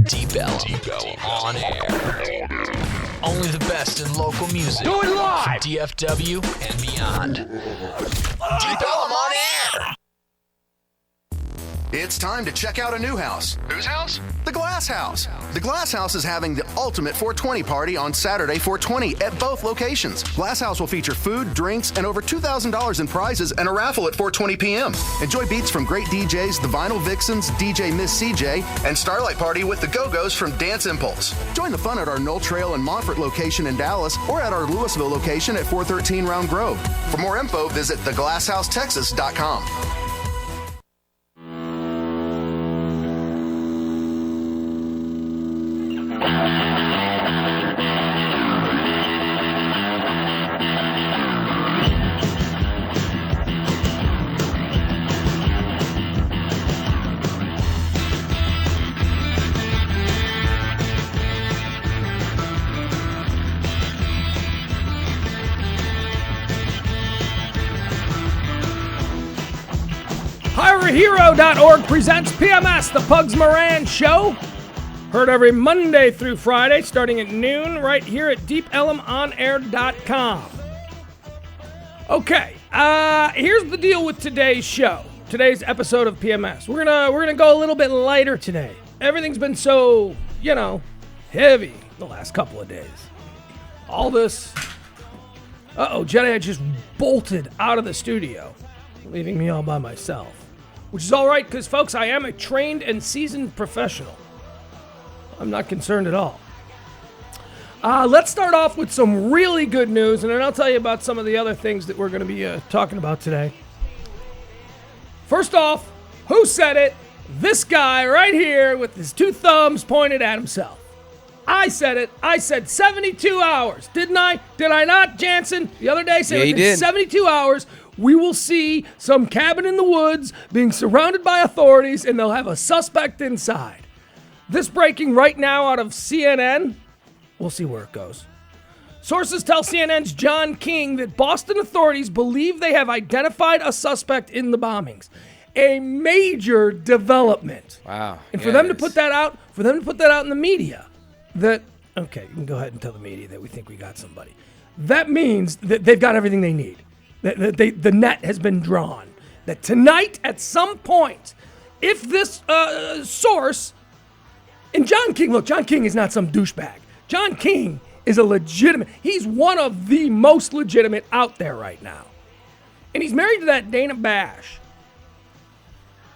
Deep Ellum on air. Only the best in local music. Do it live! From DFW and beyond. Deep Ellum on air. It's time to check out a new house. Whose house? The Glass House. The Glass House is having the ultimate 420 party on Saturday 420 at both locations. Glass House will feature food, drinks, and over $2,000 in prizes and a raffle at 4:20 p.m. Enjoy beats from great DJs, the Vinyl Vixens, DJ Miss CJ, and Starlight Party with the Go-Go's from Dance Impulse. Join the fun at our Knoll Trail and Montfort location in Dallas or at our Louisville location at 413 Round Grove. For more info, visit theglasshouse.texas.com. HireAHero.org presents PMS, the Pugs Moran Show. Heard every Monday through Friday, starting at noon, right here at DeepEllumOnAir.com. Okay, here's the deal with today's show. Today's episode of PMS. We're gonna go a little bit lighter today. Everything's been so, heavy the last couple of days. All this. Jedi just bolted out of the studio, leaving me all by myself. Which is all right, because, folks, I am a trained and seasoned professional. I'm not concerned at all. Let's start off with some really good news, and then I'll tell you about some of the other things that we're going to be talking about today. First off, who said it? This guy right here with his two thumbs pointed at himself. I said it. I said 72 hours. Didn't I? Did I not, Jansen? The other day said within 72 hours, we will see some cabin in the woods being surrounded by authorities, and they'll have a suspect inside. This breaking right now out of CNN. We'll see where it goes. Sources tell CNN's John King that Boston authorities believe they have identified a suspect in the bombings. A major development. Wow. And for them to put that out, in the media, you can go ahead and tell the media that we think we got somebody. That means that they've got everything they need. The net has been drawn. That tonight, at some point, if this source, and John King is not some douchebag. John King is he's one of the most legitimate out there right now. And he's married to that Dana Bash.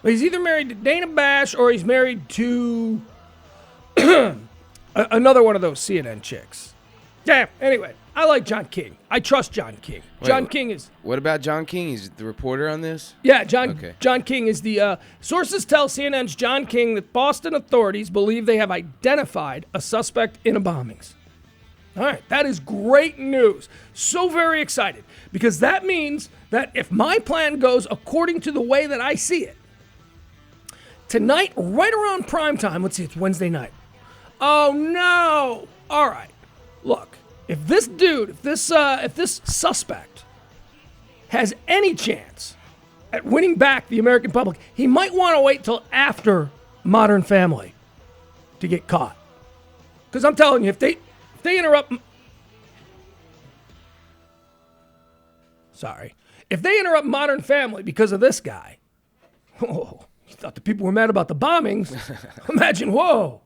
He's either married to Dana Bash or he's married to another one of those CNN chicks. Yeah, anyway. I like John King. I trust John King. What about John King? He's the reporter on this? Yeah, John King is the... sources tell CNN's John King that Boston authorities believe they have identified a suspect in a bombings. All right, that is great news. So very excited. Because that means that if my plan goes according to the way that I see it, tonight, right around prime time, let's see, it's Wednesday night. Oh, no. All right, look. If this suspect has any chance at winning back the American public, he might want to wait till after Modern Family to get caught. Because I'm telling you, if they interrupt... If they interrupt Modern Family because of this guy, you thought the people were mad about the bombings. Imagine, whoa.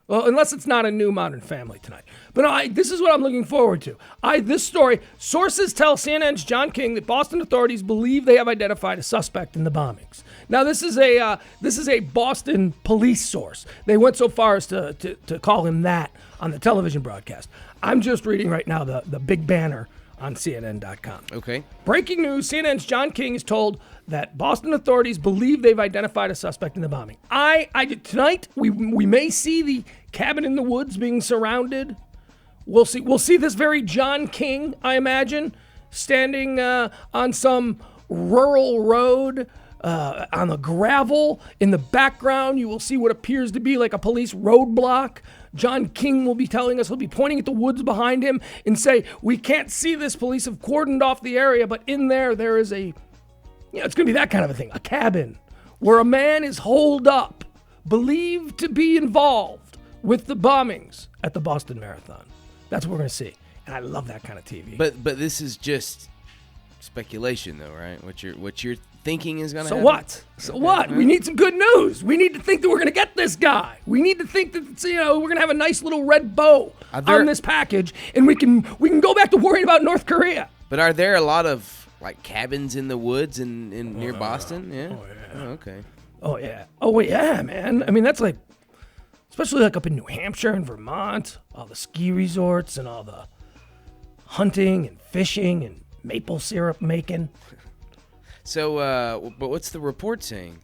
Well, unless it's not a new Modern Family tonight. But no, this is what I'm looking forward to. This story, sources tell CNN's John King that Boston authorities believe they have identified a suspect in the bombings. Now, this is a Boston police source. They went so far as to call him that on the television broadcast. I'm just reading right now the big banner on CNN.com. Okay. Breaking news, CNN's John King is told that Boston authorities believe they've identified a suspect in the bombing. Tonight, we may see the cabin in the woods being surrounded. We'll see this very John King, I imagine, standing on some rural road on the gravel. In the background, you will see what appears to be like a police roadblock. John King will be telling us, he'll be pointing at the woods behind him and say, we can't see this. Police have cordoned off the area, but in there is a, it's going to be that kind of a thing, a cabin where a man is holed up, believed to be involved with the bombings at the Boston Marathon. That's what we're going to see. And I love that kind of TV. But this is just speculation, though, right? What you're thinking is going to So happen? what? So what? We need some good news. We need to think that we're going to get this guy. We need to think that we're going to have a nice little red bow on this package, and we can go back to worrying about North Korea. But are there a lot of like cabins in the woods in near Boston? Yeah. Oh, yeah. Oh, okay. Oh yeah. Oh yeah, man. I mean, that's like, especially like up in New Hampshire and Vermont, all the ski resorts and all the hunting and fishing and maple syrup making. So, but what's the report saying?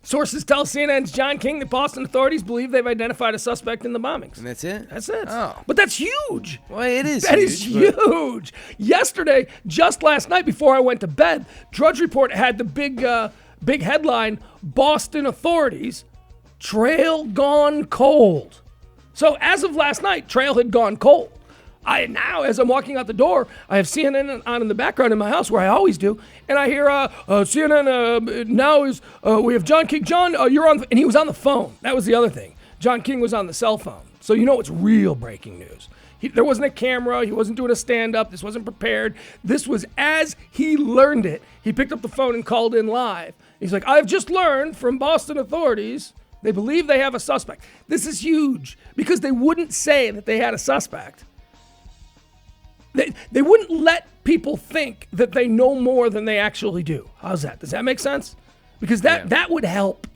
Sources tell CNN's John King that Boston authorities believe they've identified a suspect in the bombings. And that's it? That's it. Oh. But that's huge. Well, it is That huge. is huge. Yesterday, just last night before I went to bed, Drudge Report had the big headline, Boston authorities, trail gone cold. So as of last night, trail had gone cold. Now, as I'm walking out the door, I have CNN on in the background in my house where I always do, and I hear CNN now is we have John King. John, you're on, and he was on the phone. That was the other thing. John King was on the cell phone, so you know it's real breaking news. There wasn't a camera. He wasn't doing a stand-up. This wasn't prepared. This was as he learned it. He picked up the phone and called in live. He's like, I've just learned from Boston authorities they believe they have a suspect. This is huge because they wouldn't say that they had a suspect. They wouldn't let people think that they know more than they actually do. How's that? Does that make sense? Because that would help.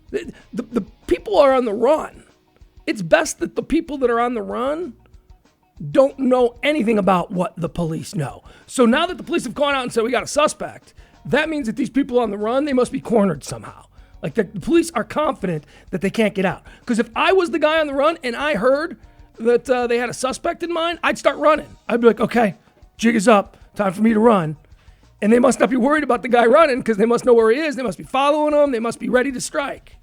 The people are on the run. It's best that the people that are on the run don't know anything about what the police know. So now that the police have gone out and said we got a suspect, that means that these people on the run, they must be cornered somehow. Like the police are confident that they can't get out. Because if I was the guy on the run and I heard that they had a suspect in mind, I'd start running. I'd be like, okay, jig is up, time for me to run. And they must not be worried about the guy running because they must know where he is. They must be following him. They must be ready to strike.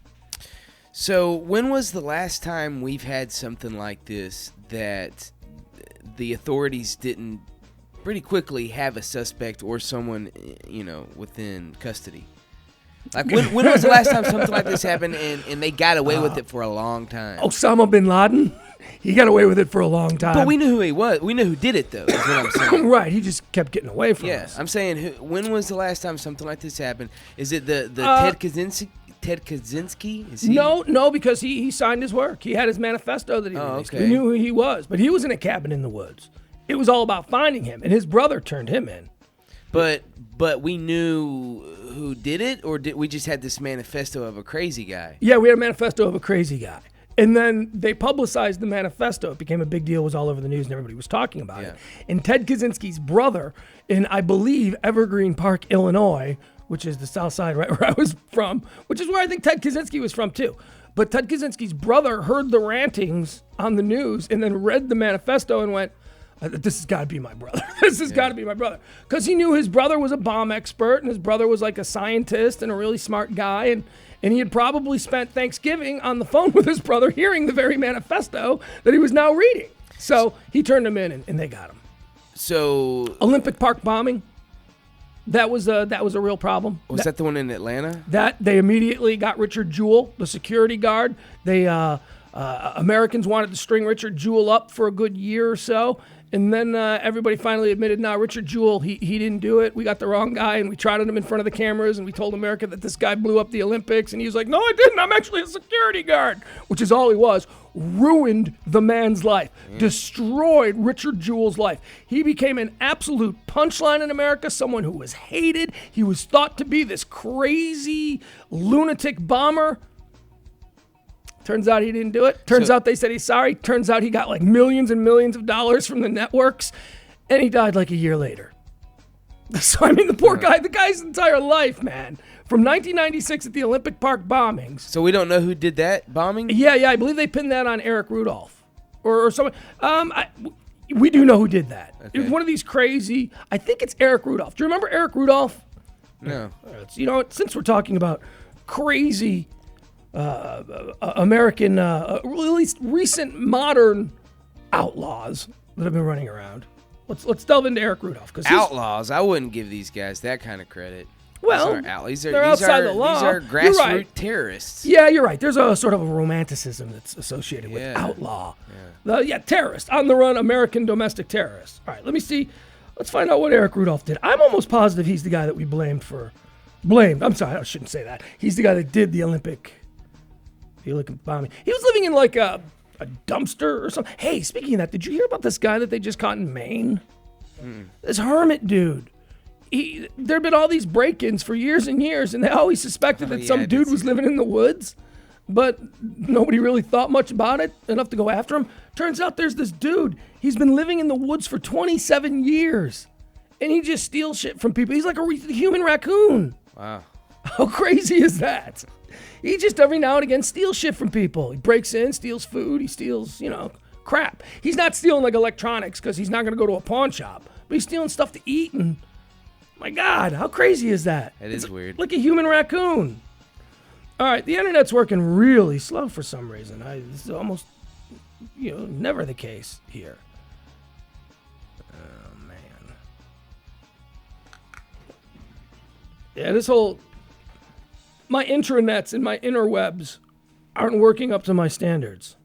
So when was the last time we've had something like this that the authorities didn't pretty quickly have a suspect or someone, within custody? Like, when was the last time something like this happened and they got away with it for a long time? Osama bin Laden? He got away with it for a long time. But we knew who he was. We knew who did it, though, is what I'm saying. Right, he just kept getting away from us. I'm saying, when was the last time something like this happened? Is it the Ted Kaczynski? Is he? No, because he signed his work. He had his manifesto that he released. Okay. We knew who he was, but he was in a cabin in the woods. It was all about finding him, and his brother turned him in. But we knew who did it, or did we just had this manifesto of a crazy guy? Yeah, we had a manifesto of a crazy guy. And then they publicized the manifesto. It became a big deal. It was all over the news, and everybody was talking about it. And Ted Kaczynski's brother in, I believe, Evergreen Park, Illinois, which is the south side right where I was from, which is where I think Ted Kaczynski was from too. But Ted Kaczynski's brother heard the rantings on the news and then read the manifesto and went, this has got to be my brother. This has got to be my brother. Because he knew his brother was a bomb expert and his brother was like a scientist and a really smart guy. And he had probably spent Thanksgiving on the phone with his brother hearing the very manifesto that he was now reading. So he turned him in and they got him. So Olympic Park bombing, that was a real problem. Was that the one in Atlanta? That they immediately got Richard Jewell, the security guard. They Americans wanted to string Richard Jewell up for a good year or so. And then everybody finally admitted, no, Richard Jewell, he didn't do it. We got the wrong guy, and we trotted him in front of the cameras, and we told America that this guy blew up the Olympics. And he was like, no, I didn't. I'm actually a security guard, which is all he was. Ruined the man's life. Destroyed Richard Jewell's life. He became an absolute punchline in America, someone who was hated. He was thought to be this crazy lunatic bomber. Turns out he didn't do it. Turns out they said he's sorry. Turns out he got like millions and millions of dollars from the networks, and he died like a year later. So, I mean, the poor guy, the guy's entire life, man, from 1996 at the Olympic Park bombings. So we don't know who did that bombing? Yeah, I believe they pinned that on Eric Rudolph or someone. We do know who did that. Okay. It was one of these crazy, I think it's Eric Rudolph. Do you remember Eric Rudolph? No. Since we're talking about crazy American, at least recent modern outlaws that have been running around. Let's delve into Eric Rudolph. Outlaws? I wouldn't give these guys that kind of credit. Well, these aren't these they're outside the law. These are You're grassroots right. terrorists. Yeah, you're right. There's a sort of a romanticism that's associated with Yeah. outlaw. Terrorist, on the run, American domestic terrorists. All right, let me see. Let's find out what Eric Rudolph did. I'm almost positive he's the guy that we blamed. I'm sorry, I shouldn't say that. He's the guy that did the Olympic bombing. He was living in like a dumpster or something. Hey, speaking of that, did you hear about this guy that they just caught in Maine? This hermit dude. There'd been all these break-ins for years and years, and they always suspected that some dude was living in the woods, but nobody really thought much about it enough to go after him. Turns out there's this dude. He's been living in the woods for 27 years, and he just steals shit from people. He's like a human raccoon. Wow. How crazy is that? He just every now and again steals shit from people. He breaks in, steals food, he steals, crap. He's not stealing like electronics because he's not going to go to a pawn shop, but he's stealing stuff to eat. And my God, how crazy is that? It is weird. Like a human raccoon. All right, the internet's working really slow for some reason. This is almost, never the case here. Oh, man. Yeah, my intranets and my interwebs aren't working up to my standards.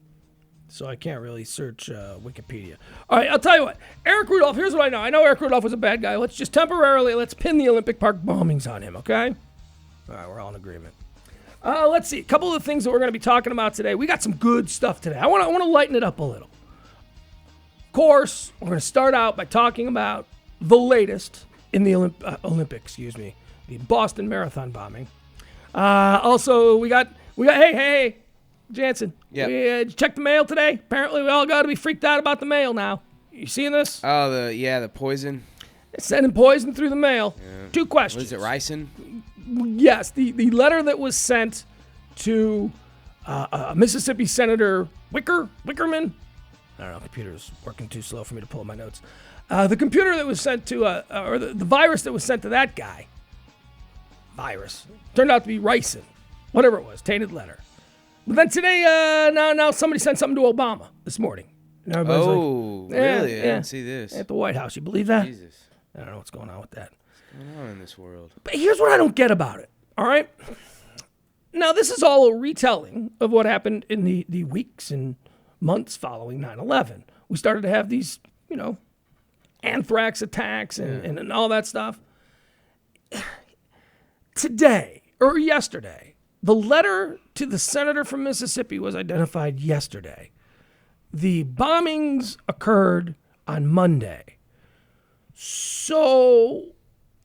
So I can't really search Wikipedia. All right, I'll tell you what. Eric Rudolph, here's what I know. I know Eric Rudolph was a bad guy. Let's just let's pin the Olympic Park bombings on him, okay? All right, we're all in agreement. Let's see. A couple of the things that we're going to be talking about today. We got some good stuff today. I want to lighten it up a little. Of course, we're going to start out by talking about the latest in the Olympics, the Boston Marathon bombing. Also, we got hey, Jansen. Yeah. Check the mail today. Apparently, we all got to be freaked out about the mail now. You seeing this? Oh, the poison. It's sending poison through the mail. Yeah. 2 questions. Was it ricin? Yes, the letter that was sent to Mississippi Senator Wickerman. I don't know, computer's working too slow for me to pull up my notes. The computer that was sent to, or the virus that was sent to that guy, turned out to be ricin, whatever it was, tainted letter. But then today, now somebody sent something to Obama this morning. Oh, like, really? I didn't see this. At the White House. You believe that? Jesus. I don't know what's going on with that. What's going on in this world? But here's what I don't get about it, all right? Now, this is all a retelling of what happened in the weeks and months following 9/11. We started to have these, anthrax attacks and all that stuff. Today, or yesterday, the letter to the senator from Mississippi was identified yesterday. The bombings occurred on Monday. So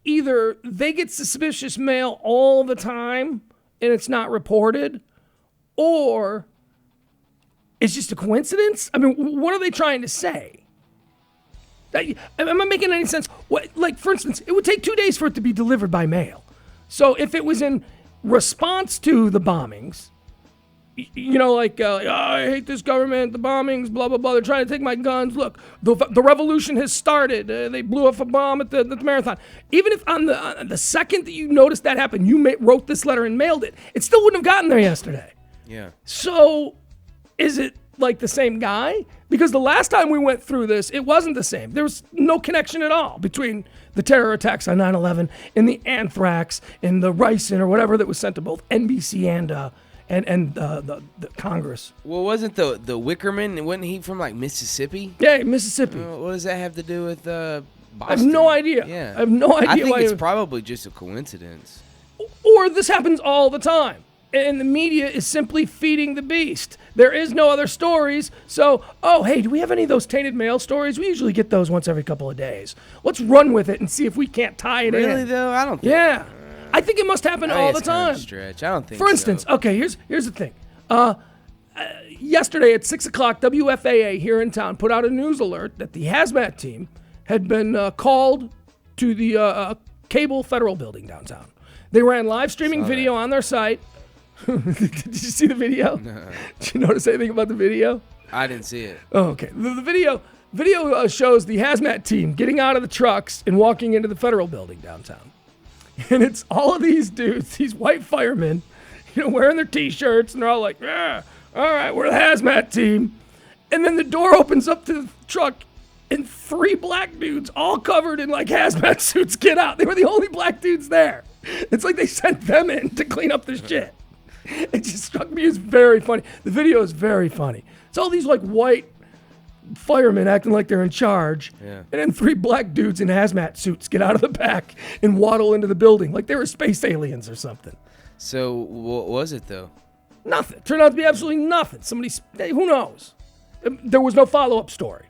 either they get suspicious mail all the time and it's not reported, or it's just a coincidence. I mean, what are they trying to say? Am I making any sense? Like, for instance, it would take 2 days for it to be delivered by mail. So if it was in response to the bombings, I hate this government, the bombings, blah, blah, blah. They're trying to take my guns. Look, the revolution has started. They blew up a bomb at the marathon. Even if on the second that you noticed that happen, you wrote this letter and mailed it, it still wouldn't have gotten there yesterday. Yeah. So is it like the same guy? Because the last time we went through this, it wasn't the same. There was no connection at all between the terror attacks on 9/11 and the anthrax and the ricin or whatever that was sent to both NBC and the Congress. Well, wasn't the Wickerman, wasn't he from like Mississippi? Yeah, Mississippi. What does that have to do with Boston? I have no idea. Yeah. I have no idea. I think why it's probably just a coincidence. Or this happens all the time. And the media is simply feeding the beast. There is no other stories. So, hey, do we have any of those tainted mail stories? We usually get those once every couple of days. Let's run with it and see if we can't tie it in. Really, though? I don't think. Yeah. I think it must happen all the time. Stretch. I don't think For instance, okay, here's the thing. Yesterday at 6 o'clock, WFAA here in town put out a news alert that the hazmat team had been called to the Cable Federal Building downtown. They ran live streaming video on their site. Did you see the video? No. Did you notice anything about the video? I didn't see it. Oh, okay. The video shows the hazmat team getting out of the trucks and walking into the Federal Building downtown. And it's all of these dudes, these white firemen, wearing their T-shirts, and they're all like, yeah, all right, we're the hazmat team. And then the door opens up to the truck, and 3 black dudes, all covered in like hazmat suits, get out. They were the only black dudes there. It's like they sent them in to clean up the shit. It just struck me as very funny. The video is very funny. It's all these like white firemen acting like they're in charge, and then 3 black dudes in hazmat suits get out of the back and waddle into the building like they were space aliens or something. So what was it though? Nothing. Turned out to be absolutely nothing. Who knows? There was no follow-up story.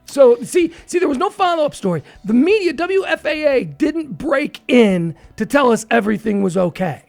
So, see, there was no follow-up story. The media, WFAA, didn't break in to tell us everything was okay.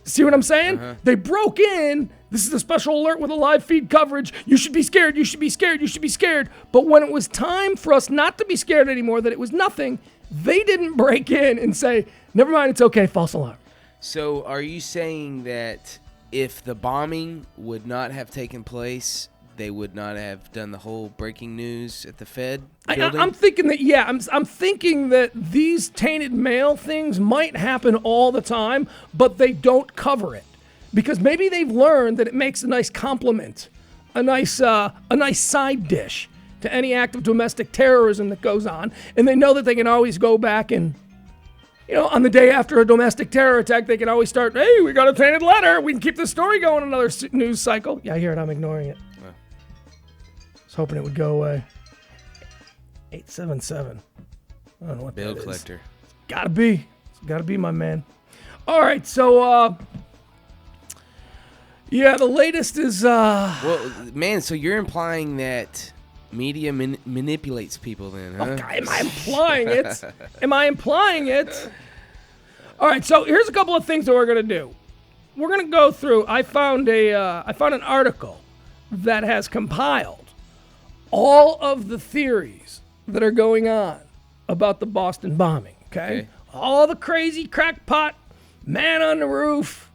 See what I'm saying? They broke in. This is a special alert with a live feed coverage. You should be scared. You should be scared. You should be scared. But when it was time for us not to be scared anymore, that it was nothing, they didn't break in and say, never mind, it's okay, false alarm. So are you saying that if the bombing would not have taken place, they would not have done the whole breaking news at the Fed building? I'm thinking that, yeah, I'm thinking that these tainted mail things might happen all the time, but they don't cover it. Because maybe they've learned that it makes a nice compliment, a nice side dish to any act of domestic terrorism that goes on, and they know that they can always go back and, on the day after a domestic terror attack, they can always start, hey, we got a tainted letter. We can keep the story going another news cycle. Yeah, I hear it. I'm ignoring it. I was hoping it would go away. 877. I don't know what Bill that collector. is. Gotta be. It's gotta be, my man. All right, so, yeah, the latest is, Well, man, so you're implying that media manipulates people then, huh? Okay, am I implying it? Am I implying it? All right, so here's a couple of things that we're going to do. We're going to go through, I found an article that has compiled all of the theories that are going on about the Boston bombing, okay? All the crazy crackpot, man on the roof,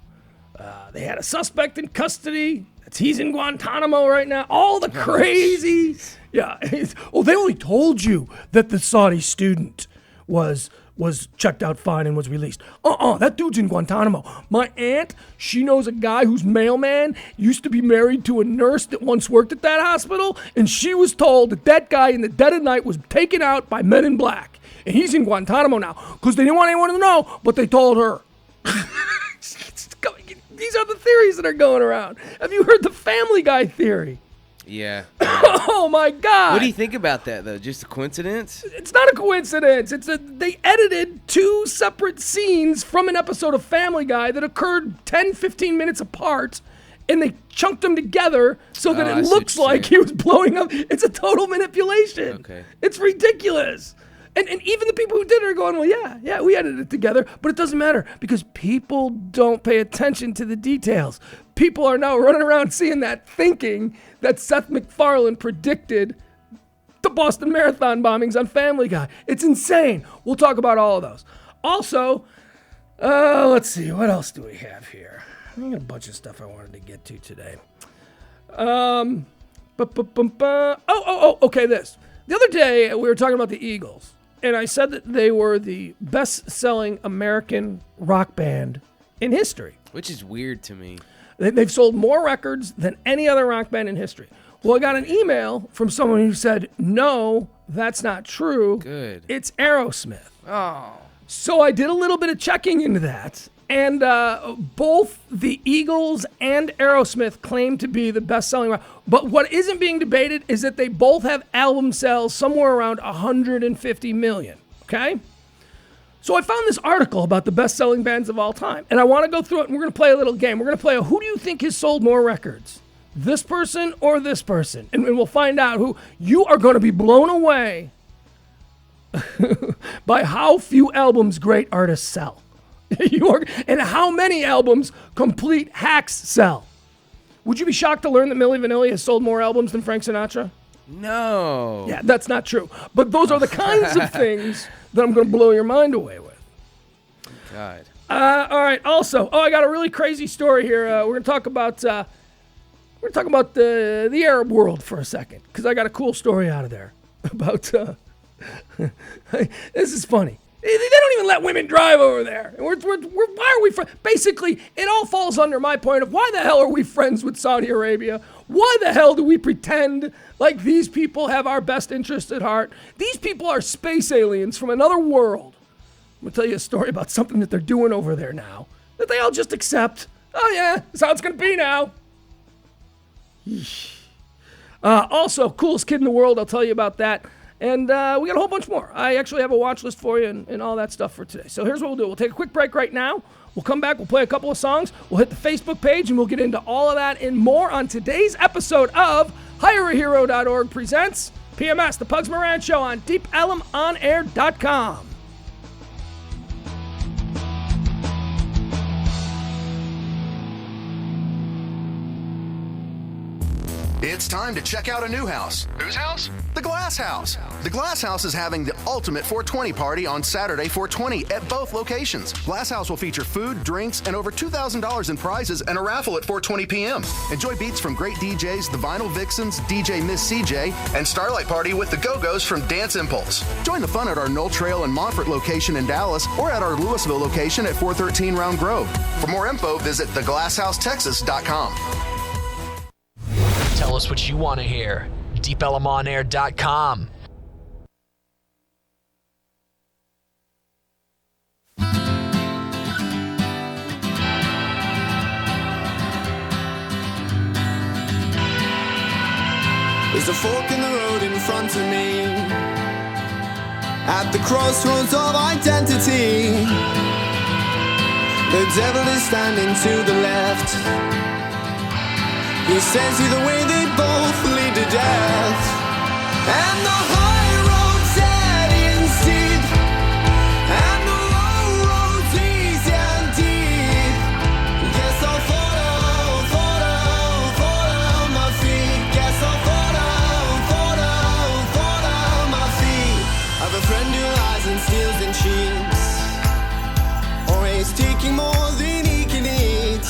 they had a suspect in custody. He's in Guantanamo right now. All the crazy. Yeah. Oh, they only told you that the Saudi student was checked out fine and was released. That dude's in Guantanamo. My aunt, she knows a guy whose mailman used to be married to a nurse that once worked at that hospital, and she was told that guy in the dead of night was taken out by men in black. And he's in Guantanamo now because they didn't want anyone to know, but they told her. These are the theories that are going around. Have you heard the Family Guy theory? Yeah. Oh my God! What do you think about that though? Just a coincidence? It's not a coincidence. They edited 2 separate scenes from an episode of Family Guy that occurred 10, 15 minutes apart, and they chunked them together so that it looks like he was blowing up. It's a total manipulation. Okay. It's ridiculous. And even the people who did it are going, well, yeah, we edited it together, but it doesn't matter because people don't pay attention to the details. People are now running around seeing that, thinking that Seth MacFarlane predicted the Boston Marathon bombings on Family Guy. It's insane. We'll talk about all of those. Also, let's see, what else do we have here? I got a bunch of stuff I wanted to get to today. Okay, this. The other day, we were talking about the Eagles. And I said that they were the best-selling American rock band in history. Which is weird to me. They've sold more records than any other rock band in history. Well, I got an email from someone who said, no, that's not true. Good. It's Aerosmith. Oh. So I did a little bit of checking into that. And both the Eagles and Aerosmith claim to be the best-selling rock. But what isn't being debated is that they both have album sales somewhere around 150 million, okay? So I found this article about the best-selling bands of all time. And I want to go through it, and we're going to play a little game. We're going to play who do you think has sold more records? This person or this person? And we'll find out who. You are going to be blown away by how few albums great artists sell. And how many albums complete hacks sell. Would you be shocked to learn that Milli Vanilli has sold more albums than Frank Sinatra? No. Yeah, that's not true. But those are the kinds of things that I'm going to blow your mind away with. God. All right. Also, I got a really crazy story here. We're going to talk about the Arab world for a second because I got a cool story out of there about. This is funny. They don't even let women drive over there. Why are we friends? Basically, it all falls under my point of why the hell are we friends with Saudi Arabia? Why the hell do we pretend like these people have our best interest at heart? These people are space aliens from another world. I'm going to tell you a story about something that they're doing over there now that they all just accept. Oh, yeah, that's how it's going to be now. Yeesh. Also, coolest kid in the world, I'll tell you about that. And we got a whole bunch more. I actually have a watch list for you and all that stuff for today. So here's what we'll do. We'll take a quick break right now. We'll come back. We'll play a couple of songs. We'll hit the Facebook page, and we'll get into all of that and more on today's episode of HireAHero.org presents PMS, the Pugs Moran Show on DeepElmOnAir.com. It's time to check out a new house. Whose house? The Glass House. The Glass House is having the ultimate 420 party on Saturday 420 at both locations. Glass House will feature food, drinks, and over $2,000 in prizes and a raffle at 4:20 p.m. Enjoy beats from great DJs, the Vinyl Vixens, DJ Miss CJ, and Starlight Party with the Go-Go's from Dance Impulse. Join the fun at our Knoll Trail and Montfort location in Dallas or at our Louisville location at 413 Round Grove. For more info, visit theglasshouse.texas.com. Tell us what you want to hear. DeepElmOnAir.com. There's a fork in the road in front of me, at the crossroads of identity. The devil is standing to the left. He says either way they both lead to death. And the high road's dead in steep, and the low road's easy and deep. Guess I'll fall my feet. Guess I'll fall my feet. I've a friend who lies and steals and cheats, always taking more than he can eat.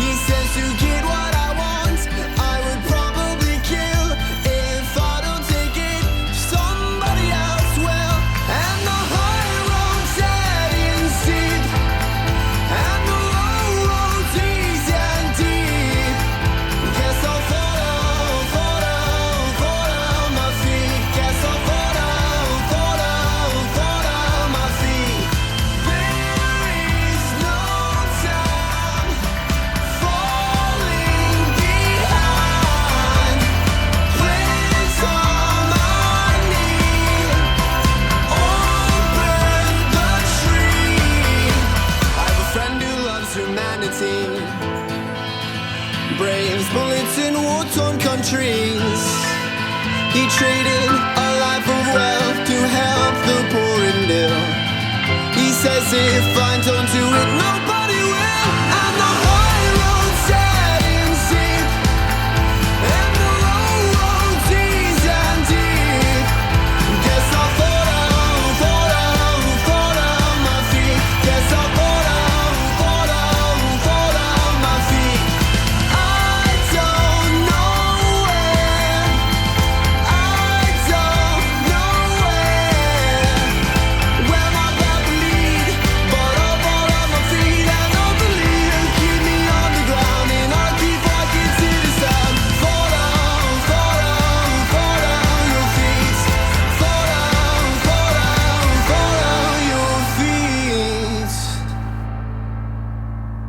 He says to get what I want, I would probably kill. If I don't take it, somebody else will. And the high road's dead in steep, and the low road's easy and deep. Guess I'll fall my feet. Guess I'll fall my feet. There is no time falling behind. Place on my knee, open the tree. I have a friend who loves humanity, braves bullets in war-torn countries. He traded a life of wealth to help the poor and ill. He says if I don't do it, nobody will. And the high road's dead in steep, and the low road's easy and deep. Guess I'll fall my feet. Guess I'll fall my feet. I don't know where, where my path will lead, but I'll fall on my feet. And I'll believe and keep me on the ground, and I'll keep walking to the sun. Fall on your feet. Fall on your feet.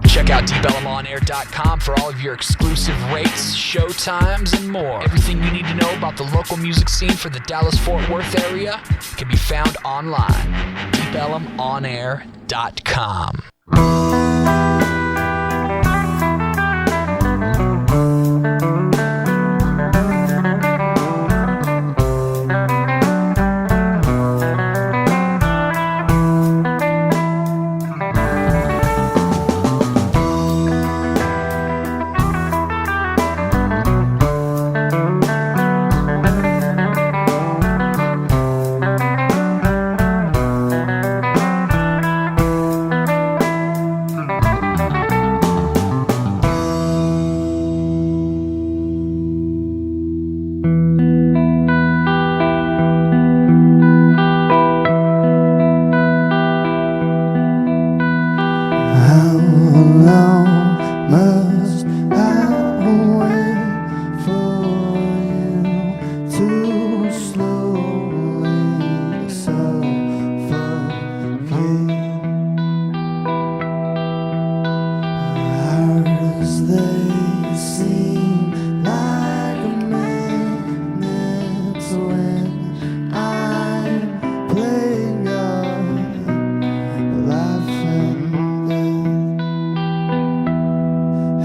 Check out DeepElmOnAir.com for all of your exclusive rates, show times, and more. Everything you need to know about the local music scene for the Dallas-Fort Worth area can be found online. DeepElmOnAir.com. seem like a minute when I'm playing up, laughing dead.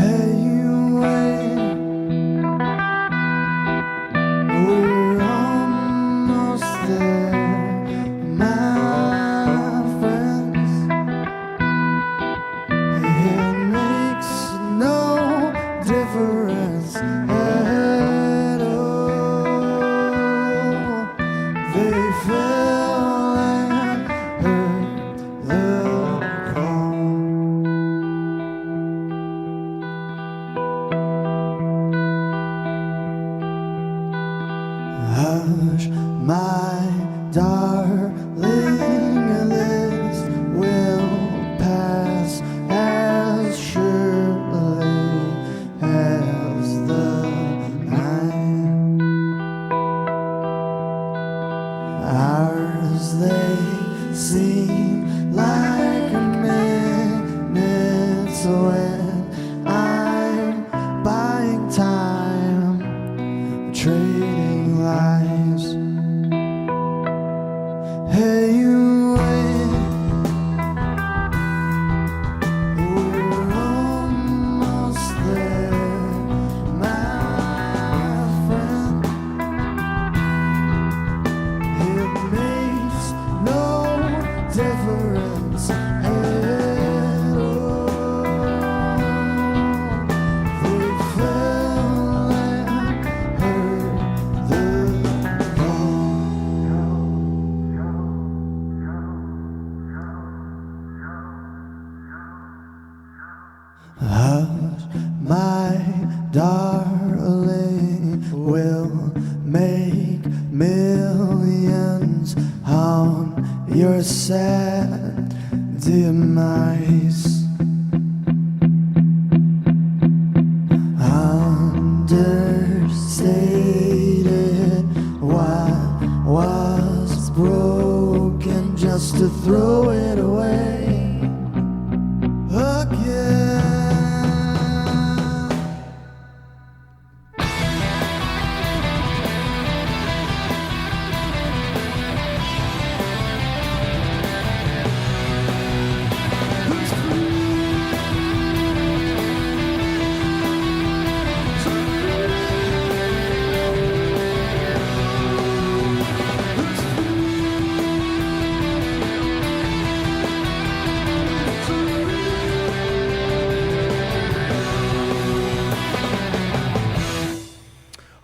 Hey, you wait, we're almost there, my friends. It makes no difference at all. They fell and heard the call. Hush, my darling, this will pass as surely as the night. Ours, they seem like a minute when I'm buying time, trading lives. Hey, you wait, we're almost there, my friend. It makes no difference at all. They fell and heard the call. Hush, my darling, will make millions on your sad demise. Understated what was broken just to throw it away again.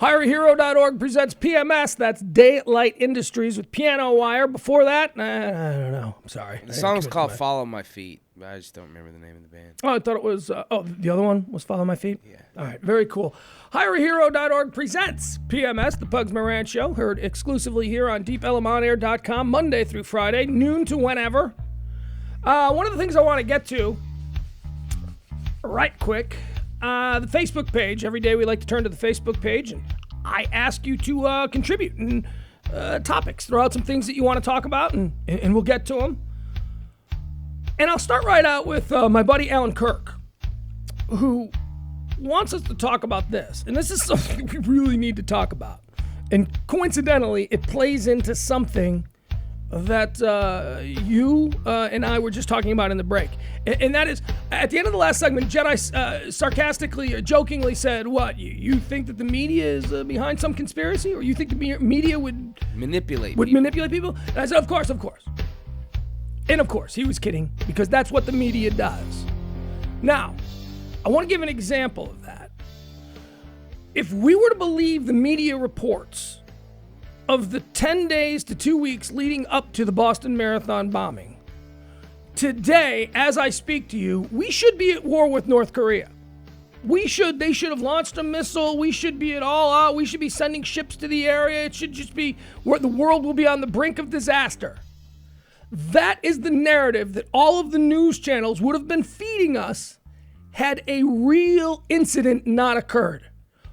HireAHero.org presents PMS. That's Daylight Industries with Piano Wire. Before that, I don't know. I'm sorry. The song's called Follow My Feet. I just don't remember the name of the band. Oh, I thought it was, the other one was Follow My Feet? Yeah. All right, very cool. HireAHero.org presents PMS, the Pugs Moran Show, heard exclusively here on DeepElemonair.com, Monday through Friday, noon to whenever. One of the things I want to get to, right quick, the Facebook page. Every day we like to turn to the Facebook page, and I ask you to contribute and topics. Throw out some things that you want to talk about, and we'll get to them. And I'll start right out with my buddy Alan Kirk, who wants us to talk about this. And this is something we really need to talk about. And coincidentally, it plays into something that you and I were just talking about in the break. And that is, at the end of the last segment, Jedi sarcastically or jokingly said, what, you think that the media is behind some conspiracy? Or you think the media would manipulate people? And I said, of course. And of course, he was kidding, because that's what the media does. Now, I want to give an example of that. If we were to believe the media reports of the 10 days to 2 weeks leading up to the Boston Marathon bombing, today, as I speak to you, we should be at war with North Korea. They should have launched a missile. We should be at all out. We should be sending ships to the area. It should just be where the world will be on the brink of disaster. That is the narrative that all of the news channels would have been feeding us had a real incident not occurred.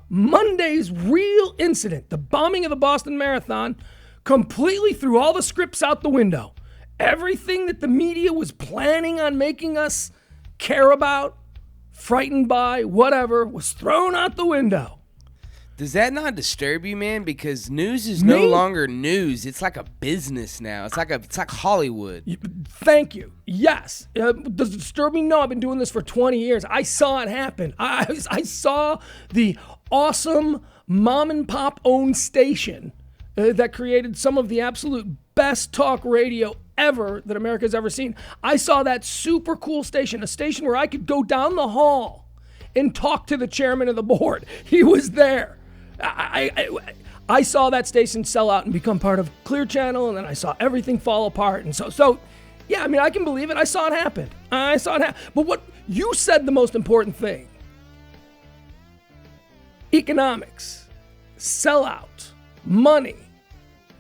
Monday's real incident, the bombing of the Boston Marathon, completely threw all the scripts out the window. Everything that the media was planning on making us care about frightened by, whatever, was thrown out the window. Does that not disturb you, man? Because news is no longer news. It's like a business now. It's like Hollywood. Thank you. Yes. Does it disturb me? No, I've been doing this for 20 years. I saw it happen. I saw the awesome mom and pop owned station that created some of the absolute best talk radio ever that America's ever seen. I saw that super cool station, a station where I could go down the hall and talk to the chairman of the board. He was there. I saw that station sell out and become part of Clear Channel, and then I saw everything fall apart. And so yeah, I mean, I can believe it. I saw it happen. But what you said, the most important thing: economics, sellout, money.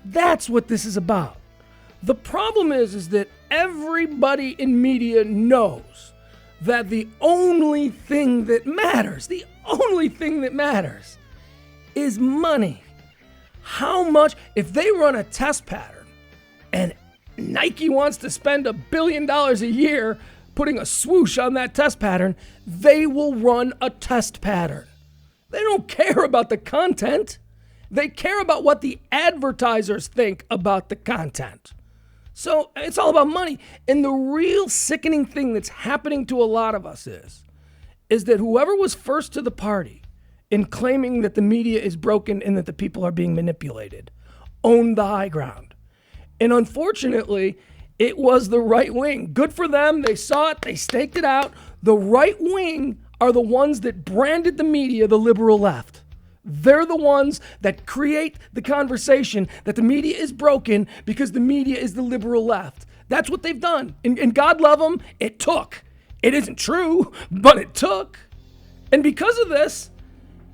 That's what this is about. The problem is that everybody in media knows that the only thing that matters is money. How much, if they run a test pattern and Nike wants to spend $1 billion a year putting a swoosh on that test pattern, they will run a test pattern. They don't care about the content. They care about what the advertisers think about the content. So it's all about money. And the real sickening thing that's happening to a lot of us is that whoever was first to the party in claiming that the media is broken and that the people are being manipulated owned the high ground. And unfortunately, it was the right wing. Good for them. They saw it. They staked it out. The right wing are the ones that branded the media the liberal left. They're the ones that create the conversation that the media is broken because the media is the liberal left. That's what they've done. And God love them, it took. It isn't true, but it took. And because of this,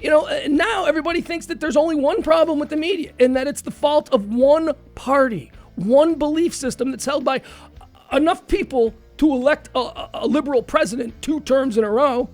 now everybody thinks that there's only one problem with the media and that it's the fault of one party, one belief system that's held by enough people to elect a liberal president 2 terms in a row.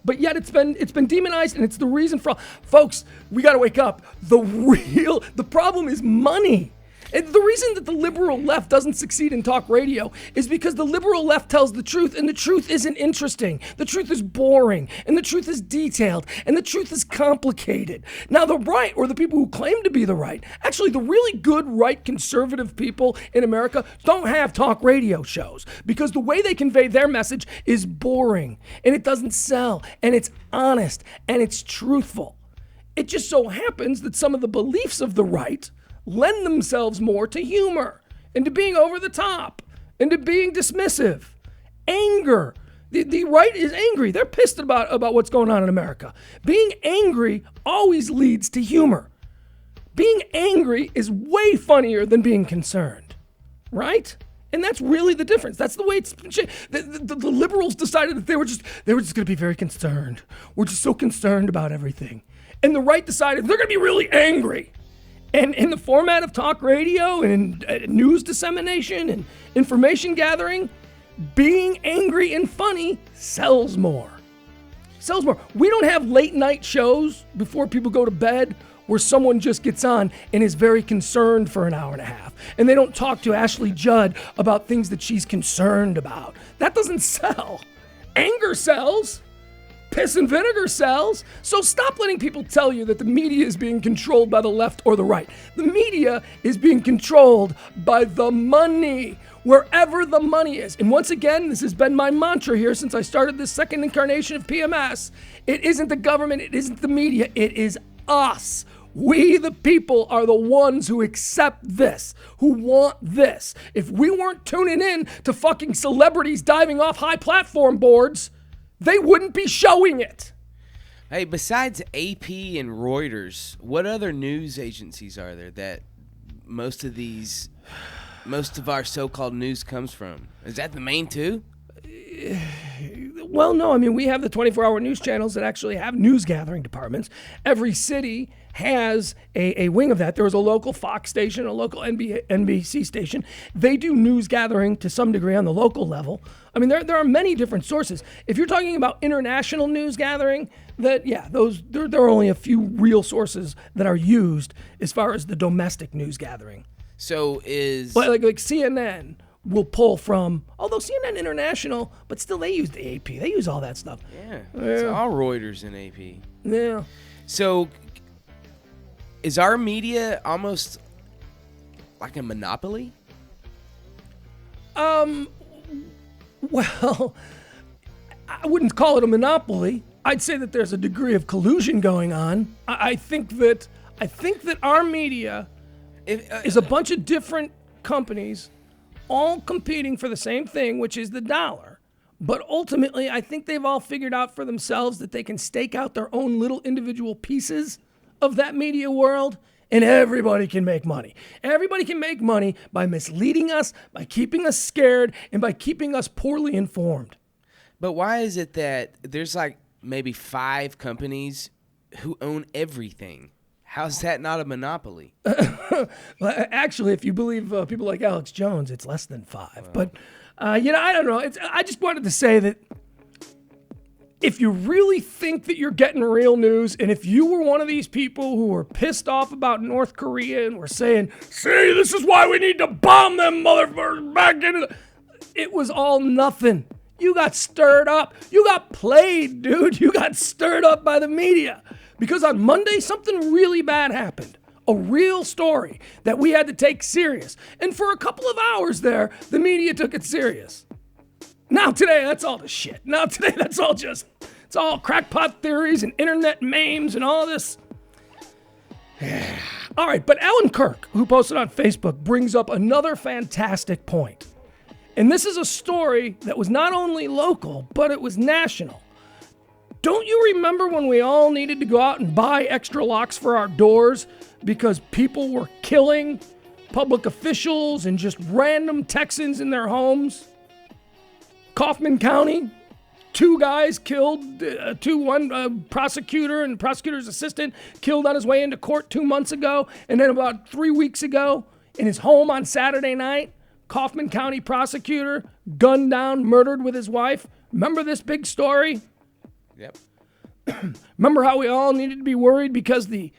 But yet it's been demonized, and it's the reason for folks, we got to wake up. The problem is money. And the reason that the liberal left doesn't succeed in talk radio is because the liberal left tells the truth, and the truth isn't interesting. The truth is boring, and the truth is detailed, and the truth is complicated. Now, the right, or the people who claim to be the right, actually the really good right conservative people in America don't have talk radio shows because the way they convey their message is boring, and it doesn't sell, and it's honest, and it's truthful. It just so happens that some of the beliefs of the right lend themselves more to humor and to being over the top and to being dismissive. Anger. The right is angry. They're pissed about what's going on in America. Being angry always leads to humor. Being angry is way funnier than being concerned, right? And that's really the difference. That's the way it's the liberals decided that they were just going to be very concerned. We're just so concerned about everything. And the right decided they're going to be really angry. And in the format of talk radio and news dissemination and information gathering, being angry and funny sells more. We don't have late night shows before people go to bed where someone just gets on and is very concerned for an hour and a half. And they don't talk to Ashley Judd about things that she's concerned about. That doesn't sell. Anger sells. Piss and vinegar sells. So stop letting people tell you that the media is being controlled by the left or the right. The media is being controlled by the money, wherever the money is. And once again, this has been my mantra here since I started this second incarnation of PMS. It isn't the government, it isn't the media, it is us. We, the people, are the ones who accept this, who want this. If we weren't tuning in to fucking celebrities diving off high platform boards, they wouldn't be showing it. Hey, besides AP and Reuters, what other news agencies are there that most of our so-called news comes from? Is that the main two? Well, no. I mean, we have the 24-hour news channels that actually have news gathering departments. Every city has a wing of that. There is a local Fox station, a local NBC station. They do news gathering to some degree on the local level. I mean, there are many different sources. If you're talking about international news gathering, there are only a few real sources that are used as far as the domestic news gathering. So is like CNN will pull from, although CNN International, but still they use the AP. They use all that stuff. Yeah, it's all Reuters and AP. Yeah. So, is our media almost like a monopoly? Well, I wouldn't call it a monopoly. I'd say that there's a degree of collusion going on. I think that our media is a bunch of different companies all competing for the same thing, which is the dollar. But ultimately, I think they've all figured out for themselves that they can stake out their own little individual pieces of that media world, and everybody can make money. Everybody can make money by misleading us, by keeping us scared, and by keeping us poorly informed. But why is it that there's like maybe 5 companies who own everything? How's that not a monopoly? Well, actually, if you believe people like Alex Jones, it's less than 5. But, I don't know. I just wanted to say that if you really think that you're getting real news, and if you were one of these people who were pissed off about North Korea and were saying, see, this is why we need to bomb them motherfuckers back into it was all nothing. You got stirred up. You got played, dude. You got stirred up by the media. Because on Monday, something really bad happened. A real story that we had to take serious. And for a couple of hours there, the media took it serious. Now today, that's all the shit. Now today, that's all it's all crackpot theories and internet memes and all this. All right, but Alan Kirk, who posted on Facebook, brings up another fantastic point. And this is a story that was not only local, but it was national. Don't you remember when we all needed to go out and buy extra locks for our doors because people were killing public officials and just random Texans in their homes? Kaufman County, 2 guys killed, one prosecutor and prosecutor's assistant killed on his way into court 2 months ago. And then about 3 weeks ago, in his home on Saturday night, Kaufman County prosecutor gunned down, murdered with his wife. Remember this big story? Yep. Remember how we all needed to be worried because the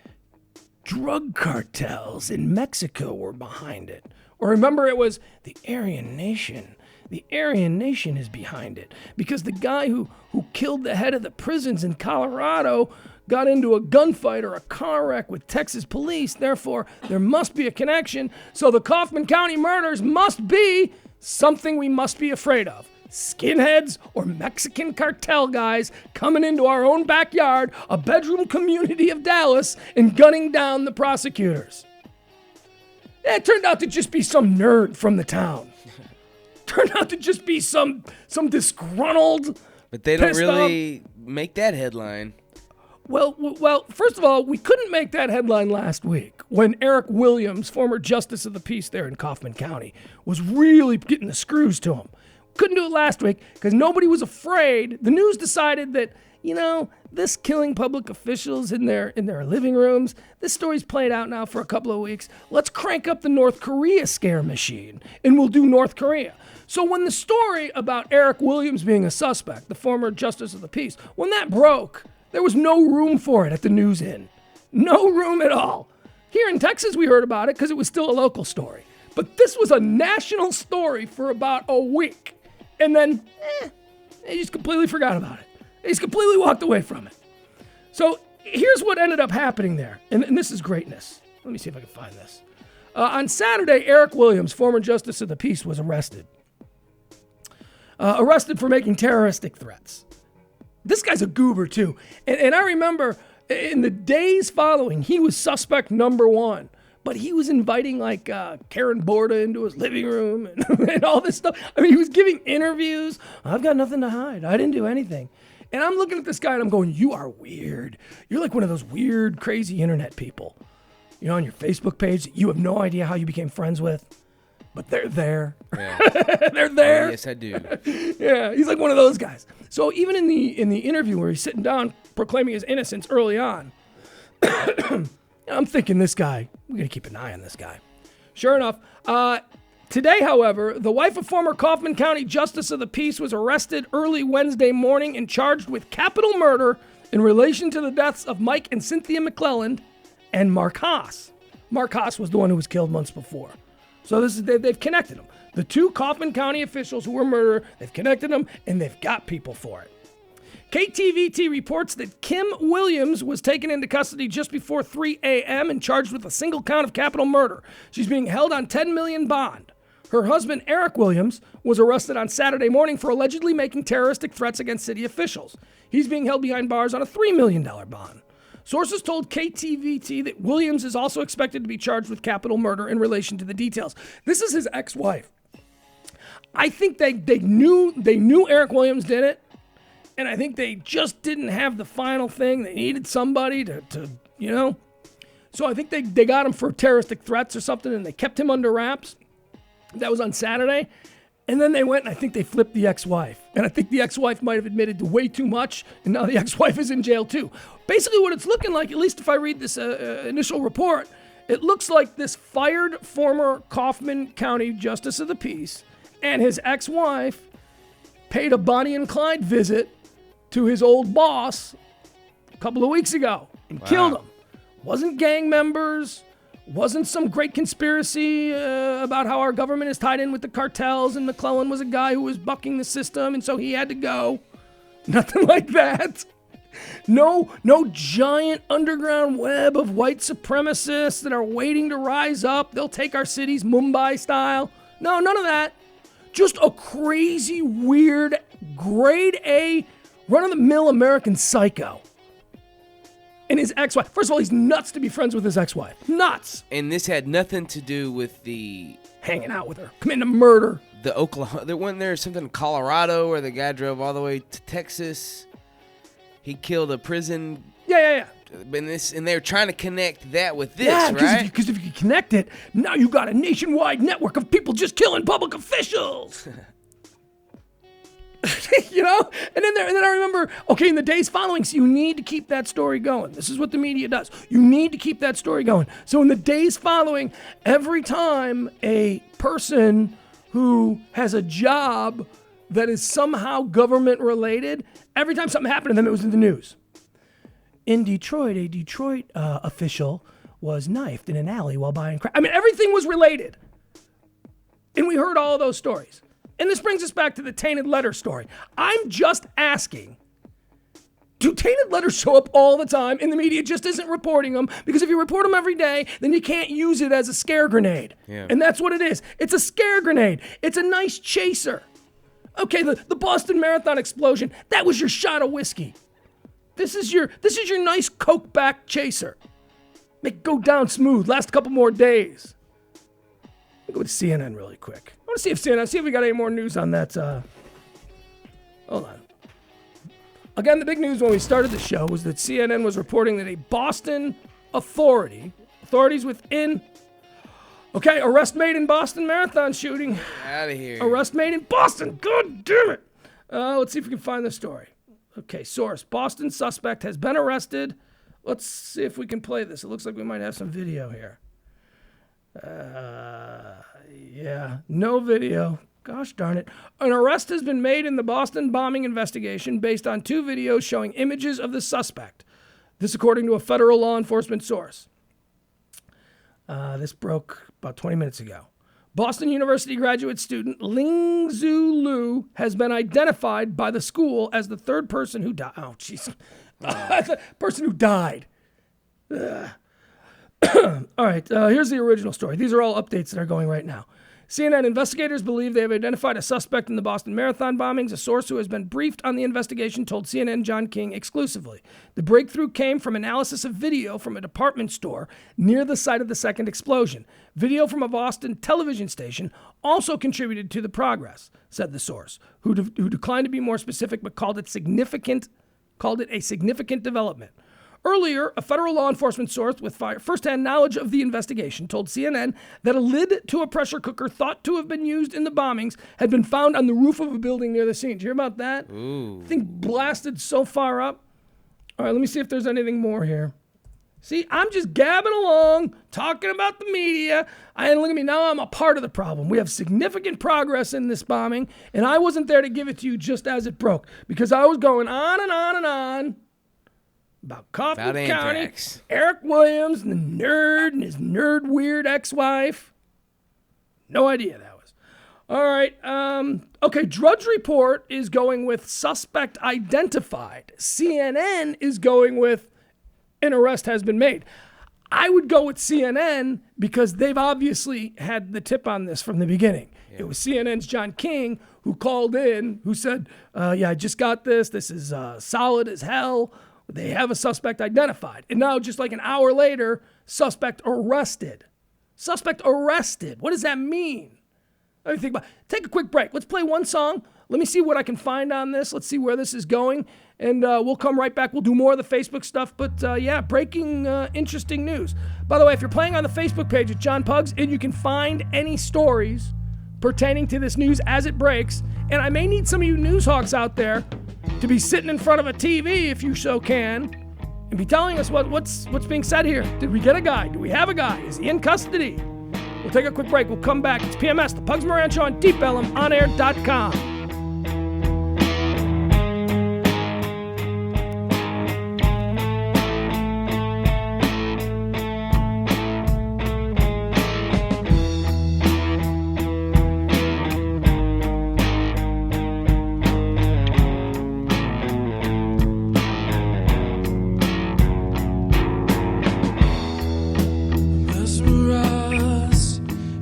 drug cartels in Mexico were behind it? Or remember it was the Aryan Nation. The Aryan Nation is behind it because the guy who killed the head of the prisons in Colorado got into a gunfight or a car wreck with Texas police. Therefore, there must be a connection. So the Kaufman County murders must be something we must be afraid of. Skinheads or Mexican cartel guys coming into our own backyard, a bedroom community of Dallas, and gunning down the prosecutors. It turned out to just be some nerd from the town. Turned out to just be some disgruntled. But they don't really make that headline. Well, first of all, we couldn't make that headline last week when Eric Williams, former justice of the peace there in Kaufman County, was really getting the screws to him. Couldn't do it last week because nobody was afraid. The news decided that, this killing public officials in their living rooms, this story's played out now for a couple of weeks. Let's crank up the North Korea scare machine, and we'll do North Korea. So when the story about Eric Williams being a suspect, the former justice of the peace, when that broke, there was no room for it at the News Inn. No room at all. Here in Texas, we heard about it because it was still a local story. But this was a national story for about a week. And then, they just completely forgot about it. They just completely walked away from it. So here's what ended up happening there. And this is greatness. Let me see if I can find this. On Saturday, Eric Williams, former justice of the peace, was arrested. Arrested for making terroristic threats. This guy's a goober, too. And I remember in the days following, he was suspect number 1. But he was inviting Karen Borda into his living room and all this stuff. I mean, he was giving interviews. I've got nothing to hide. I didn't do anything. And I'm looking at this guy and I'm going, you are weird. You're like one of those weird, crazy internet people. On your Facebook page, you have no idea how you became friends with. But they're there. Yeah. They're there. Oh, yes, I do. Yeah, he's like one of those guys. So even in the interview where he's sitting down proclaiming his innocence early on, I'm thinking this guy, we're going to keep an eye on this guy. Sure enough, today, however, the wife of former Kaufman County Justice of the Peace was arrested early Wednesday morning and charged with capital murder in relation to the deaths of Mike and Cynthia McClelland and Mark Haas. Mark Haas was the one who was killed months before. So they've connected them. The 2 Kaufman County officials who were murdered, they've connected them, and they've got people for it. KTVT reports that Kim Williams was taken into custody just before 3 a.m. and charged with a single count of capital murder. She's being held on $10 million bond. Her husband, Eric Williams, was arrested on Saturday morning for allegedly making terroristic threats against city officials. He's being held behind bars on a $3 million bond. Sources told KTVT that Williams is also expected to be charged with capital murder in relation to the details. This is his ex-wife. I think they knew Eric Williams did it, and I think they just didn't have the final thing. They needed somebody to So I think they got him for terroristic threats or something, and they kept him under wraps. That was on Saturday. And then they went, and I think they flipped the ex-wife. And I think the ex-wife might have admitted to way too much, and now the ex-wife is in jail too. Basically what it's looking like, at least if I read this initial report, it looks like this fired former Kaufman County Justice of the Peace and his ex-wife paid a Bonnie and Clyde visit to his old boss a couple of weeks ago and killed him. Wasn't gang members, wasn't some great conspiracy about how our government is tied in with the cartels and McClellan was a guy who was bucking the system and so he had to go. Nothing like that. No giant underground web of white supremacists that are waiting to rise up. They'll take our cities Mumbai style. No, none of that. Just a crazy, weird, grade A, run-of-the-mill American psycho. And his ex-wife. First of all, he's nuts to be friends with his ex-wife. Nuts. And this had nothing to do with the... hanging out with her. Committing a murder. The Oklahoma... There wasn't there something in Colorado where the guy drove all the way to Texas. He killed a prison... Yeah. And they're trying to connect that with this, right? Because if you connect it, now you got a nationwide network of people just killing public officials. You know? And then I remember, okay, in the days following, so you need to keep that story going. This is what the media does. You need to keep that story going. So in the days following, every time a person who has a job that is somehow government related, every time something happened to them, it was in the news. In Detroit, a Detroit official was knifed in an alley while buying crack. I mean, everything was related. And we heard all of those stories. And this brings us back to the tainted letter story. I'm just asking, do tainted letters show up all the time and the media just isn't reporting them? Because if you report them every day, then you can't use it as a scare grenade. Yeah. And that's what it is. It's a scare grenade. It's a nice chaser. Okay, the Boston Marathon explosion, that was your shot of whiskey. This is your nice Coke back chaser. Make it go down smooth. Last a couple more days. Let me go to CNN really quick. I want to see if we got any more news on that. Hold on. Again, the big news when we started the show was that CNN was reporting that a Boston authorities within. Okay, arrest made in Boston Marathon shooting. Out of here. Arrest made in Boston. God damn it. Let's see if we can find the story. Okay, source. Boston suspect has been arrested. Let's see if we can play this. It looks like we might have some video here. Yeah, no video. Gosh darn it. An arrest has been made in the Boston bombing investigation based on 2 videos showing images of the suspect. This according to a federal law enforcement source. This broke about 20 minutes ago. Boston University graduate student Lingzu Liu has been identified by the school as the 3rd person who died. Oh, jeez. The person who died. All right, here's the original story. These are all updates that are going right now. CNN investigators believe they have identified a suspect in the Boston Marathon bombings. A source who has been briefed on the investigation told CNN John King exclusively. The breakthrough came from analysis of video from a department store near the site of the second explosion. Video from a Boston television station also contributed to the progress, said the source, who declined to be more specific but called it a significant development. Earlier, a federal law enforcement source with firsthand knowledge of the investigation told CNN that a lid to a pressure cooker thought to have been used in the bombings had been found on the roof of a building near the scene. Did you hear about that? Ooh. Thing blasted so far up. All right, let me see if there's anything more here. See, I'm just gabbing along, talking about the media. And look at me, now I'm a part of the problem. We have significant progress in this bombing, and I wasn't there to give it to you just as it broke, because I was going on and on and on about Kaufman County, Eric Williams, and the nerd and his nerd weird ex-wife. No idea that was. All right. Okay, Drudge Report is going with suspect identified. CNN is going with an arrest has been made. I would go with CNN because they've obviously had the tip on this from the beginning. Yeah. It was CNN's John King who called in, who said, I just got this. This is solid as hell. They have a suspect identified. And now just like an hour later, suspect arrested. Suspect arrested. What does that mean? Let me think about it. Take a quick break. Let's play one song. Let me see what I can find on this. Let's see where this is going. And we'll come right back. We'll do more of the Facebook stuff. But breaking interesting news. By the way, if you're playing on the Facebook page at John Pugs, and you can find any stories pertaining to this news as it breaks. And I may need some of you news hawks out there to be sitting in front of a TV, if you so can, and be telling us what's being said here. Did we get a guy? Do we have a guy? Is he in custody? We'll take a quick break. We'll come back. It's PMS, the Pugs Moran Show on DeepElmOnAir.com.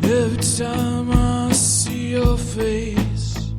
Every time I see your face,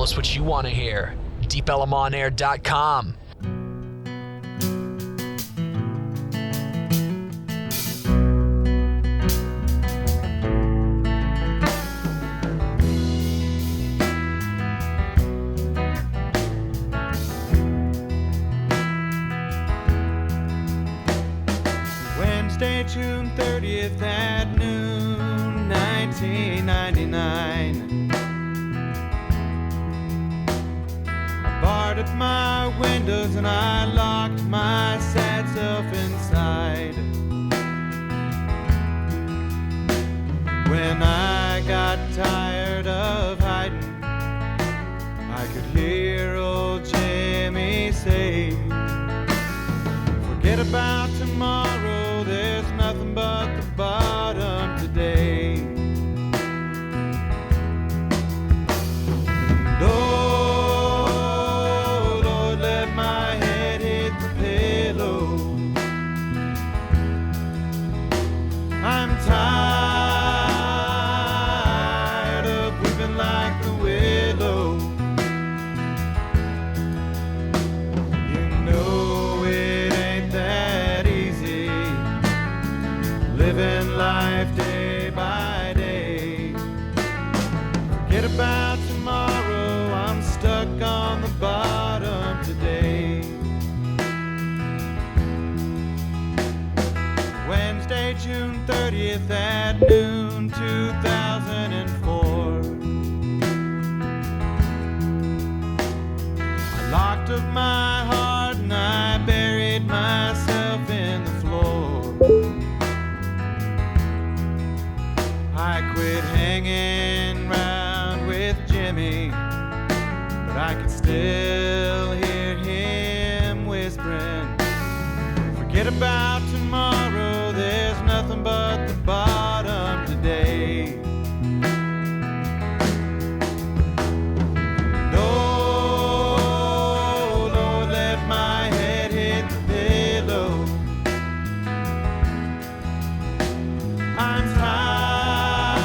us what you want to hear. DeepElemOnAir.com. Wednesday, June 30th at noon, 1999. I barred up my windows and I locked my sad self inside. When I got tired of hiding, I could hear old Jimmy say, forget about tomorrow, there's nothing but the bottom today. And oh, Lord, let my head hit the pillow. I'm tired of weeping like the willow. You know it ain't that easy, living life day by day. Forget about tomorrow, I'm stuck on the bottom today. Wednesday, June 30th at noon, 2004. I locked up my heart and I buried myself in the floor. I quit hanging round with Jimmy, but I could still hear him whispering, forget about tomorrow, there's nothing but the bottom today. No, Lord, let my head hit the pillow. I'm tired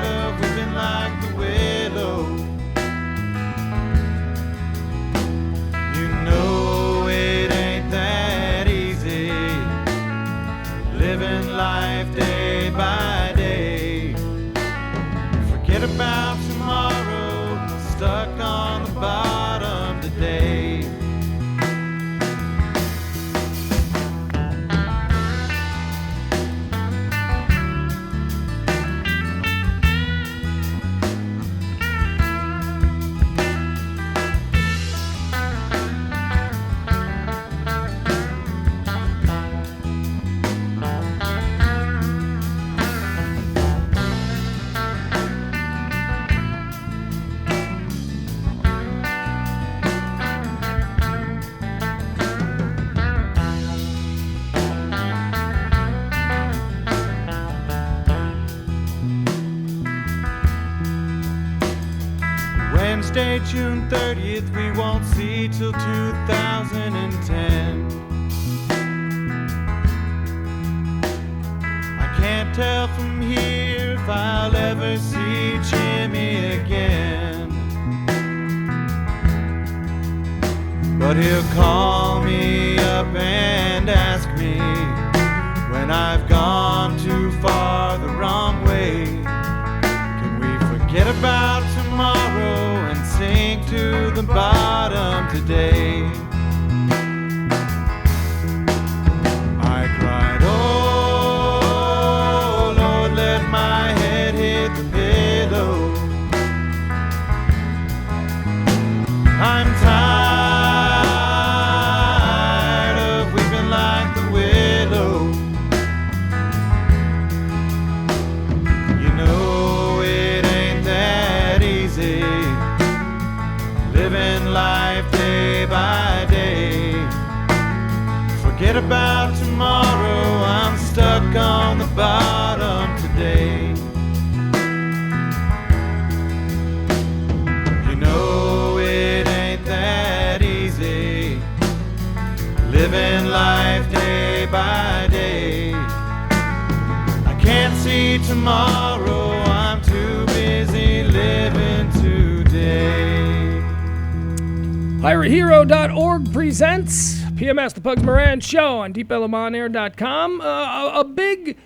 of weeping like the willow. You know it ain't that easy, living life day by day. Forget about tomorrow, stuck on the bottom today. Wednesday, June 30th, we won't see till 2010. I can't tell from here if I'll ever see Jimmy again, but he'll call me up and ask me when I've gone too far the wrong way. Can we forget about tomorrow and sink to the bottom today? I cried, oh Lord, let my head hit the pillow. I'm tired of weeping like the willow. You know it ain't that easy, living life day by day. Forget about tomorrow, I'm stuck on the bottom today. You know it ain't that easy, living life day by day. I can't see tomorrow, I'm too busy living today. HireAHero.org presents PMS, the Pugs Moran Show on DeepElemonAir.com. A big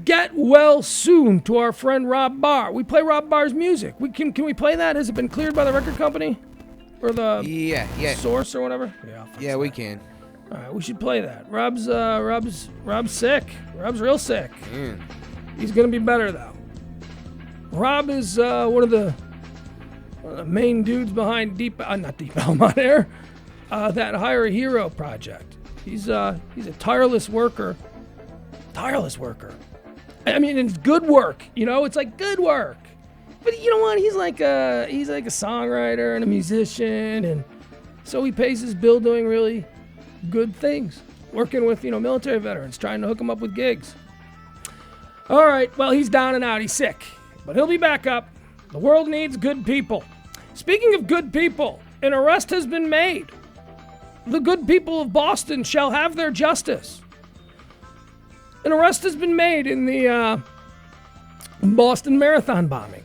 get well soon to our friend Rob Barr. We play Rob Barr's music. Can we play that? Has it been cleared by the record company? Or the source or whatever? Yeah, we can. All right, we should play that. Rob's sick. Rob's real sick. He's gonna be better though. Rob is one of the main dudes behind not Deep Elmont Air, that Hire a Hero project. He's a tireless worker. I mean, it's good work. You know, it's like good work. But you know what? He's like a songwriter and a musician, and so he pays his bill doing really good things, working with military veterans, trying to hook them up with gigs. All right, well, he's down and out. He's sick, but he'll be back up. The world needs good people. Speaking of good people, an arrest has been made. The good people of Boston shall have their justice. An arrest has been made in the Boston Marathon bombing.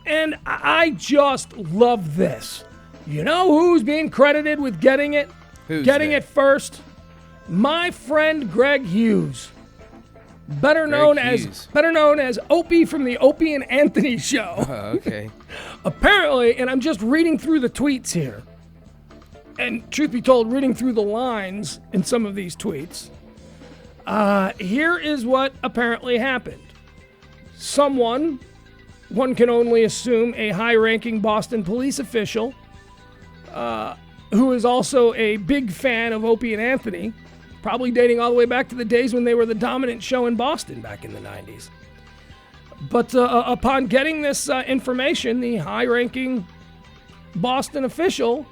And I just love this. You know who's being credited with getting it? Getting it first? My friend Greg Hughes. Better known as Opie from the Opie and Anthony Show. Oh, okay. Apparently, and I'm just reading through the tweets here, and truth be told, reading through the lines in some of these tweets, here is what apparently happened. Someone, one can only assume a high-ranking Boston police official, who is also a big fan of Opie and Anthony, probably dating all the way back to the days when they were the dominant show in Boston back in the 90s. But upon getting this information, the high-ranking Boston official,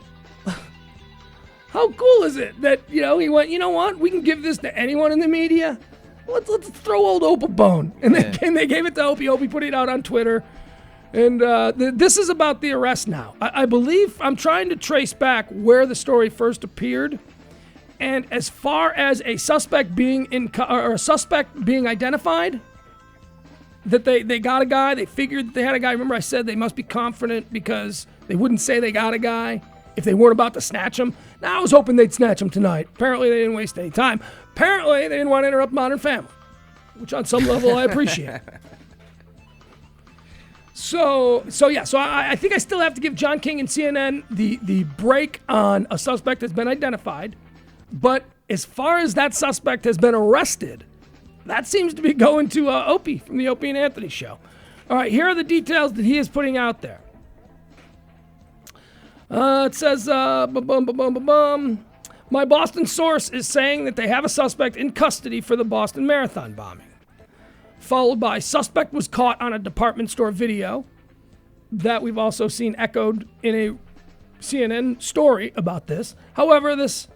how cool is it that, he went, you know what, we can give this to anyone in the media? Let's throw old Ope a bone. And they gave it to Opie. Opie put it out on Twitter. And this is about the arrest now. I believe I'm trying to trace back where the story first appeared. And as far as a suspect being identified, that they got a guy, they figured that they had a guy. Remember I said they must be confident because they wouldn't say they got a guy if they weren't about to snatch him. Now I was hoping they'd snatch him tonight. Apparently they didn't waste any time. Apparently they didn't want to interrupt Modern Family, which on some level I appreciate. So I think I still have to give John King and CNN the break on a suspect that's been identified. But as far as that suspect has been arrested, that seems to be going to Opie from the Opie and Anthony Show. All right, here are the details that he is putting out there. It says, my Boston source is saying that they have a suspect in custody for the Boston Marathon bombing. Followed by, suspect was caught on a department store video that we've also seen echoed in a CNN story about this. However, this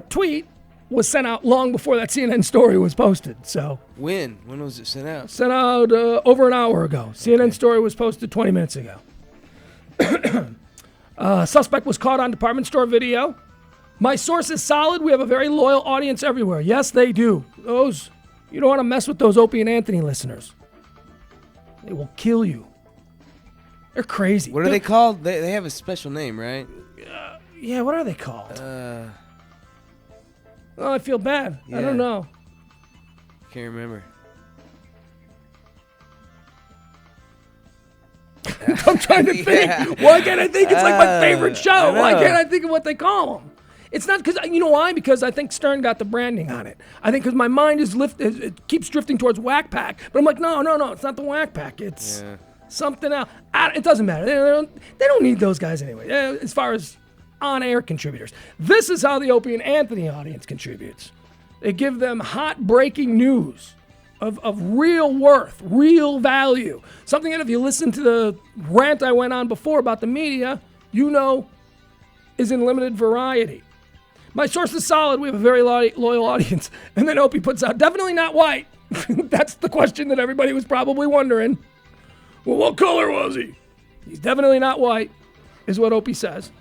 tweet was sent out long before that CNN story was posted. So When was it sent out? Sent out over an hour ago. CNN story was posted 20 minutes ago. Suspect was caught on department store video. My source is solid. We have a very loyal audience everywhere. Yes, they do. You don't want to mess with those Opie and Anthony listeners. They will kill you. They're crazy. What are they called? They have a special name, right? Yeah, what are they called? I feel bad. Yeah. I don't know. Can't remember. I'm trying to think. Why can't I think? It's like my favorite show. Why can't I think of what they call them? It's not because, you know why? Because I think Stern got the branding on it. I think because my mind is it keeps drifting towards Whack Pack. But I'm like, no, it's not the Whack Pack. It's something else. It doesn't matter. They don't need those guys anyway, as far as on-air contributors. This is how the Opie and Anthony audience contributes. They give them hot breaking news of real worth, real value. Something that if you listen to the rant I went on before about the media, is in limited variety. My source is solid. We have a very loyal audience. And then Opie puts out, definitely not white. That's the question that everybody was probably wondering. Well, what color was he? He's definitely not white, is what Opie says.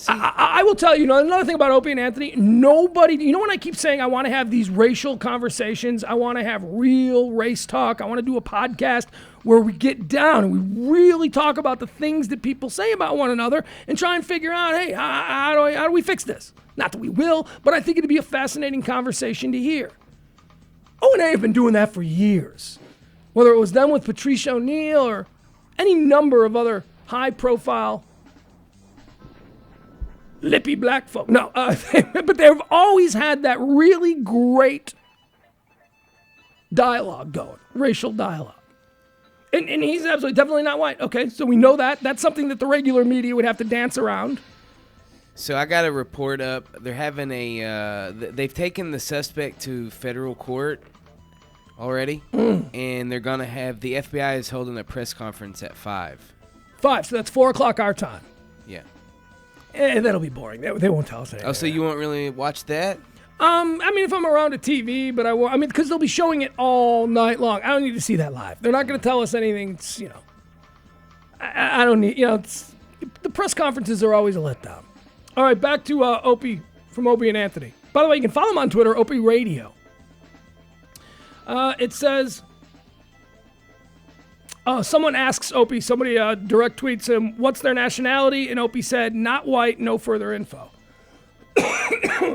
I will tell you, another thing about Opie and Anthony, nobody, when I keep saying I want to have these racial conversations, I want to have real race talk, I want to do a podcast where we get down and we really talk about the things that people say about one another and try and figure out, hey, how do we fix this? Not that we will, but I think it'd be a fascinating conversation to hear. O&A have been doing that for years. Whether it was them with Patrice O'Neal or any number of other high-profile lippy black folk. No, but they've always had that really great dialogue going, racial dialogue. And he's definitely not white. Okay, so we know that. That's something that the regular media would have to dance around. So I got a report up. They're having they've taken the suspect to federal court already, and they're going to have, the FBI is holding a press conference at 5. 5, so that's 4 o'clock our time. Yeah. That'll be boring. They won't tell us anything. Oh, so you won't really watch that? I mean, if I'm around a TV, but I mean, because they'll be showing it all night long. I don't need to see that live. They're not going to tell us anything, I don't need, the press conferences are always a letdown. All right, back to Opie from Opie and Anthony. By the way, you can follow him on Twitter, Opie Radio. It says, someone asks Opie, somebody direct tweets him, what's their nationality? And Opie said, not white, no further info.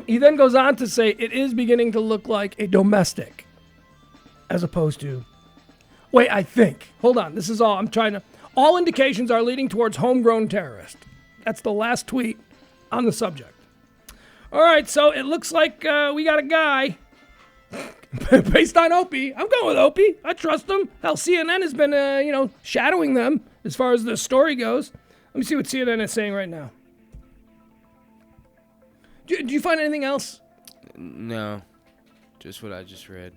He then goes on to say, it is beginning to look like a domestic, as opposed to, wait, I think. Hold on, this is all, all indications are leading towards homegrown terrorist. That's the last tweet on the subject. All right, so it looks like we got a guy based on Opie. I'm going with Opie. I trust him. Hell, CNN has been, shadowing them as far as the story goes. Let me see what CNN is saying right now. Do you find anything else? No, just what I just read.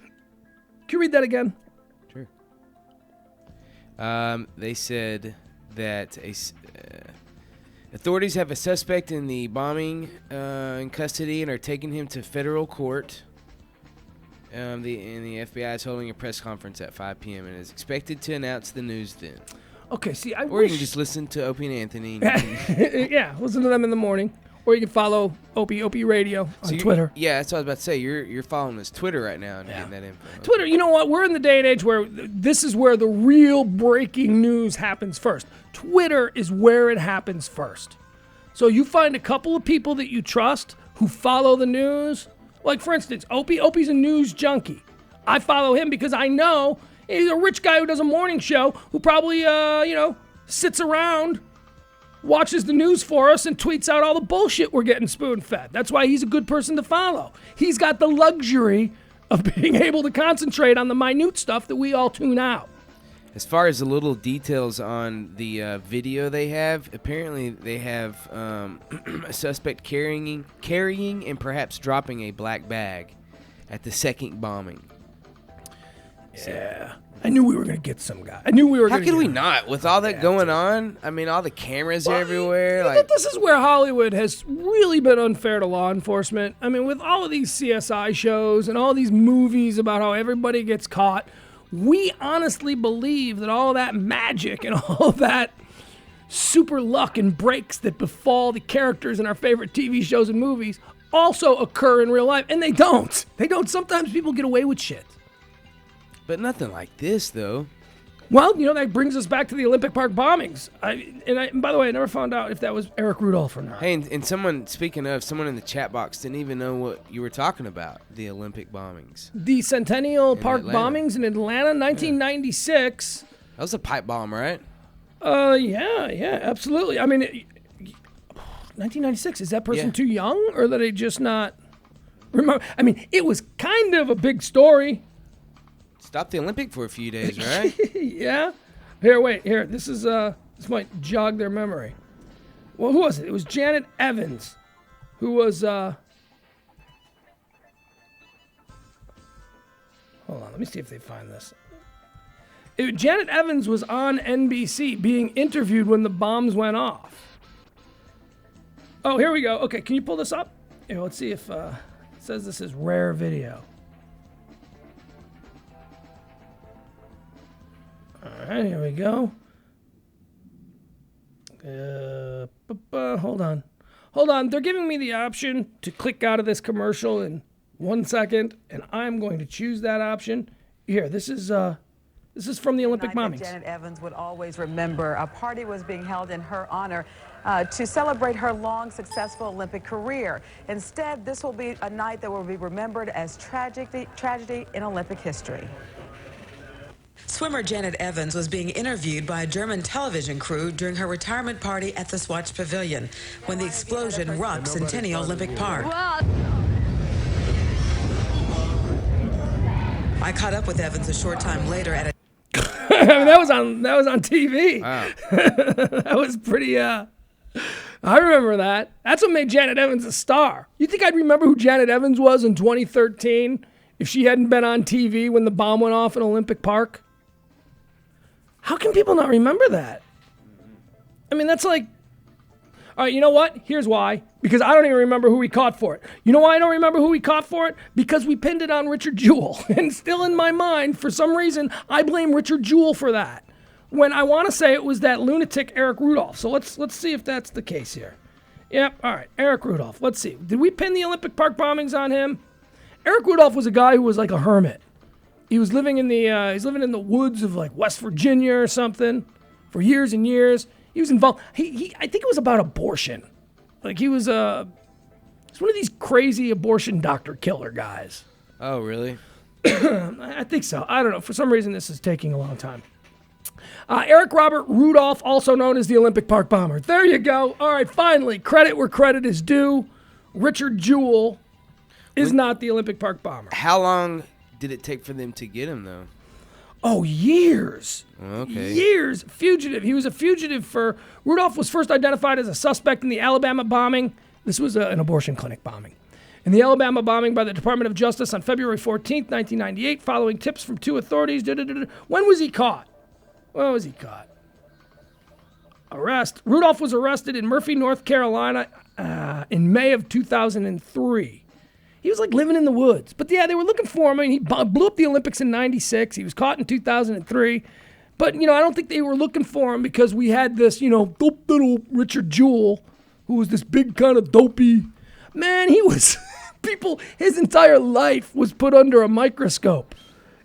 Can you read that again? Sure. They said that authorities have a suspect in the bombing in custody and are taking him to federal court. The FBI is holding a press conference at 5 p.m. and is expected to announce the news then. Okay, see, Or you can just listen to Opie and Anthony. Yeah, listen to them in the morning. Or you can follow Opie Radio on Twitter. Yeah, that's what I was about to say. You're following his Twitter right now and getting that info. Twitter, you know what? We're in the day and age where this is where the real breaking news happens first. Twitter is where it happens first. So you find a couple of people that you trust who follow the news. Like, for instance, Opie. Opie's a news junkie. I follow him because I know he's a rich guy who does a morning show who probably, sits around, watches the news for us, and tweets out all the bullshit we're getting spoon-fed. That's why he's a good person to follow. He's got the luxury of being able to concentrate on the minute stuff that we all tune out. As far as the little details on the video they have, apparently they have a suspect carrying and perhaps dropping a black bag at the second bombing. Yeah. I knew we were going to get some guy. I knew we were going to How could we not? With all that going on? I mean, all the cameras everywhere. This is where Hollywood has really been unfair to law enforcement. I mean, with all of these CSI shows and all these movies about how everybody gets caught, we honestly believe that all that magic and all that super luck and breaks that befall the characters in our favorite TV shows and movies also occur in real life. And they don't. They don't. Sometimes people get away with shit. But nothing like this, though. Well, that brings us back to the Olympic Park bombings. And by the way, I never found out if that was Eric Rudolph or not. Hey, and someone in the chat box didn't even know what you were talking about, the Olympic bombings. The Centennial Park bombings in Atlanta, 1996. That was a pipe bomb, right? Yeah, absolutely. I mean, 1996, is that person too young, or that they just not remember? I mean, it was kind of a big story. Stopped the Olympic for a few days, right? Yeah. Here. This might jog their memory. Well, who was it? It was Janet Evans, who was, hold on, let me see if they find this. Janet Evans was on NBC being interviewed when the bombs went off. Oh, here we go. Okay, can you pull this up? Here, let's see if, it says this is rare video. All right, here we go. Hold on. They're giving me the option to click out of this commercial in 1 second, and I'm going to choose that option. Here, this is from the Olympic bombings. Janet Evans would always remember. A party was being held in her honor to celebrate her long, successful Olympic career. Instead, this will be a night that will be remembered as tragedy in Olympic history. Swimmer Janet Evans was being interviewed by a German television crew during her retirement party at the Swatch Pavilion when the explosion rocked Centennial Olympic Park. I caught up with Evans a short time later at a I mean, that was on TV. Wow. That was pretty, I remember that. That's what made Janet Evans a star. You think I'd remember who Janet Evans was in 2013 if she hadn't been on TV when the bomb went off in Olympic Park? How can people not remember that? I mean, that's like, all right, you know what? Here's why. Because I don't even remember who we caught for it. You know why I don't remember who we caught for it? Because we pinned it on Richard Jewell. And still in my mind, for some reason, I blame Richard Jewell for that. When I want to say it was that lunatic Eric Rudolph. So let's see if that's the case here. Yep, all right, Eric Rudolph. Let's see. Did we pin the Olympic Park bombings on him? Eric Rudolph was a guy who was like a hermit. He was living in the woods of like West Virginia or something for years and years. He was involved. I think it was about abortion. Like he was he's one of these crazy abortion doctor killer guys. Oh, really? I think so. I don't know. For some reason, this is taking a long time. Eric Robert Rudolph, also known as the Olympic Park bomber. There you go. All right, finally, credit where credit is due. Richard Jewell is not the Olympic Park bomber. How long did it take for them to get him, though? Oh, years. Okay. Years. Fugitive. He was a fugitive for... Rudolph was first identified as a suspect in the Alabama bombing. This was an abortion clinic bombing. In the Alabama bombing by the Department of Justice on February 14th, 1998, following tips from two authorities. When was he caught? When was he caught? Arrest. Rudolph was arrested in Murphy, North Carolina in May of 2003. He was like living in the woods. But yeah, they were looking for him. I mean, he blew up the Olympics in 96. He was caught in 2003. But, I don't think they were looking for him because we had this, dope little Richard Jewell, who was this big kind of dopey. Man, he was, his entire life was put under a microscope.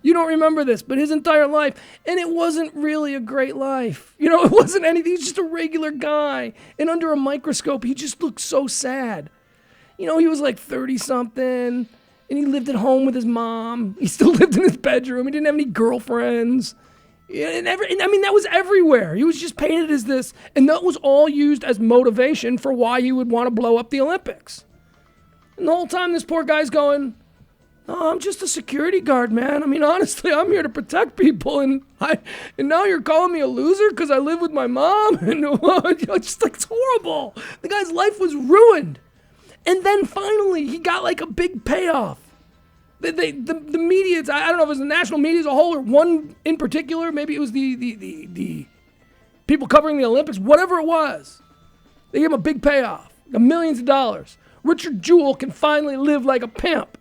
You don't remember this, but his entire life. And it wasn't really a great life. It wasn't anything. He was just a regular guy. And under a microscope, he just looked so sad. He was like 30-something, and he lived at home with his mom. He still lived in his bedroom. He didn't have any girlfriends. And that was everywhere. He was just painted as this, and that was all used as motivation for why he would want to blow up the Olympics. And the whole time, this poor guy's going, "Oh, I'm just a security guard, man. I mean, honestly, I'm here to protect people, and now you're calling me a loser because I live with my mom?" And just like, it's horrible. The guy's life was ruined. And then finally, he got like a big payoff. The media, I don't know if it was the national media as a whole or one in particular. Maybe it was the people covering the Olympics. Whatever it was, they gave him a big payoff, millions of dollars. Richard Jewell can finally live like a pimp.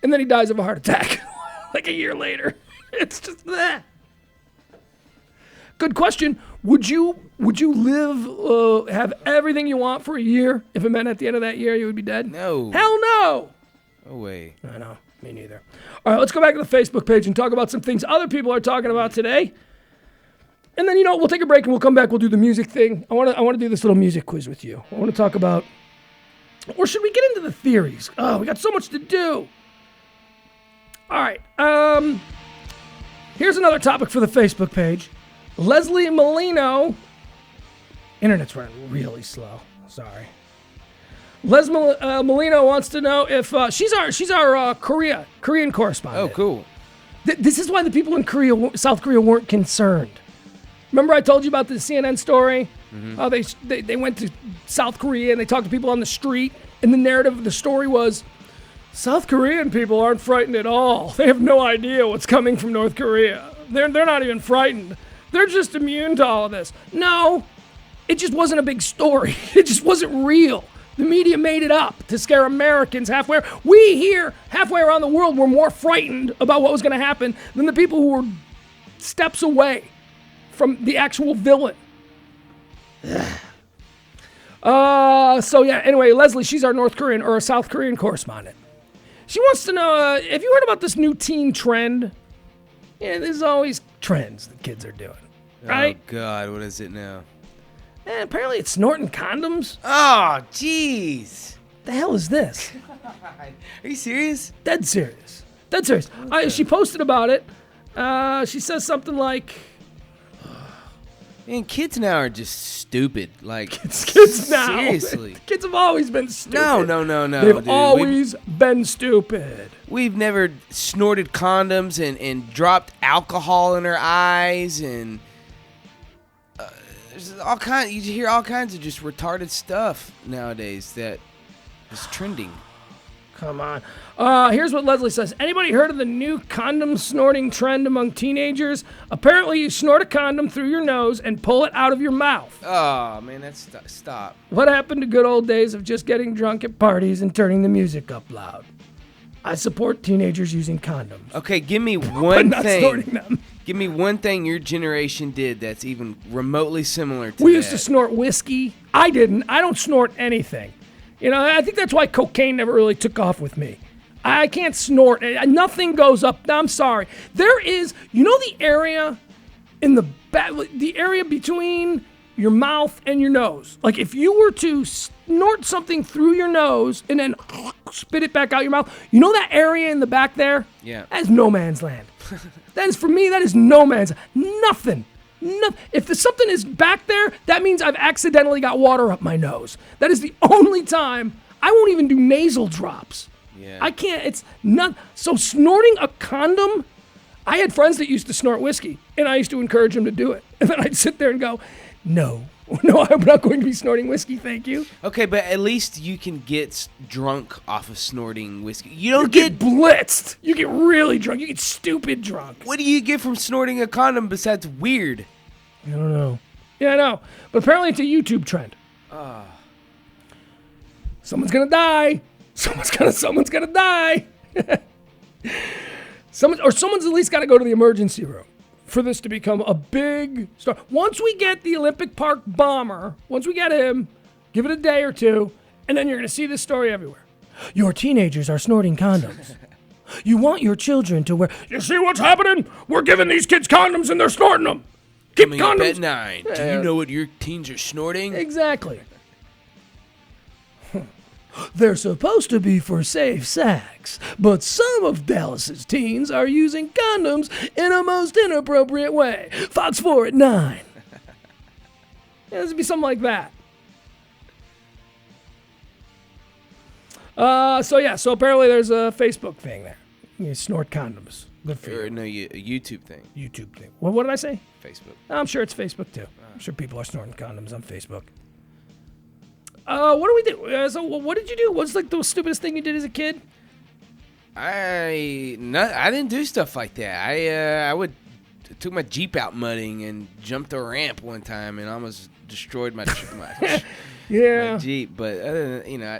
And then he dies of a heart attack like a year later. It's just that. Good question. Would you live, have everything you want for a year if it meant at the end of that year you would be dead? No. Hell no. No way. I know. Me neither. All right, let's go back to the Facebook page and talk about some things other people are talking about today. And then, we'll take a break and we'll come back. We'll do the music thing. I want to do this little music quiz with you. I want to talk about, or should we get into the theories? Oh, we got so much to do. All right. Here's another topic for the Facebook page. Leslie Molino. Internet's running really slow. Sorry. Leslie Molino wants to know if she's our Korean correspondent. Oh, cool. This is why the people in South Korea weren't concerned. Remember I told you about the CNN story? Mm-hmm. How they went to South Korea and they talked to people on the street, and the narrative of the story was, South Korean people aren't frightened at all. They have no idea what's coming from North Korea. They're not even frightened. They're just immune to all of this. No, it just wasn't a big story. It just wasn't real. The media made it up to scare Americans halfway. We here, halfway around the world, were more frightened about what was going to happen than the people who were steps away from the actual villain. So yeah, anyway, Leslie, she's our North Korean or South Korean correspondent. She wants to know, have you heard about this new teen trend? Yeah, there's always trends that kids are doing, right? Oh, God, what is it now? And apparently it's snorting condoms. Oh, jeez. The hell is this? Are you serious? Dead serious. Dead serious. She posted about it. She says something like, Man, kids now are just stupid. Like, kids now. Seriously. Kids have always been stupid. No. They've dude. always been stupid. We've never snorted condoms and dropped alcohol in our eyes and there's all kind. You hear all kinds of just retarded stuff nowadays that is trending. Come on. Here's what Leslie says. Anybody heard of the new condom snorting trend among teenagers? Apparently you snort a condom through your nose and pull it out of your mouth. Oh, man, that's stop. What happened to good old days of just getting drunk at parties and turning the music up loud? I support teenagers using condoms. Okay, give me But one not thing. snorting them. Give me one thing your generation did that's even remotely similar to We that. used to snort whiskey. I didn't. I don't snort anything. You know, I think that's why cocaine never really took off with me. I can't snort. Nothing goes up. I'm sorry. There is, you know, the area in the area between your mouth and your nose. Like if you were to snort something through your nose and then spit it back out your mouth, you know that area in the back there? Yeah. That is no man's land. That is, for me, that is no man's, nothing. If there's something is back there, that means I've accidentally got water up my nose. That is the only time. I won't even do nasal drops. Yeah. I can't. It's not. So snorting a condom, I had friends that used to snort whiskey, and I used to encourage them to do it. And then I'd sit there and go, no, I'm not going to be snorting whiskey, thank you. Okay, but at least you can get drunk off of snorting whiskey. You You don't get blitzed. You get really drunk. You get stupid drunk. What do you get from snorting a condom besides weird? I don't know. Yeah, I know. But apparently it's a YouTube trend. Someone's gonna die. Someone's gonna die. Someone's at least got to go to the emergency room for this to become a big story. Once we get the Olympic Park bomber, once we get him, give it a day or two, and then you're gonna see this story everywhere. Your teenagers are snorting condoms. You want your children to wear. You see what's happening? We're giving these kids condoms and they're snorting them. Keep Coming up condoms. at 9. Do you know what your teens are snorting? Exactly. They're supposed to be for safe sex, but some of Dallas's teens are using condoms in a most inappropriate way. Fox 4 at 9. Yeah, this would be something like that. So apparently there's a Facebook thing there. You snort condoms. Good for Or you. no, a YouTube thing. YouTube thing. What did I say? Facebook. I'm sure it's Facebook too. I'm sure people are snorting condoms on Facebook. What do we do? So what did you do? What's like the stupidest thing you did as a kid? I didn't do stuff like that. I took my Jeep out mudding and jumped a ramp one time and almost destroyed my Yeah. Jeep. But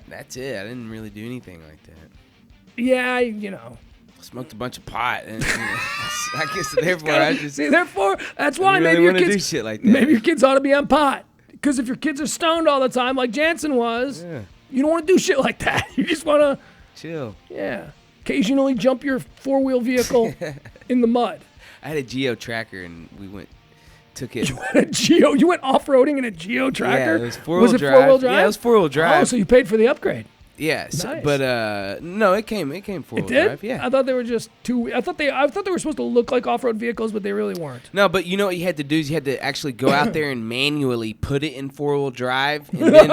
that's it. I didn't really do anything like that. Yeah, Smoked a bunch of pot, and I guess therefore I just that's why really maybe your wanna kids do shit like that. Maybe your kids ought to be on pot. Because if your kids are stoned all the time, like Jansen was, you don't want to do shit like that. You just want to, chill. occasionally jump your four-wheel vehicle in the mud. I had a Geo Tracker, and took it. You went off-roading in a Geo Tracker? Yeah, it was four-wheel drive. four-wheel drive? Yeah, it was four-wheel drive. Oh, so you paid for the upgrade. Yeah, Nice. but no, it came four-wheel It did? drive. Yeah. I thought they were just I thought they were supposed to look like off-road vehicles, but they really weren't. No, but you know what you had to do is you had to actually go out there and manually put it in four-wheel drive and then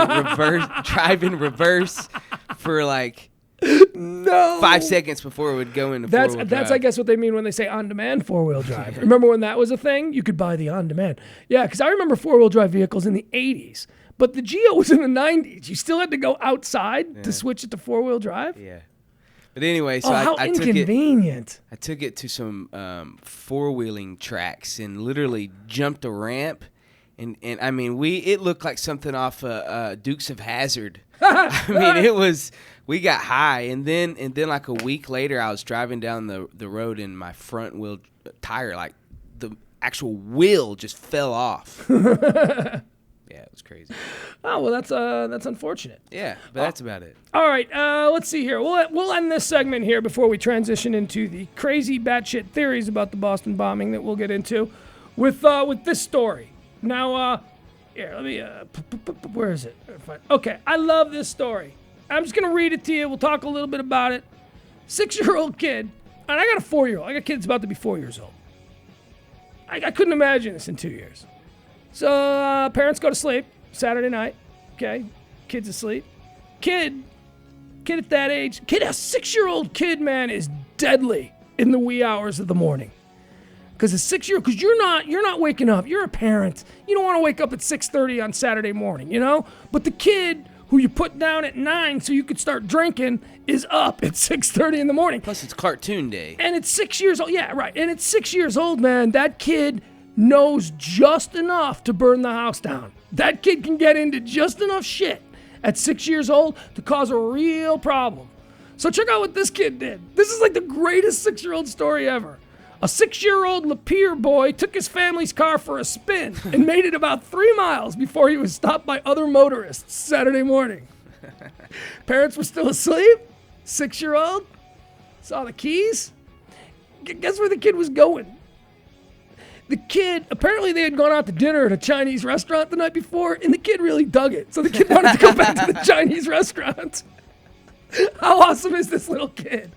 drive in reverse for like 5 seconds before it would go into four-wheel drive. That's I guess what they mean when they say on-demand four-wheel drive. Remember when that was a thing? You could buy the on-demand. Yeah, because I remember four-wheel drive vehicles in the 80s. But the Geo was in the 90s. You still had to go outside to switch it to four-wheel drive? Yeah. But anyway, so how I inconvenient. I took it to some four-wheeling tracks and literally jumped a ramp. And I mean, it looked like something off Dukes of Hazzard. I mean, we got high. And then like a week later, I was driving down the road and my front wheel tire, like the actual wheel just fell off. Yeah, it was crazy. Oh, well, that's unfortunate. Yeah, but that's about it. All right, let's see here. We'll end this segment here before we transition into the crazy batshit theories about the Boston bombing that we'll get into with this story. Now, here, let me, where is it? Okay, I love this story. I'm just going to read it to you. We'll talk a little bit about it. 6-year-old kid, and I got a 4-year-old. I got a kid that's about to be 4 years old. I couldn't imagine this in 2 years. So parents go to sleep Saturday night. Okay, kid's asleep. Kid at that age, a 6-year-old kid, man, is deadly in the wee hours of the morning. Because because you're not waking up. You're a parent. You don't want to wake up at 6:30 on Saturday morning, you know. But the kid who you put down at 9 so you could start drinking is up at 6:30 in the morning. Plus, it's cartoon day. And it's 6 years old. Yeah, right. And it's 6 years old, man. That kid knows just enough to burn the house down. That kid can get into just enough shit at 6 years old to cause a real problem. So check out what this kid did. This is like the greatest 6-year-old story ever. A 6-year-old Lapeer boy took his family's car for a spin and made it about 3 miles before he was stopped by other motorists Saturday morning. Parents were still asleep. 6-year-old saw the keys. Guess where the kid was going? The kid, apparently they had gone out to dinner at a Chinese restaurant the night before, and the kid really dug it. So the kid wanted to go back to the Chinese restaurant. How awesome is this little kid?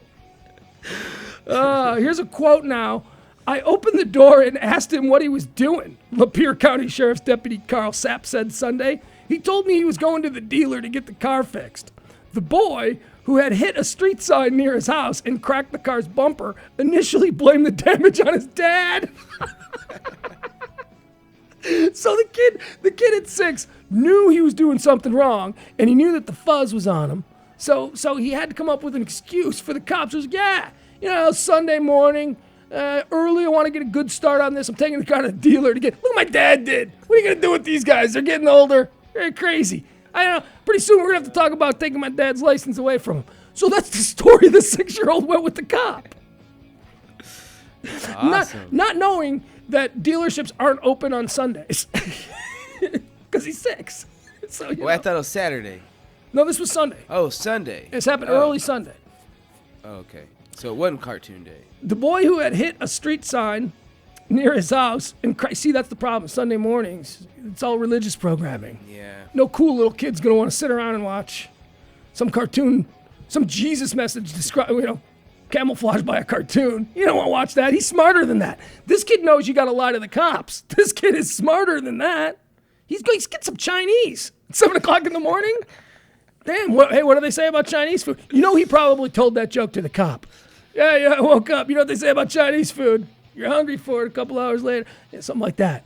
Here's a quote now. I opened the door and asked him what he was doing, Lapeer County Sheriff's Deputy Carl Sapp said Sunday. He told me he was going to the dealer to get the car fixed. The boy, who had hit a street sign near his house and cracked the car's bumper, initially blamed the damage on his dad. So the kid at 6 knew he was doing something wrong, and he knew that the fuzz was on him. So he had to come up with an excuse for the cops. He was like, yeah, Sunday morning, early, I want to get a good start on this. I'm taking the car to the dealer to get, look what my dad did. What are you going to do with these guys? They're getting older. They're crazy. I don't know. Pretty soon we're going to have to talk about taking my dad's license away from him. So that's the story. The 6-year-old went with the cop. Awesome. Not knowing that dealerships aren't open on Sundays. Because he's 6. So, I thought it was Saturday. No, this was Sunday. Oh, Sunday. This happened early Sunday. Oh, okay. So it wasn't cartoon day. The boy who had hit a street sign near his house, and see, that's the problem. Sunday mornings, it's all religious programming. Yeah. No cool little kid's going to want to sit around and watch some cartoon, some Jesus message camouflaged by a cartoon. You don't want to watch that. He's smarter than that. This kid knows you got to lie to the cops. This kid is smarter than that. He's get some Chinese at 7 o'clock in the morning. Damn, what do they say about Chinese food? You know, he probably told that joke to the cop. Yeah, I woke up. You know what they say about Chinese food? You're hungry for it a couple hours later. Yeah, something like that.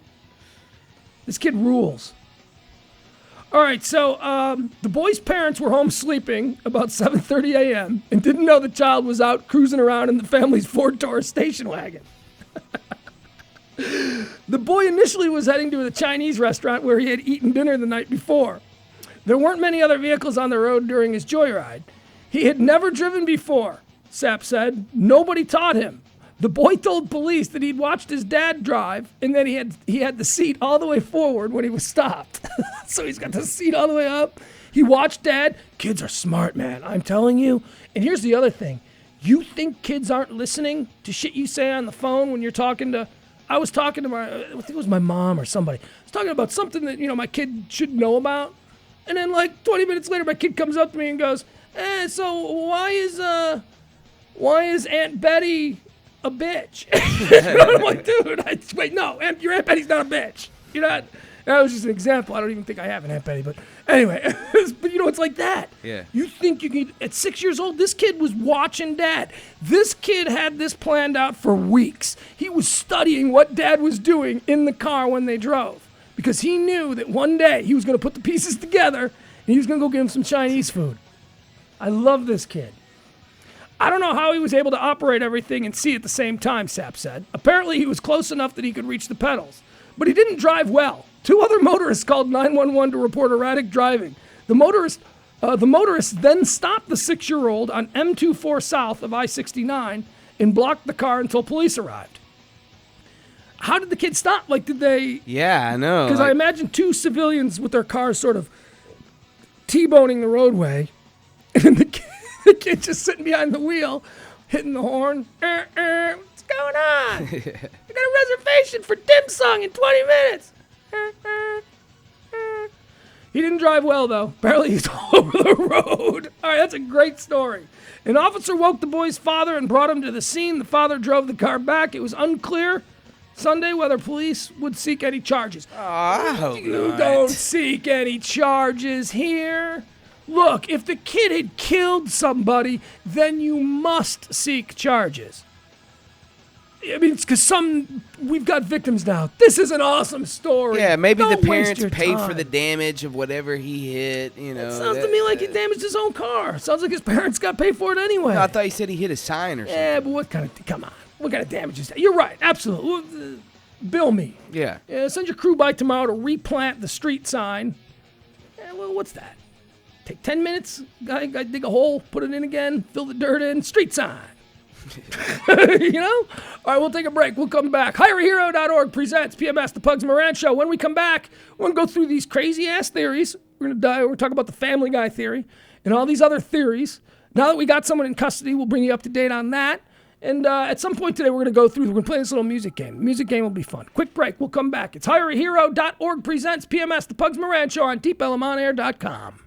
This kid rules. All right, so the boy's parents were home sleeping about 7:30 a.m. and didn't know the child was out cruising around in the family's Ford Taurus station wagon. The boy initially was heading to the Chinese restaurant where he had eaten dinner the night before. There weren't many other vehicles on the road during his joyride. He had never driven before, Sapp said. Nobody taught him. The boy told police that he'd watched his dad drive and that he had the seat all the way forward when he was stopped. So he's got the seat all the way up. He watched dad. Kids are smart, man. I'm telling you. And here's the other thing. You think kids aren't listening to shit you say on the phone when you're talking to... I was talking to I think it was my mom or somebody. I was talking about something that, my kid should know about. And then like 20 minutes later, my kid comes up to me and goes, so why is Aunt Betty a bitch? I'm like, dude, wait, no, your Aunt Betty's not a bitch. You're not. That was just an example. I don't even think I have an Aunt Betty, but anyway. But it's like that. Yeah. You think you can, at 6 years old, this kid was watching dad. This kid had this planned out for weeks. He was studying what dad was doing in the car when they drove. Because he knew that one day he was going to put the pieces together and he was going to go get him some Chinese food. I love this kid. I don't know how he was able to operate everything and see at the same time, Sapp said. Apparently he was close enough that he could reach the pedals. But he didn't drive well. 2 other motorists called 911 to report erratic driving. The motorists then stopped the 6-year-old on M24 south of I-69 and blocked the car until police arrived. how did the kid stop? Like, did they? Yeah, I know. Because I imagine two civilians with their cars sort of T-boning the roadway, and the kid just sitting behind the wheel, hitting the horn. What's going on? I got a reservation for dim sum in 20 minutes. He didn't drive well, though. Apparently he's all over the road. All right, that's a great story. An officer woke the boy's father and brought him to the scene. The father drove the car back. It was unclear Sunday whether police would seek any charges. Oh, I hope You not. don't seek any charges here. Look, if the kid had killed somebody, then you must seek charges. I mean, it's because we've got victims now. This is an awesome story. Yeah, maybe Don't the waste parents your paid for time. the damage of whatever he hit. You know, It sounds to me like he damaged his own car. Sounds like his parents got paid for it anyway. No, I thought he said he hit a sign or something. Yeah, but what kind of? Come on, what kind of damage is that? You're right, absolutely. Bill me. Yeah. Send your crew by tomorrow to replant the street sign. Well, what's that? Take 10 minutes. Guy dig a hole, put it in again, fill the dirt in. Street sign. You know? All right, we'll take a break. We'll come back. HireAHero.org presents PMS, the Pugs Moran Show. When we come back, we're going to go through these crazy-ass theories. We're going to talk about the Family Guy theory and all these other theories. Now that we got someone in custody, we'll bring you up to date on that. And at some point today, we're going to play this little music game. The music game will be fun. Quick break. We'll come back. It's HireAHero.org presents PMS, the Pugs Moran Show on DeepElemOnAir.com.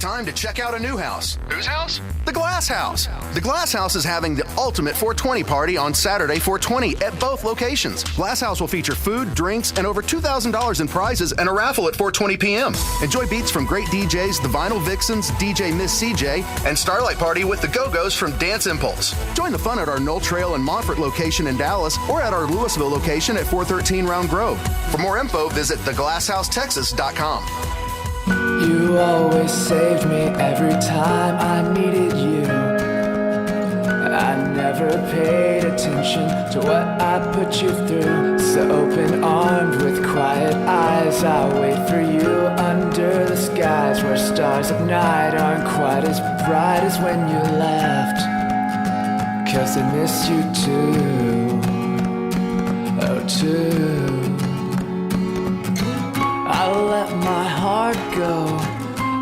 time to check out a new house. Whose house? The Glass House. The Glass House is having the ultimate 420 party on Saturday 420 at both locations. Glass House will feature food, drinks, and over $2,000 in prizes and a raffle at 4:20 p.m. Enjoy beats from great DJs, the Vinyl Vixens, DJ Miss CJ, and Starlight Party with the Go-Go's from Dance Impulse. Join the fun at our Knoll Trail and Montfort location in Dallas or at our Louisville location at 413 Round Grove. For more info, visit theglasshouse.texas.com. You always saved me every time I needed you. I never paid attention to what I put you through. So open-armed with quiet eyes, I'll wait for you under the skies where stars at night aren't quite as bright as when you left. 'Cause I miss you too, oh too. I let my heart go,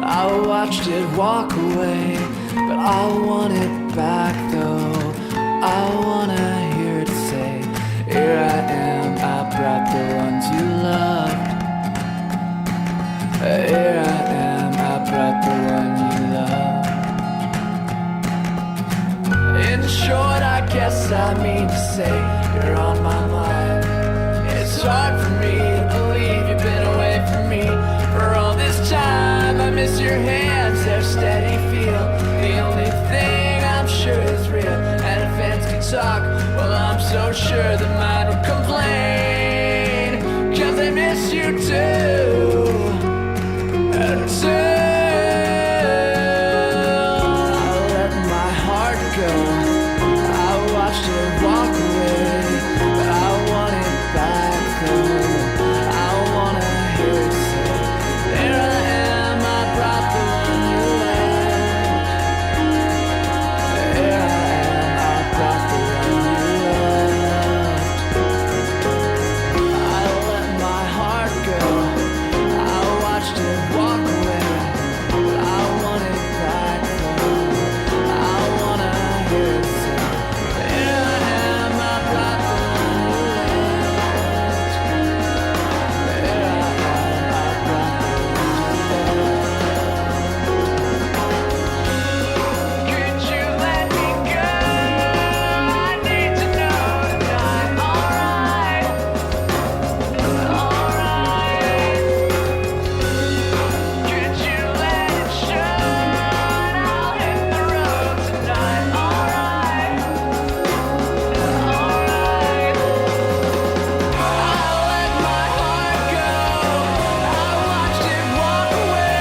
I watched it walk away, but I want it back though. I wanna hear it say, here I am, I brought the ones you loved. Here I am, I brought the one you loved. In short, I guess I mean to say, you're on my mind. It's hard for me to believe you've been away from me for all this time. I miss your hands, their steady feel. The only thing I'm sure is real. And if fans could talk, well, I'm so sure that mine would complain. 'Cause I miss you too, too. I let my heart go, I watched it walk away, but I want it back though. I wanna hear it say, here I am, I brought the one you left. Here I am, I brought the one you loved. I let my heart go, I watched it walk away, but I want it back though. I wanna hear it say, here I am, I brought the one you left. Here I am, I brought the one you loved. Could you let me go? I need to know tonight. Alright, alright. Could you let it shine? I'll hit the road tonight. Alright, alright. I let my heart go, I watched it walk away,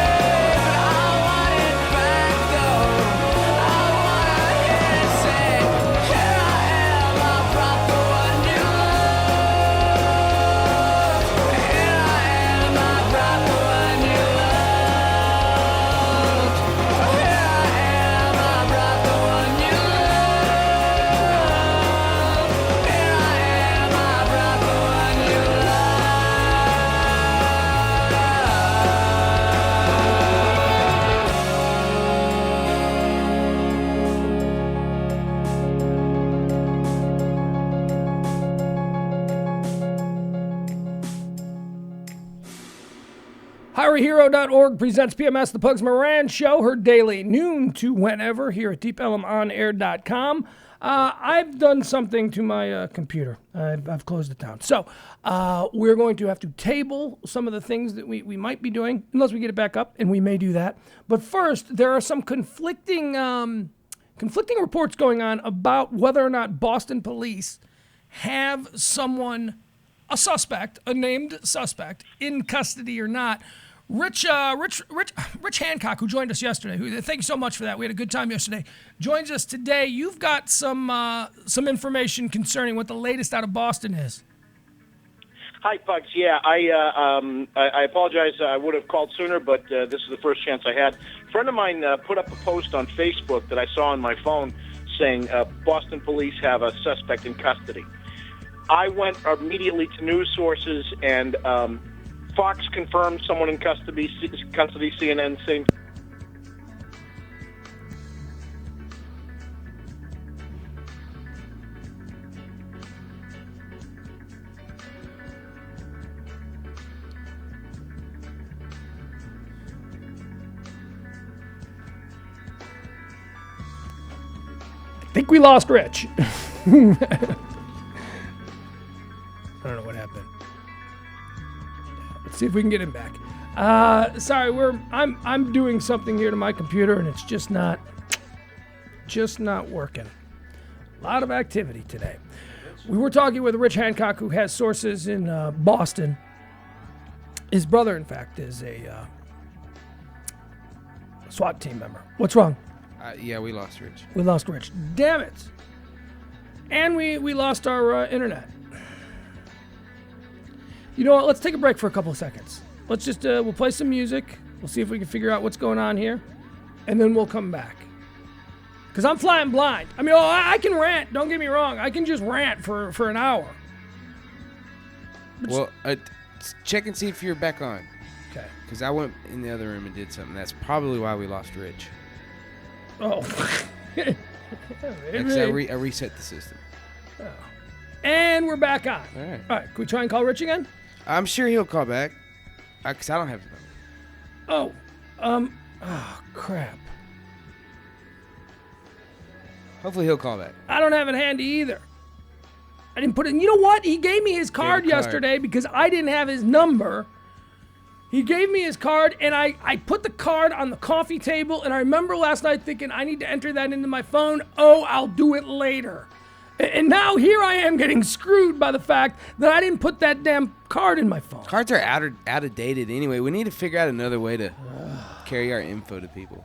but I want it back though. I wanna hear it say, here I am, I brought the one you loved. Here I am, I brought the one you loved. Here I am, I brought the one you loved. Here I am, I brought the one you HireAHero.org presents PMS The Pugs Moran Show, heard daily noon to whenever here at DeepElmOnAir.com. I've done something to my computer. I've closed it down. So we're going to have to table some of the things that we might be doing, unless we get it back up, and we may do that. But first, there are some conflicting reports going on about whether or not Boston police have someone, a named suspect, in custody or not. Rich Hancock, who joined us yesterday, thank you so much for that. We had a good time yesterday. Joins us today. You've got some information concerning what the latest out of Boston is. Hi, Pugs. Yeah, I apologize. I would have called sooner, but this is the first chance I had. A friend of mine put up a post on Facebook that I saw on my phone saying Boston police have a suspect in custody. I went immediately to news sources, and Fox confirmed someone in custody, CNN saying. think we lost Rich. I don't know what happened. Let's see if we can get him back. Sorry, I'm doing something here to my computer and it's just not working. A lot of activity today. We were talking with Rich Hancock, who has sources in Boston. His brother, in fact, is a SWAT team member. What's wrong? Yeah, we lost Rich. We lost Rich. Damn it. And we lost our internet. You know what? Let's take a break for a couple of seconds. Let's just, we'll play some music. We'll see if we can figure out what's going on here. And then we'll come back. Because I'm flying blind. I mean, I can rant. Don't get me wrong. I can just rant for an hour. But well, check and see if you're back on. Okay. Because I went in the other room and did something. That's probably why we lost Rich. Oh. Because I reset the system. Oh. And we're back on. All right. All right. Can we try and call Rich again? I'm sure he'll call back. Because I don't have the number. Oh, crap. Hopefully he'll call back. I don't have it handy either. I didn't put it in. You know what? He gave me his card yesterday because I didn't have his number. He gave me his card, and I put the card on the coffee table, and I remember last night thinking, I need to enter that into my phone. Oh, I'll do it later. And now here I am getting screwed by the fact that I didn't put that damn card in my phone. Cards are out of dated anyway. We need to figure out another way to carry our info to people.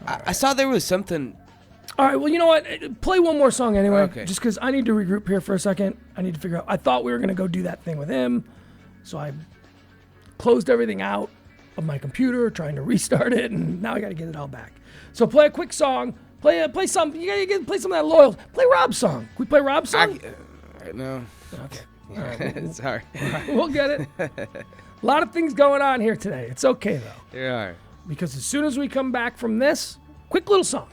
I saw there was something... All right, well, you know what? Play one more song anyway. Okay. Just because I need to regroup here for a second. I need to figure out. I thought we were going to go do that thing with him. So I closed everything out of my computer, trying to restart it, and now I got to get it all back. So play a quick song. Play some. You got to play some of that loyal. Play Rob's song. Can we play Rob's song? No. Okay. All right. Sorry. All right, we'll get it. A lot of things going on here today. It's okay, though. There are. Because as soon as we come back from this, quick little song,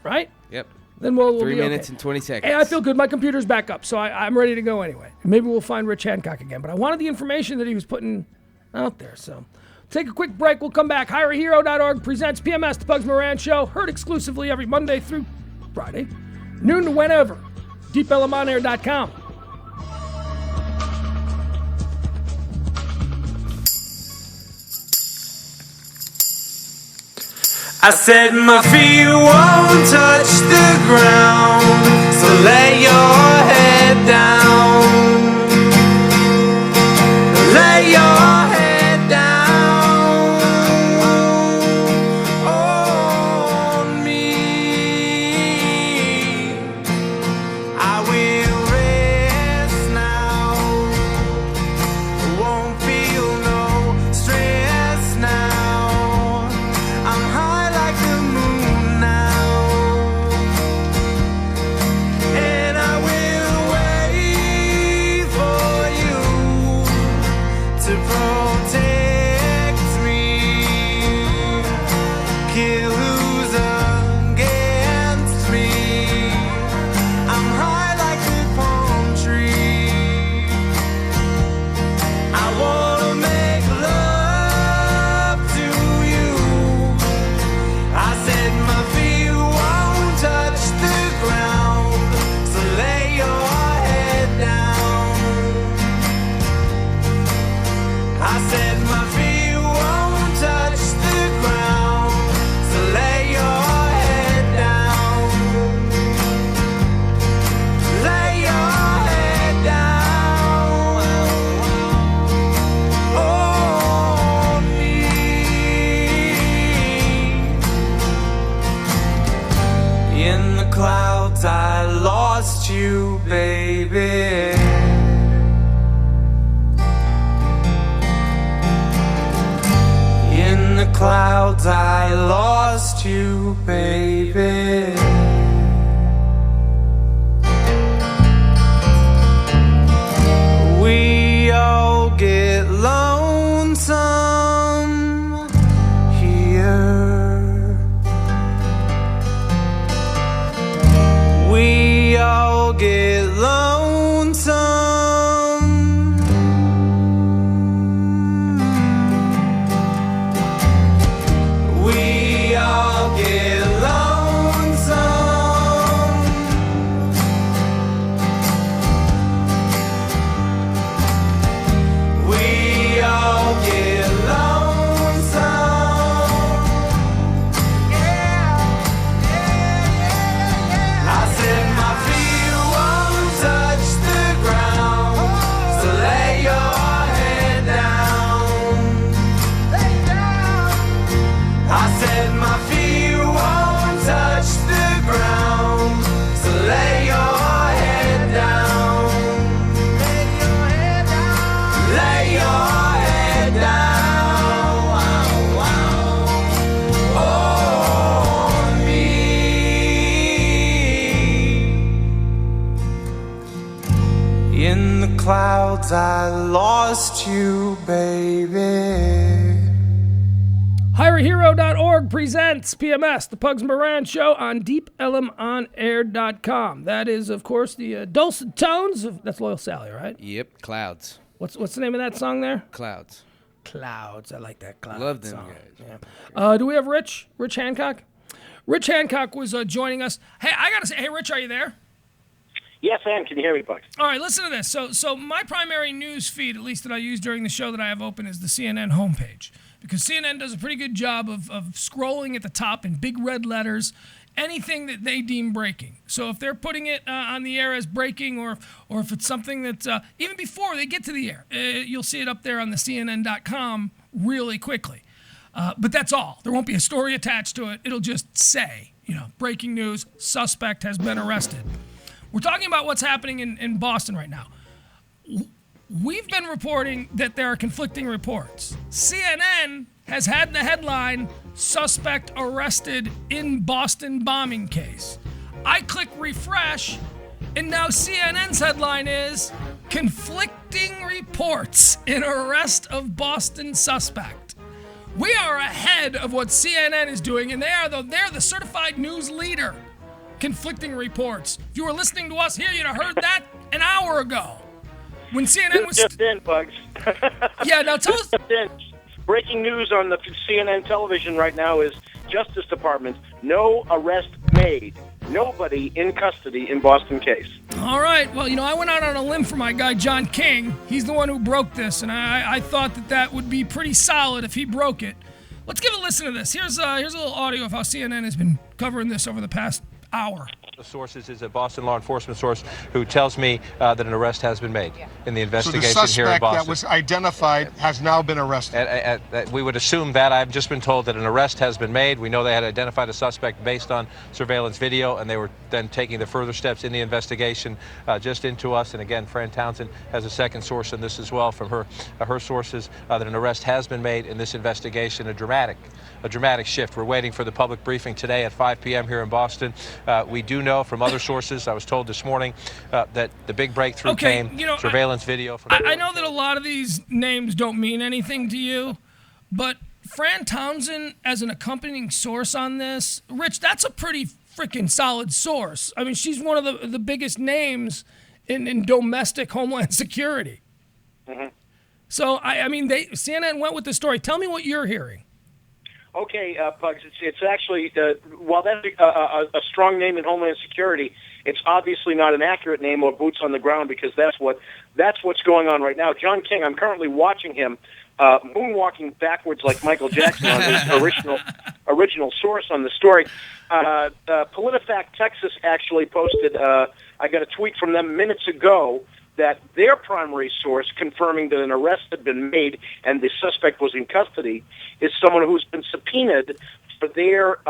right? Yep. Then we'll 3 be minutes okay. and 20 seconds. Hey, I feel good. My computer's back up, so I'm ready to go anyway. Maybe we'll find Rich Hancock again. But I wanted the information that he was putting out there. So take a quick break. We'll come back. HireAHero.org presents PMS, The Pugs Moran Show. Heard exclusively every Monday through Friday, noon to whenever. DeepElemonair.com. I said my feet won't touch the ground, so lay your head down. Lay your head down on me. I will rest now. Won't feel no stress now. I'm high like the moon now, and I will wait for you to protect me. Kill who's against me. I'm high like the palm tree. I wanna make love to you. I said my feet won't touch the ground, so lay your head down. I said my feet won't touch the ground, so lay your head down. Lay your head down on me. In the clouds I lost you, baby. In the clouds I lost you, baby. We all get lonesome here. We all get lonesome. We all get lonesome. clouds, I lost you, baby. HireAHero.org presents PMS, the Pugs Moran Show on DeepLMOnAir.com. That is, of course, the dulcet tones of, that's Loyal Sally, right? Yep, Clouds. What's the name of that song there? Clouds. Clouds. I like that. Clouds. Love them song. guys. Yeah. Do we have Rich Hancock? Rich Hancock was joining us. Hey, I got to say, hey, Rich, are you there? Yes, I am. Can you hear me, Buck? All right, listen to this. So my primary news feed, at least that I use during the show that I have open, is the CNN homepage. Because CNN does a pretty good job of scrolling at the top in big red letters anything that they deem breaking. So if they're putting it on the air as breaking, or if it's something that's even before they get to the air, you'll see it up there on the CNN.com really quickly. But that's all. There won't be a story attached to it. It'll just say, breaking news, suspect has been arrested. We're talking about what's happening in Boston right now. We've been reporting that there are conflicting reports. CNN has had the headline, suspect arrested in Boston bombing case. I click refresh, and now CNN's headline is, conflicting reports in arrest of Boston suspect. We are ahead of what CNN is doing, and they're the certified news leader. Conflicting reports. If you were listening to us here, you'd have heard that an hour ago. When CNN was just in, Bugs. Yeah, now tell us. Breaking news on the CNN television right now is Justice Department, no arrest made. Nobody in custody in Boston case. All right. Well, I went out on a limb for my guy, John King. He's the one who broke this, and I thought that would be pretty solid if he broke it. Let's give a listen to this. Here's a little audio of how CNN has been covering this over the past hour. The sources is a Boston law enforcement source who tells me that an arrest has been made in the investigation here in Boston. So the suspect that was identified has now been arrested? We would assume that. I've just been told that an arrest has been made. We know they had identified a suspect based on surveillance video, and they were then taking the further steps in the investigation just into us. And again, Fran Townsend has a second source in this as well from her sources that an arrest has been made in this investigation. A dramatic shift. We're waiting for the public briefing today at 5 p.m. here in Boston. We do know from other sources, I was told this morning, that the big breakthrough came, surveillance video. I know that a lot of these names don't mean anything to you, but Fran Townsend as an accompanying source on this, Rich, that's a pretty freaking solid source. I mean, she's one of the biggest names in domestic homeland security. Mm-hmm. So, CNN went with the story. Tell me what you're hearing. Okay, Pugs, it's actually, while that's a strong name in Homeland Security, it's obviously not an accurate name or boots on the ground, because that's what's going on right now. John King, I'm currently watching him moonwalking backwards like Michael Jackson on his original source on the story. PolitiFact Texas actually posted, I got a tweet from them minutes ago, that their primary source confirming that an arrest had been made and the suspect was in custody is someone who's been subpoenaed for their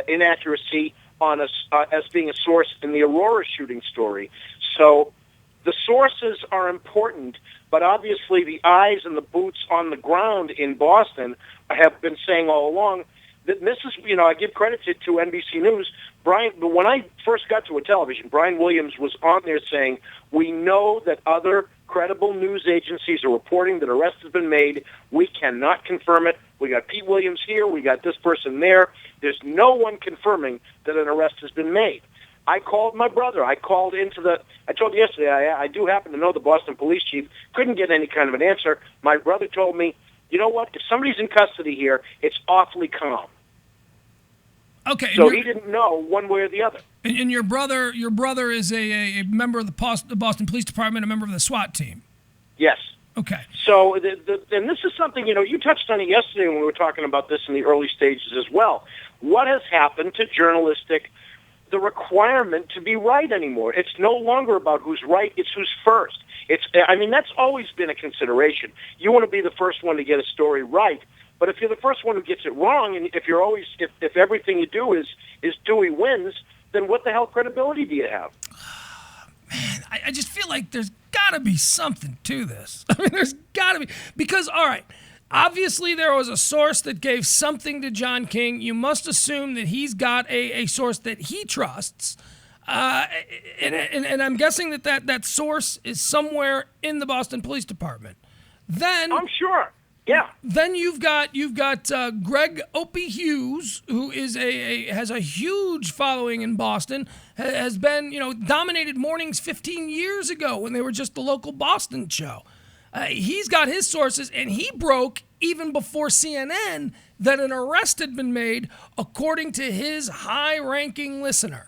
inaccuracy on as being a source in the Aurora shooting story. So the sources are important, but obviously the eyes and the boots on the ground in Boston have been saying all along that this is, I give credit to NBC News. When I first got to a television, Brian Williams was on there saying, we know that other credible news agencies are reporting that arrest has been made. We cannot confirm it. We got Pete Williams here. We got this person there. There's no one confirming that an arrest has been made. I called my brother. I told you yesterday, I do happen to know the Boston police chief. Couldn't get any kind of an answer. My brother told me, you know what? If somebody's in custody here, it's awfully calm. Okay. So he didn't know one way or the other. And your brother is a member of the Boston Police Department, a member of the SWAT team. Yes. Okay. So, and this is something, you touched on it yesterday when we were talking about this in the early stages as well. What has happened to the requirement to be right anymore? It's no longer about who's right, it's who's first. That's always been a consideration. You want to be the first one to get a story right, but if you're the first one who gets it wrong, and if everything you do is Dewey wins, then what the hell credibility do you have? Man, I just feel like there's got to be something to this. There's got to be. Because, all right, obviously there was a source that gave something to John King. You must assume that he's got a source that he trusts. And I'm guessing that source is somewhere in the Boston Police Department. Then I'm sure. Yeah. Then you've got Greg Opie Hughes, who is has a huge following in Boston, has been dominated mornings 15 years ago when they were just the local Boston show. He's got his sources, and he broke even before CNN that an arrest had been made, according to his high-ranking listener.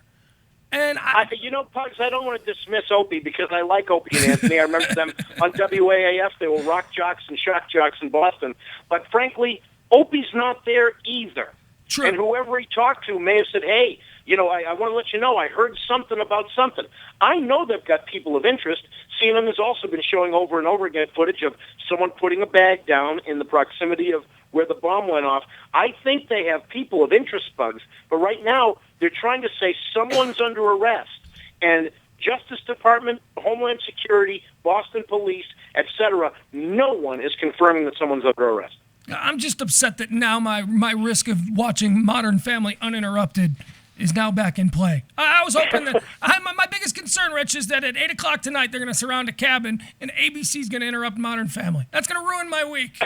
And Pugs, I don't want to dismiss Opie because I like Opie and Anthony. I remember them on WAAF. They were rock jocks and shock jocks in Boston. But frankly, Opie's not there either. True. And whoever he talked to may have said, hey, I want to let you know I heard something about something. I know they've got people of interest. CNN has also been showing over and over again footage of someone putting a bag down in the proximity of where the bomb went off. I think they have people of interest, Bugs. But right now, they're trying to say someone's under arrest. And Justice Department, Homeland Security, Boston Police, etc., no one is confirming that someone's under arrest. I'm just upset that now my risk of watching Modern Family uninterrupted is now back in play. I was hoping that my biggest concern, Rich, is that at 8 o'clock tonight they're going to surround a cabin and ABC's going to interrupt Modern Family. That's going to ruin my week.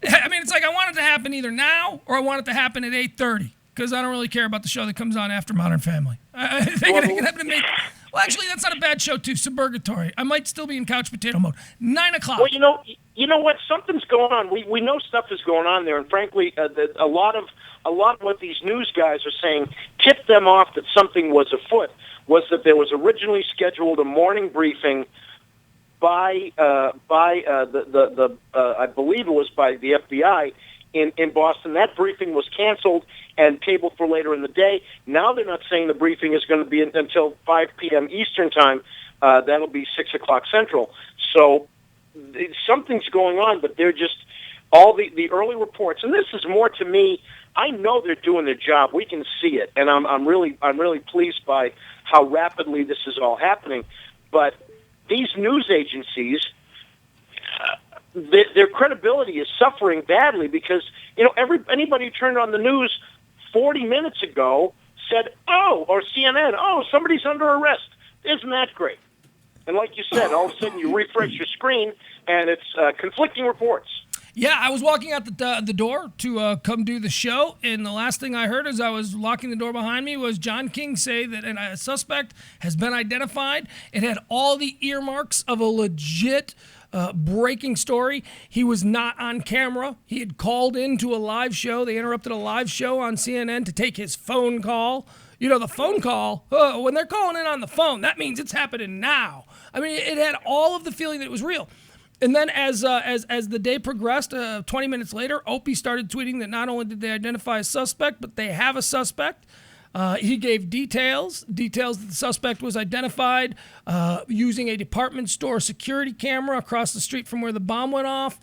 I mean, it's like I want it to happen either now or I want it to happen at 8:30 because I don't really care about the show that comes on after Modern Family. I think it can happen to me. Well, actually, that's not a bad show, too. Suburgatory. I might still be in couch potato mode. 9 o'clock. Well, you know what? Something's going on. We know stuff is going on there, and frankly, a lot of what these news guys are saying tipped them off that something was afoot. Was that there was originally scheduled a morning briefing by I believe it was by the FBI in Boston. That briefing was canceled and tabled for later in the day. Now they're not saying the briefing is going to be until 5 p.m. Eastern time. That'll be 6 o'clock Central. So something's going on, but they're just all the early reports. And this is more to me. I know they're doing their job. We can see it, and I'm really pleased by how rapidly this is all happening. But these news agencies, their credibility is suffering badly because anybody who turned on the news 40 minutes ago said, or CNN, somebody's under arrest. Isn't that great? And like you said, all of a sudden you refresh your screen and it's conflicting reports. Yeah, I was walking out the door to come do the show, and the last thing I heard as I was locking the door behind me was John King say that a suspect has been identified. It had all the earmarks of a legit breaking story. He was not on camera. He had called into a live show. They interrupted a live show on CNN to take his phone call. The phone call, when they're calling in on the phone, that means it's happening now. I mean, it had all of the feeling that it was real. And then as the day progressed, 20 minutes later, Opie started tweeting that not only did they identify a suspect, but they have a suspect. He gave details that the suspect was identified using a department store security camera across the street from where the bomb went off.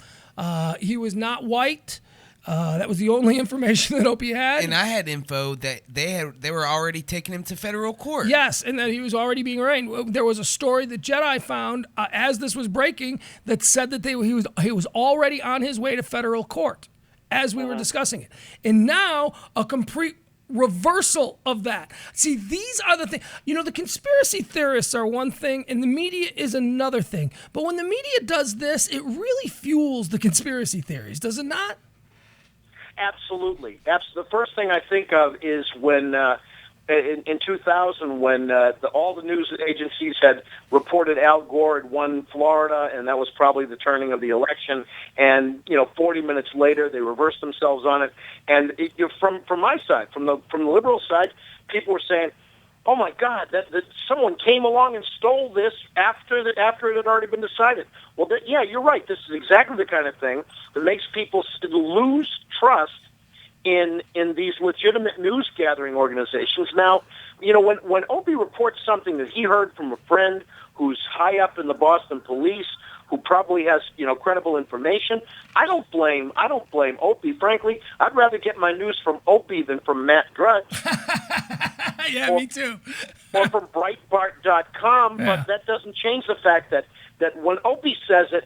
He was not white. That was the only information that Opie had. And I had info that they were already taking him to federal court. Yes, and that he was already being arraigned. There was a story that Jedi found as this was breaking that said that he was already on his way to federal court as we were discussing it. And now a complete reversal of that. See, these are the things. The conspiracy theorists are one thing and the media is another thing. But when the media does this, it really fuels the conspiracy theories, does it not? Absolutely. The first thing I think of is when in 2000 when all the news agencies had reported Al Gore had won Florida, and that was probably the turning of the election. And 40 minutes later, they reversed themselves on it. And from my side, from the liberal side, people were saying, "Oh my God, that someone came along and stole this after it had already been decided." Well, yeah, you're right. This is exactly the kind of thing that makes people lose trust in these legitimate news gathering organizations. Now, when Opie reports something that he heard from a friend who's high up in the Boston police, who probably has credible information, I don't blame Opie. Frankly, I'd rather get my news from Opie than from Matt Drudge. Yeah, me too. Or from Breitbart.com, Yeah. But that doesn't change the fact that when Opie says it,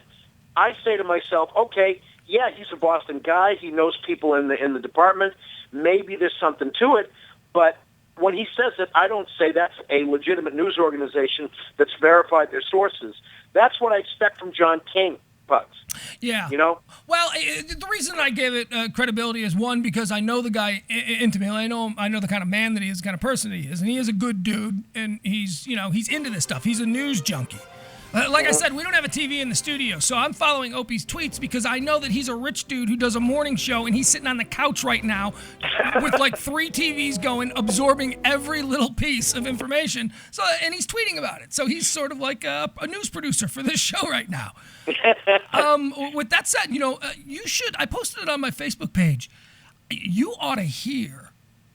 I say to myself, okay, yeah, he's a Boston guy. He knows people in the department. Maybe there's something to it, but when he says it, I don't say that's a legitimate news organization that's verified their sources. That's what I expect from John King, Pugs. Yeah. You know? Well, the reason I gave it credibility is, one, because I know the guy intimately. I know the kind of man that he is, the kind of person that he is, and he is a good dude, and he's into this stuff. He's a news junkie. Like I said, we don't have a TV in the studio, so I'm following Opie's tweets because I know that he's a rich dude who does a morning show, and he's sitting on the couch right now with like 3 TVs going, absorbing every little piece of information. So, and he's tweeting about it. So he's sort of like a news producer for this show right now. With that said, you should. I posted it on my Facebook page. You ought to hear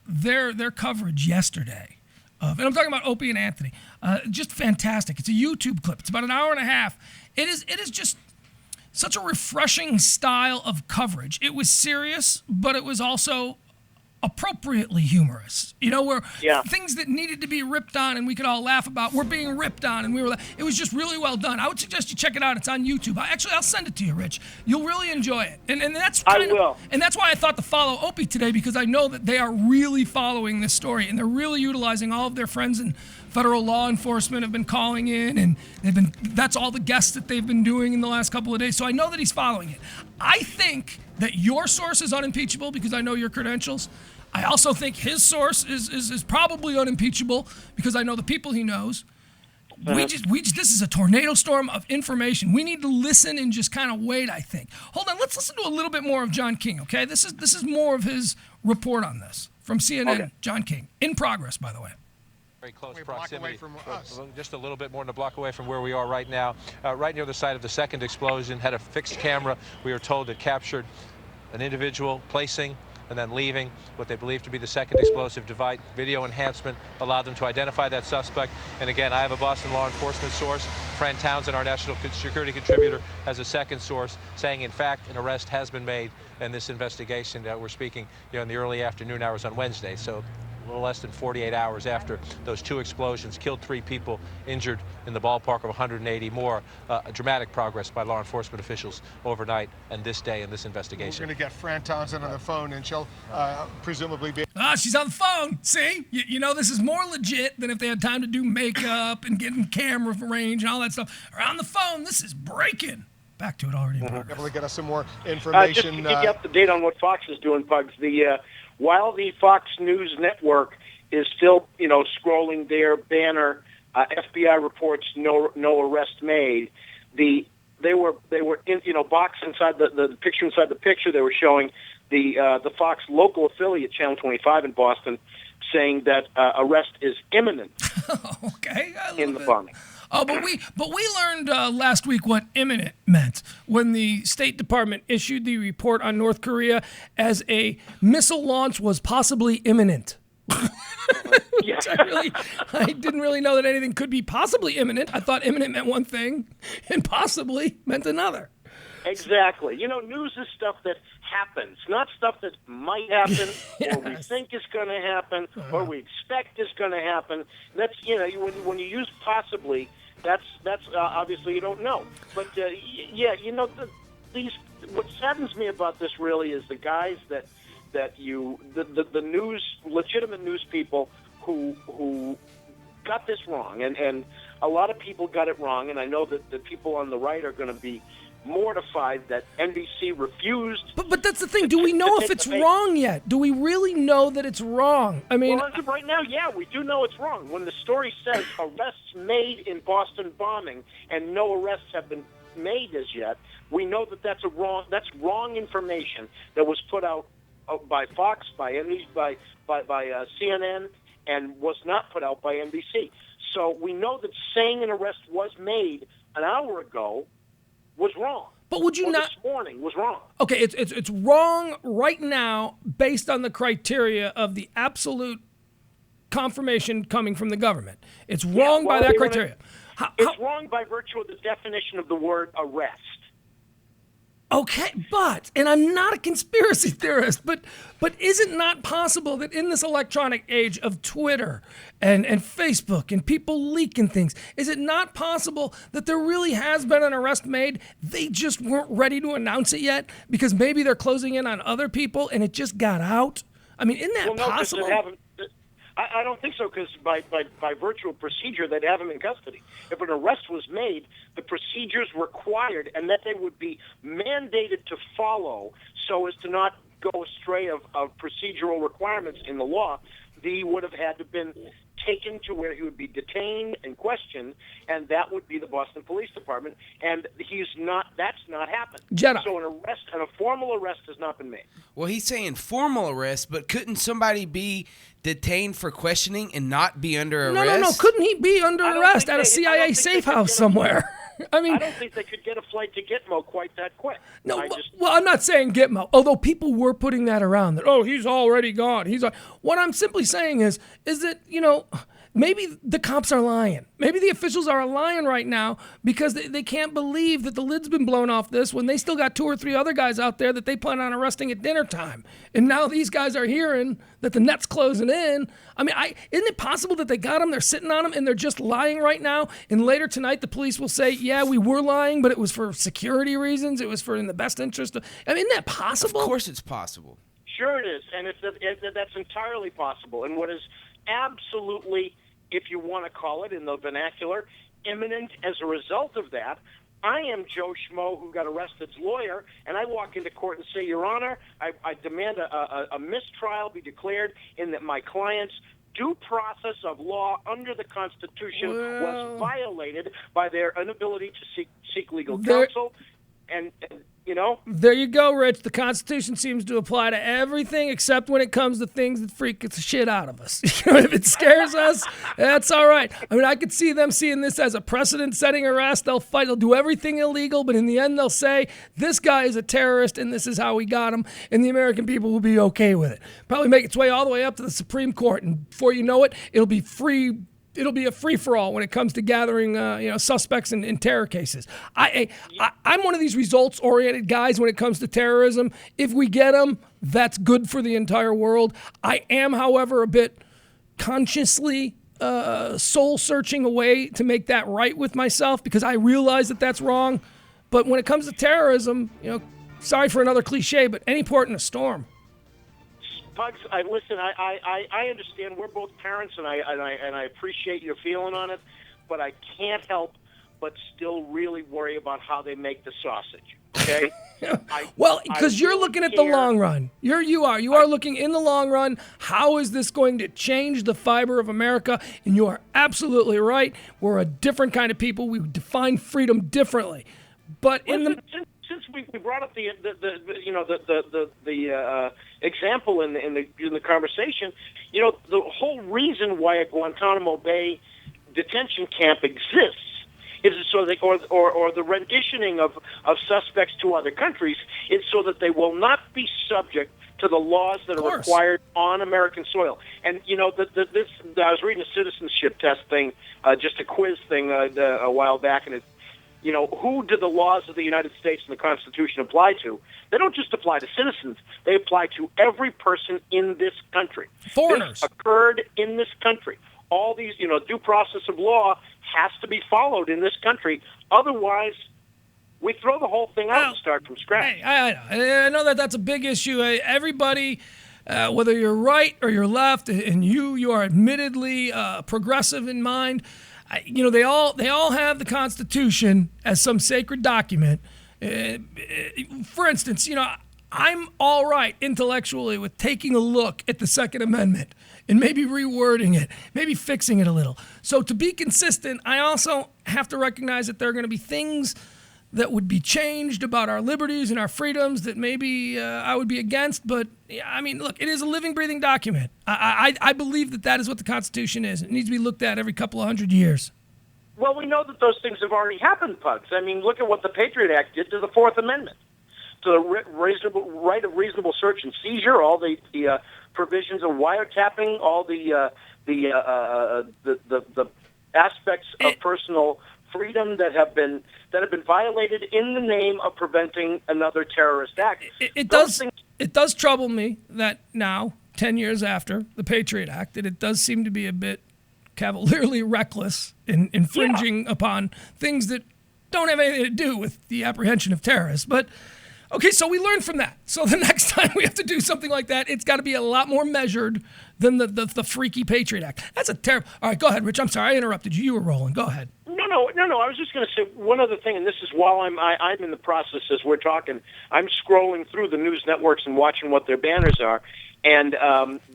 their coverage yesterday. And I'm talking about Opie and Anthony. Just fantastic. It's a YouTube clip. It's about an hour and a half. It is just such a refreshing style of coverage. It was serious, but it was also appropriately humorous. Where things that needed to be ripped on and we could all laugh about were being ripped on, and it was just really well done. I would suggest you check it out. It's on YouTube. I'll send it to you, Rich. You'll really enjoy it. And that's I will. And that's why I thought to follow Opie today, because I know that they are really following this story, and they're really utilizing all of their friends in federal law enforcement have been calling in, and that's all the guests that they've been doing in the last couple of days. So I know that he's following it. I think that your source is unimpeachable because I know your credentials. I also think his source is probably unimpeachable because I know the people he knows. This is a tornado storm of information. We need to listen and just kind of wait, I think. Hold on, let's listen to a little bit more of John King, okay? This is more of his report on this from CNN. Okay. John King. In progress, by the way. Very close proximity, just a little bit more than a block away from where we are right now. Right near the site of the second explosion, had a fixed camera. We are told it captured an individual placing and then leaving what they believe to be the second explosive device. Video enhancement allowed them to identify that suspect. And again, I have a Boston law enforcement source. Fran Townsend, our national security contributor, has a second source saying, in fact, an arrest has been made in this investigation. We're speaking in the early afternoon hours on Wednesday. So a little less than 48 hours after those 2 explosions killed 3 people, injured in the ballpark of 180 more. Dramatic progress by law enforcement officials overnight and this day in this investigation. We're going to get Fran Townsend on the phone, and she'll presumably be... She's on the phone. See? This is more legit than if they had time to do makeup and getting camera range and all that stuff. Or on the phone, this is breaking. Back to it already in progress. Able to get us some more information. Just to keep you up to date on what Fox is doing, Pugs, while the Fox News Network is still, scrolling their banner, FBI reports no arrest made. They were in, box inside the picture inside the picture. They were showing the Fox local affiliate, Channel 25 in Boston, saying that arrest is imminent. Okay, in the bombing. Oh, but we learned last week what imminent meant when the State Department issued the report on North Korea as a missile launch was possibly imminent. Yeah. I didn't really know that anything could be possibly imminent. I thought imminent meant one thing and possibly meant another. Exactly. News is stuff that happens, not stuff that might happen Yes. or we think is going to happen or we expect is going to happen. That's, when you use possibly, that's obviously you don't know. But, what saddens me about this really is the guys the news, legitimate news people who got this wrong. And a lot of people got it wrong, and I know that the people on the right are going to be mortified that NBC refused. But that's the thing. Do we know if it's wrong yet? Do we really know that it's wrong? I mean, well, as of right now, yeah, we do know it's wrong. When the story says arrests made in Boston bombing and no arrests have been made as yet, we know that that's wrong information that was put out by Fox, by CNN, and was not put out by NBC. So we know that saying an arrest was made an hour ago was wrong. But would you not? This morning was wrong. Okay, it's wrong right now based on the criteria of the absolute confirmation coming from the government. It's wrong by that criteria. It's wrong by virtue of the definition of the word arrest. Okay, and I'm not a conspiracy theorist, but is it not possible that in this electronic age of Twitter and Facebook and people leaking things, is it not possible that there really has been an arrest made? They just weren't ready to announce it yet because maybe they're closing in on other people and it just got out? I mean, isn't that possible? I don't think so, because by virtue of procedure, they'd have him in custody. If an arrest was made, the procedures required, and that they would be mandated to follow so as to not go astray of procedural requirements in the law, he would have had to been taken to where he would be detained and questioned, and that would be the Boston Police Department, and that's not happened. Jedi. So an arrest, and a formal arrest has not been made. Well, he's saying formal arrest, but couldn't somebody be detained for questioning and not be under arrest? No. Couldn't he be under arrest at a CIA safe house somewhere? I mean, I don't think they could get a flight to Gitmo quite that quick. No, well, I'm not saying Gitmo, although people were putting that around that, oh, he's already gone. What I'm simply saying is that, maybe the cops are lying. Maybe the officials are lying right now because they can't believe that the lid's been blown off this when they still got 2 or 3 other guys out there that they plan on arresting at dinner time. And now these guys are hearing that the net's closing in. I mean, isn't it possible that they got them, they're sitting on them, and they're just lying right now? And later tonight, the police will say, yeah, we were lying, but it was for security reasons. It was for in the best interest of... I mean, isn't that possible? Of course it's possible. Sure it is, and that's entirely possible. And what is absolutely, if you want to call it in the vernacular, imminent as a result of that, I am Joe Schmo who got arrested's lawyer, and I walk into court and say, Your Honor, I demand a mistrial be declared in that my client's due process of law under the Constitution was violated by their inability to seek legal counsel. And There you go, Rich. The Constitution seems to apply to everything except when it comes to things that freak the shit out of us. If it scares us, that's all right. I mean, I could see them seeing this as a precedent-setting arrest. They'll fight. They'll do everything illegal, but in the end, they'll say, this guy is a terrorist, and this is how we got him, and the American people will be okay with it. Probably make its way all the way up to the Supreme Court, and before you know it, it'll be free. It'll be a free-for-all when it comes to gathering, suspects in terror cases. I'm one of these results-oriented guys when it comes to terrorism. If we get them, that's good for the entire world. I am, however, a bit consciously soul-searching a way to make that right with myself because I realize that that's wrong. But when it comes to terrorism, sorry for another cliche, but any port in a storm. Pugs, I understand. We're both parents, and I appreciate your feeling on it, but I can't help but still really worry about how they make the sausage. Okay? Because you're looking at the long run. You are looking in the long run. How is this going to change the fiber of America? And you are absolutely right. We're a different kind of people. We define freedom differently. But since we brought up the example in the conversation, the whole reason why a Guantanamo Bay detention camp exists is so that, or the renditioning of suspects to other countries is so that they will not be subject to the laws that are required on American soil. And I was reading a citizenship test thing, just a quiz thing a while back, and who do the laws of the United States and the Constitution apply to? They don't just apply to citizens. They apply to every person in this country. Foreigners. This occurred in this country. All these, due process of law has to be followed in this country. Otherwise, we throw the whole thing out and start from scratch. I know that's a big issue. Everybody, whether you're right or you're left, and you are admittedly progressive in mind, they all have the Constitution as some sacred document. For instance, I'm all right intellectually with taking a look at the Second Amendment and maybe rewording it, maybe fixing it a little. So to be consistent, I also have to recognize that there are going to be things that would be changed about our liberties and our freedoms that maybe I would be against. But, look, it is a living, breathing document. I believe that is what the Constitution is. It needs to be looked at every couple of 100 years. Well, we know that those things have already happened, Pugs. Look at what the Patriot Act did to the Fourth Amendment, to the right of reasonable search and seizure, all the provisions of wiretapping, all the aspects of personal freedom that have been violated in the name of preventing another terrorist act. It does trouble me that now, 10 years after the Patriot Act, that it does seem to be a bit cavalierly reckless in infringing upon things that don't have anything to do with the apprehension of terrorists. But okay, so we learned from that. So the next time we have to do something like that, it's got to be a lot more measured than the freaky Patriot Act. That's a terrible. All right, go ahead, Rich. I'm sorry I interrupted you. You were rolling. Go ahead. No. I was just going to say one other thing, and this is while I'm in the process as we're talking. I'm scrolling through the news networks and watching what their banners are, and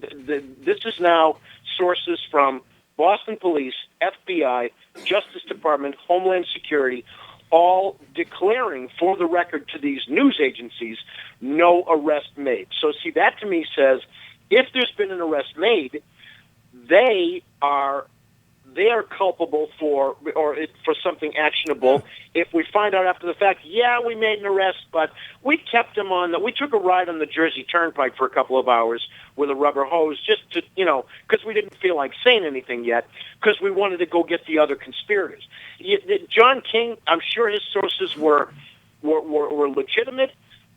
this is now sources from Boston Police, FBI, Justice Department, Homeland Security, all declaring for the record to these news agencies, no arrest made. So see, that to me says if there's been an arrest made, they are culpable for something actionable. If we find out after the fact, yeah, we made an arrest, but we kept them we took a ride on the Jersey Turnpike for a couple of hours with a rubber hose just to, because we didn't feel like saying anything yet, because we wanted to go get the other conspirators. John King, I'm sure his sources were legitimate,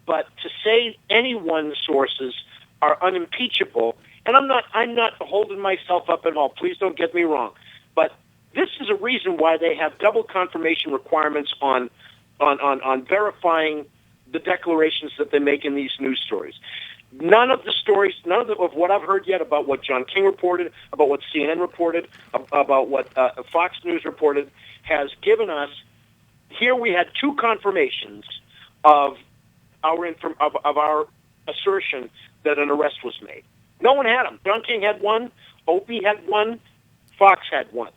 but to say anyone's sources are unimpeachable, and I'm not holding myself up at all. Please don't get me wrong. But this is a reason why they have double confirmation requirements on verifying the declarations that they make in these news stories. None of the stories, of what I've heard yet about what John King reported, about what CNN reported, about what Fox News reported, has given us. Here we had two confirmations of our assertion that an arrest was made. No one had them. John King had one. Opie had one. Fox had one.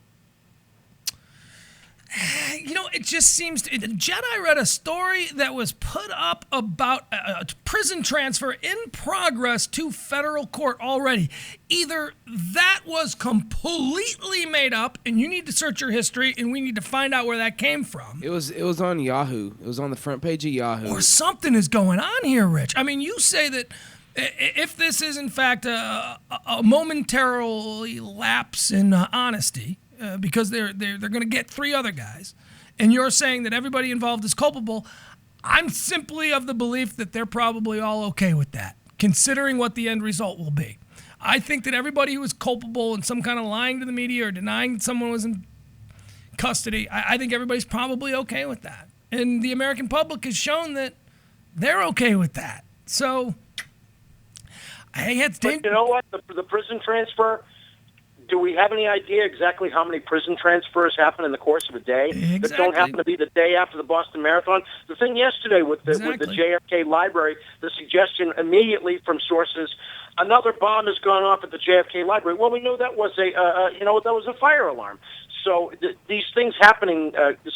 It just seems Jedi read a story that was put up about a prison transfer in progress to federal court already. Either that was completely made up, and you need to search your history, and we need to find out where that came from. It was on Yahoo. It was on the front page of Yahoo. Or something is going on here, Rich. I mean, you say that if this is in fact a momentarily lapse in honesty, because they're going to get three other guys, and you're saying that everybody involved is culpable, I'm simply of the belief that they're probably all okay with that, considering what the end result will be. I think that everybody who is culpable in some kind of lying to the media or denying that someone was in custody, I think everybody's probably okay with that. And the American public has shown that they're okay with that. So, but you know what? The prison transfer, do we have any idea exactly how many prison transfers happen in the course of a day that don't happen to be the day after the Boston Marathon? The thing yesterday with the JFK Library, the suggestion immediately from sources, another bomb has gone off at the JFK Library. Well, we know that was a fire alarm. So these things happening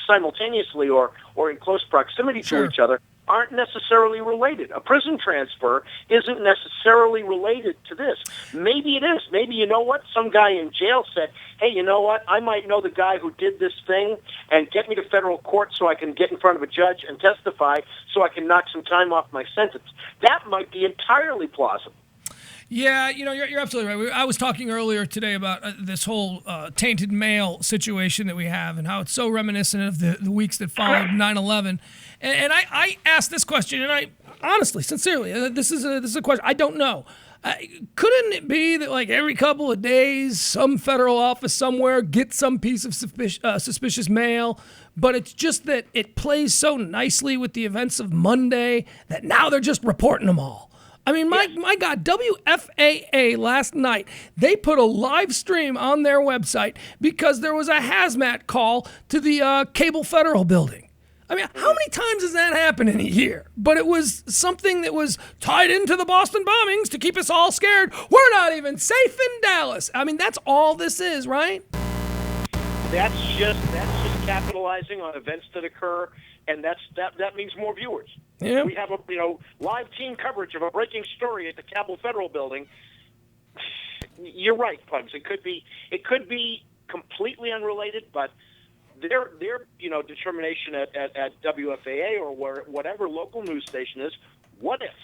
simultaneously or in close proximity to each other aren't necessarily related. A prison transfer isn't necessarily related to this. Maybe it is. Maybe, you know what, some guy in jail said, hey, you know what, I might know the guy who did this thing and get me to federal court so I can get in front of a judge and testify so I can knock some time off my sentence. That might be entirely plausible. Yeah, you're absolutely right. I was talking earlier today about this whole tainted mail situation that we have and how it's so reminiscent of the weeks that followed 9/11. And I asked this question, and I honestly, sincerely, this is a question I don't know. Couldn't it be that like every couple of days, some federal office somewhere gets some piece of suspicious mail, but it's just that it plays so nicely with the events of Monday that now they're just reporting them all? I mean, my God, WFAA last night, they put a live stream on their website because there was a hazmat call to the Cable Federal building. I mean, how many times does that happen in a year? But it was something that was tied into the Boston bombings to keep us all scared. We're not even safe in Dallas. I mean, that's all this is, right? That's just capitalizing on events that occur, and that means more viewers. Yeah. We have live team coverage of a breaking story at the Cable Federal building. You're right, Pugs. It could be completely unrelated, but their determination at WFAA or whatever local news station is, what if?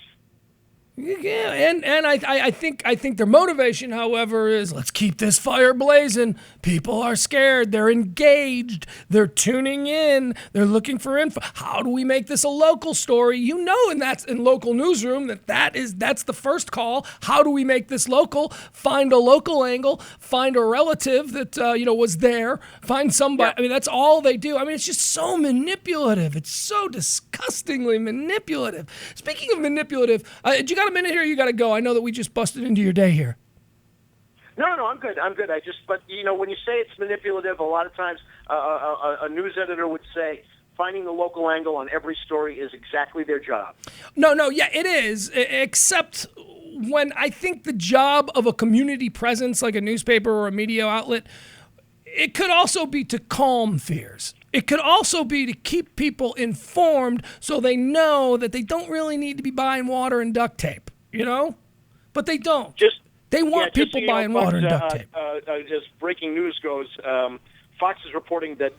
Yeah, and I think their motivation, however, is let's keep this fire blazing. People are scared. They're engaged. They're tuning in. They're looking for info. How do we make this a local story? And that's in local newsroom that's the first call. How do we make this local? Find a local angle. Find a relative that was there. Find somebody. Yeah. I mean, that's all they do. I mean, it's just so manipulative. It's so disgustingly manipulative. Speaking of manipulative, do you got a minute here? You got to go. I know that we just busted into your day here. No, I'm good. But when you say it's manipulative, a lot of times a news editor would say finding the local angle on every story is exactly their job. No, yeah, it is, except when I think the job of a community presence like a newspaper or a media outlet, it could also be to calm fears. It could also be to keep people informed so they know that they don't really need to be buying water and duct tape, But they don't. They want people buying water and duct tape. As breaking news goes, Fox is reporting that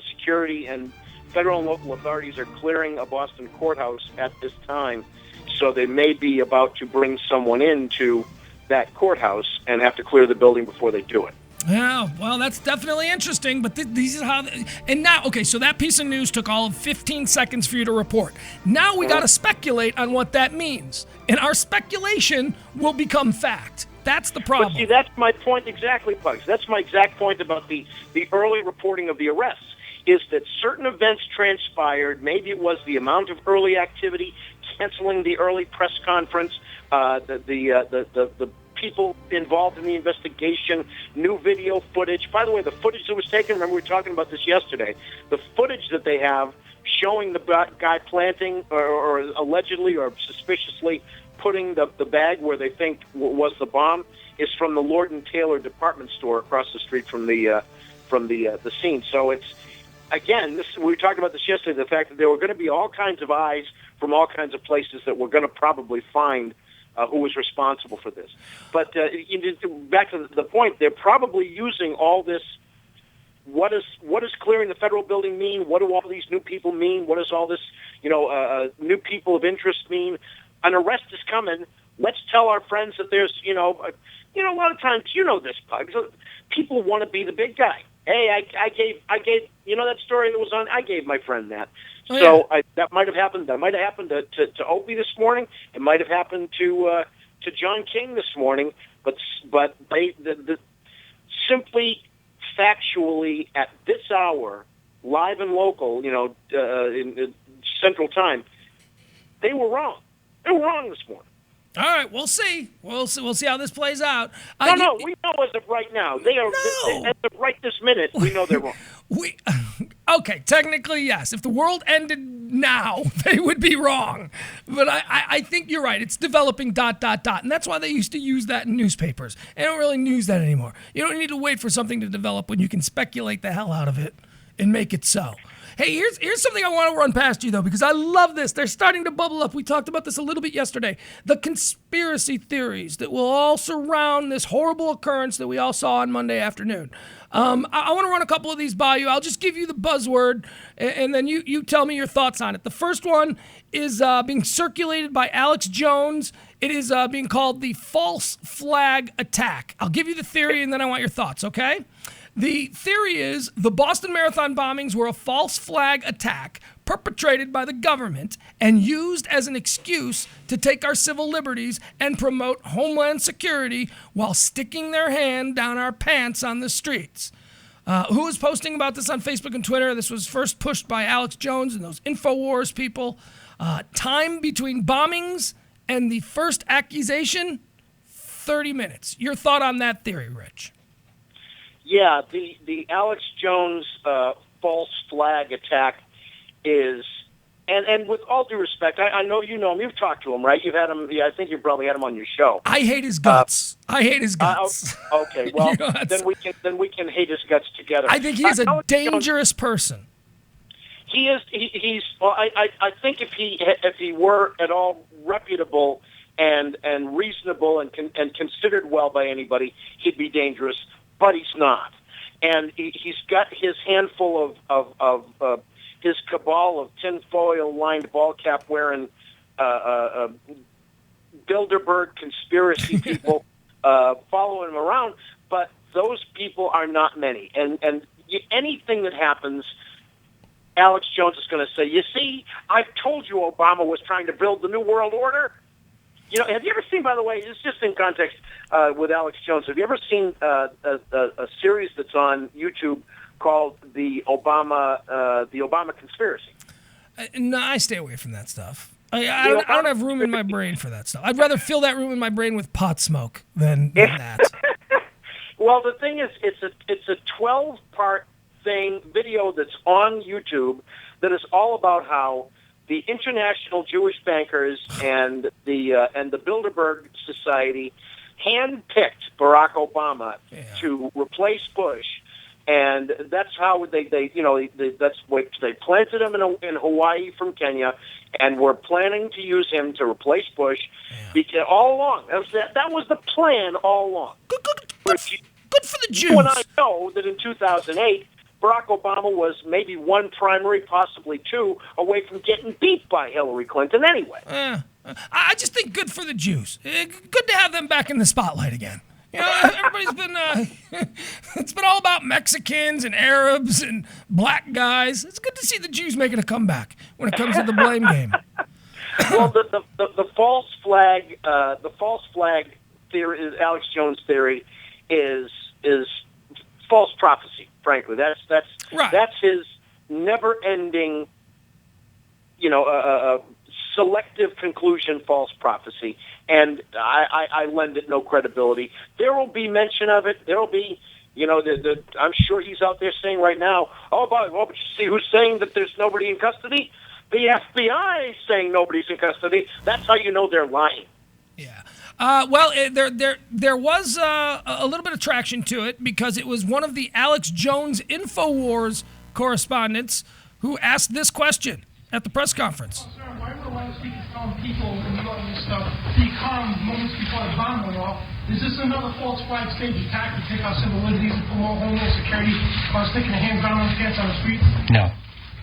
security and federal and local authorities are clearing a Boston courthouse at this time, so they may be about to bring someone into that courthouse and have to clear the building before they do it. Yeah, well, that's definitely interesting, but these are how... And now, okay, so that piece of news took all of 15 seconds for you to report. Now we got to speculate on what that means, and our speculation will become fact. That's the problem. But see, that's my point exactly, Pugs. That's my exact point about the early reporting of the arrests, is that certain events transpired. Maybe it was the amount of early activity, canceling the early press conference, the people involved in the investigation, new video footage. By the way, the footage that was taken, remember we were talking about this yesterday, the footage that they have showing the guy planting or allegedly or suspiciously putting the bag where they think was the bomb is from the Lord & Taylor department store across the street from the scene. So it's, again, we were talking about this yesterday, the fact that there were going to be all kinds of eyes from all kinds of places that were going to probably find who was responsible for this. But back to the point, they're probably using all this. What does clearing the federal building mean? What do all these new people mean? What does all this, new people of interest mean? An arrest is coming. Let's tell our friends that there's, a lot of times, this, Pugs. People want to be the big guy. Hey, I gave, that story that was on. I gave my friend that. Oh, So yeah. that might have happened. That might have happened to Opie this morning. It might have happened to John King this morning. But they simply factually at this hour, live and local, in Central Time, they were wrong. They were wrong this morning. All right, we'll see. We'll see how this plays out. We know as of right now. They are as of right this minute. We know they're wrong. Okay, technically, yes. If the world ended now, they would be wrong. But I think you're right. It's developing ... And that's why they used to use that in newspapers. They don't really use that anymore. You don't need to wait for something to develop when you can speculate the hell out of it and make it so. Hey, here's something I want to run past you, though, because I love this. They're starting to bubble up. We talked about this a little bit yesterday. The conspiracy theories that will all surround this horrible occurrence that we all saw on Monday afternoon. I want to run a couple of these by you. I'll just give you the buzzword, and then you tell me your thoughts on it. The first one is being circulated by Alex Jones. It is being called the false flag attack. I'll give you the theory, and then I want your thoughts, okay? The theory is the Boston Marathon bombings were a false flag attack perpetrated by the government and used as an excuse to take our civil liberties and promote homeland security while sticking their hand down our pants on the streets. Who was posting about this on Facebook and Twitter? This was first pushed by Alex Jones and those InfoWars people. Time between bombings and the first accusation, 30 minutes. Your thought on that theory, Rich? Yeah, the Alex Jones false flag attack is, and with all due respect, I know you know him. You've talked to him, right? You've had him. Yeah, I think you probably had him on your show. I hate his guts. I hate his guts. Okay, well then we can hate his guts together. I think he's a dangerous person. He is. He's. Well, I think if he were at all reputable and reasonable and considered well by anybody, he'd be dangerous. But he's not, and he's got his handful of his cabal of tinfoil-lined ball cap wearing Bilderberg conspiracy people following him around. But those people are not many, and anything that happens, Alex Jones is going to say, "You see, I've told you Obama was trying to build the New World Order." Have you ever seen, by the way, it's just in context with Alex Jones, have you ever seen a series that's on YouTube called the Obama Conspiracy? No, I stay away from that stuff. I don't have room in my brain for that stuff. I'd rather fill that room in my brain with pot smoke than that. Well, the thing is, it's a 12-part video that's on YouTube that is all about how the International Jewish Bankers and the Bilderberg Society handpicked Barack Obama to replace Bush, and that's how that's what they planted him in Hawaii from Kenya, and we're planning to use him to replace Bush. Because all along, that was the plan all along. Good for the Jews. When I know that in 2008, Barack Obama was maybe one primary, possibly two, away from getting beat by Hillary Clinton anyway. I just think good for the Jews. Good to have them back in the spotlight again. You know, everybody's been, it's been all about Mexicans and Arabs and black guys. It's good to see the Jews making a comeback when it comes to the blame game. Well, the false flag theory, Alex Jones theory, is false prophecy. Frankly, that's right. That's his never-ending, selective conclusion, false prophecy, and I lend it no credibility. There will be mention of it. There will be, I'm sure he's out there saying right now, but you see who's saying that there's nobody in custody? The FBI is saying nobody's in custody. That's how you know they're lying. Yeah. There was a little bit of traction to it because it was one of the Alex Jones InfoWars correspondents who asked this question at the press conference. Sir, why were a lot of speakers telling people in the audience stuff be calm moments before the bomb went off? Is this another false flag stage attack to take our civil liberties and promote homeland security by sticking a hand down on the pants on the street? No.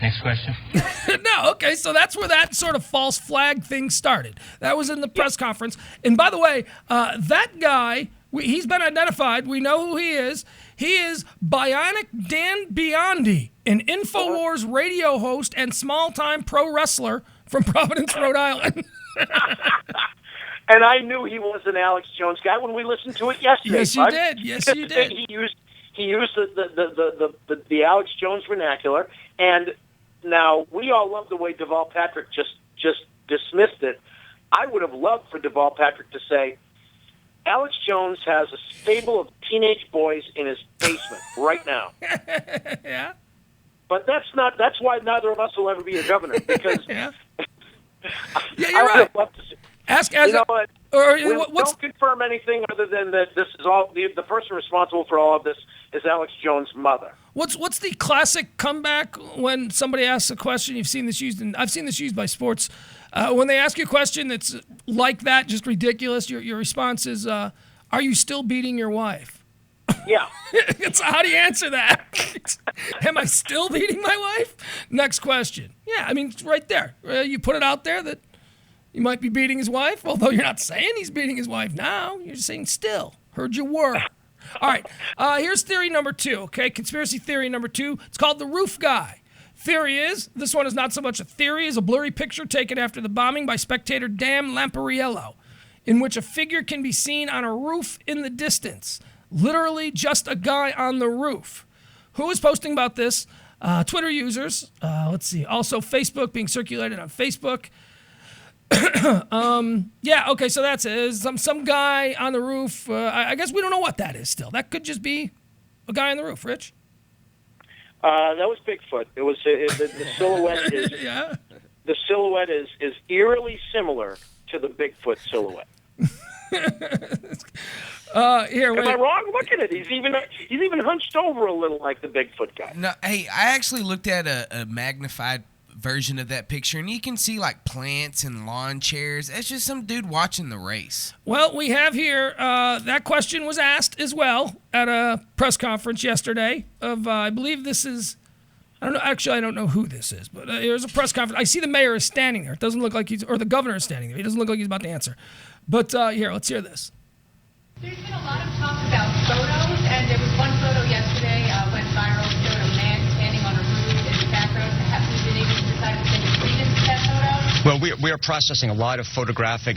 Next question. No, okay, so that's where that sort of false flag thing started. That was in the press conference. And by the way, that guy, he's been identified. We know who he is. He is Bionic Dan Biondi, an InfoWars radio host and small-time pro wrestler from Providence, Rhode Island. And I knew he was an Alex Jones guy when we listened to it yesterday. Yes, you did. Yes, you did. He used the Alex Jones vernacular, and now we all love the way Deval Patrick just dismissed it. I would have loved for Deval Patrick to say, Alex Jones has a stable of teenage boys in his basement right now. Yeah. But that's why neither of us will ever be a governor, because yeah, you're right. I would have loved to see. Ask we don't confirm anything other than that this is all the person responsible for all of this is Alex Jones' mother. What's the classic comeback when somebody asks a question? You've seen this used, and I've seen this used by sports. When they ask you a question that's like that, just ridiculous, your response is, "Are you still beating your wife?" Yeah. How do you answer that? Am I still beating my wife? Next question. Yeah, I mean, it's right there. You put it out there that you might be beating his wife, although you're not saying he's beating his wife now. You're just saying still. Heard you were. All right, here's theory number 2, okay? Conspiracy theory number 2. It's called the roof guy. Theory is, this one is not so much a theory as a blurry picture taken after the bombing by spectator Dan Lampariello, in which a figure can be seen on a roof in the distance. Literally just a guy on the roof. Who is posting about this? Twitter users. Let's see. Also Facebook, being circulated on Facebook. Yeah, okay, so that's it. Some guy on the roof. I guess we don't know what that is still. That could just be a guy on the roof, Rich. That was Bigfoot. It was the silhouette is the silhouette is eerily similar to the Bigfoot silhouette. Here, am I wrong? Look at it. He's even hunched over a little like the Bigfoot guy. No, hey, I actually looked at a magnified version of that picture, and you can see like plants and lawn chairs. It's just some dude watching the race. Well, we have here, that question was asked as well at a press conference yesterday of, I believe this is, I don't know, actually I don't know who this is, but there's a press conference. I see the mayor is standing there. It doesn't look like or the governor is standing there. He doesn't look like he's about to answer. But here, let's hear this. There's been a lot of talk about photos, and there was one photo yesterday went viral, showed a man standing on a roof in the background. Have you been able to decide if there's credence to that photo? Well, we are processing a lot of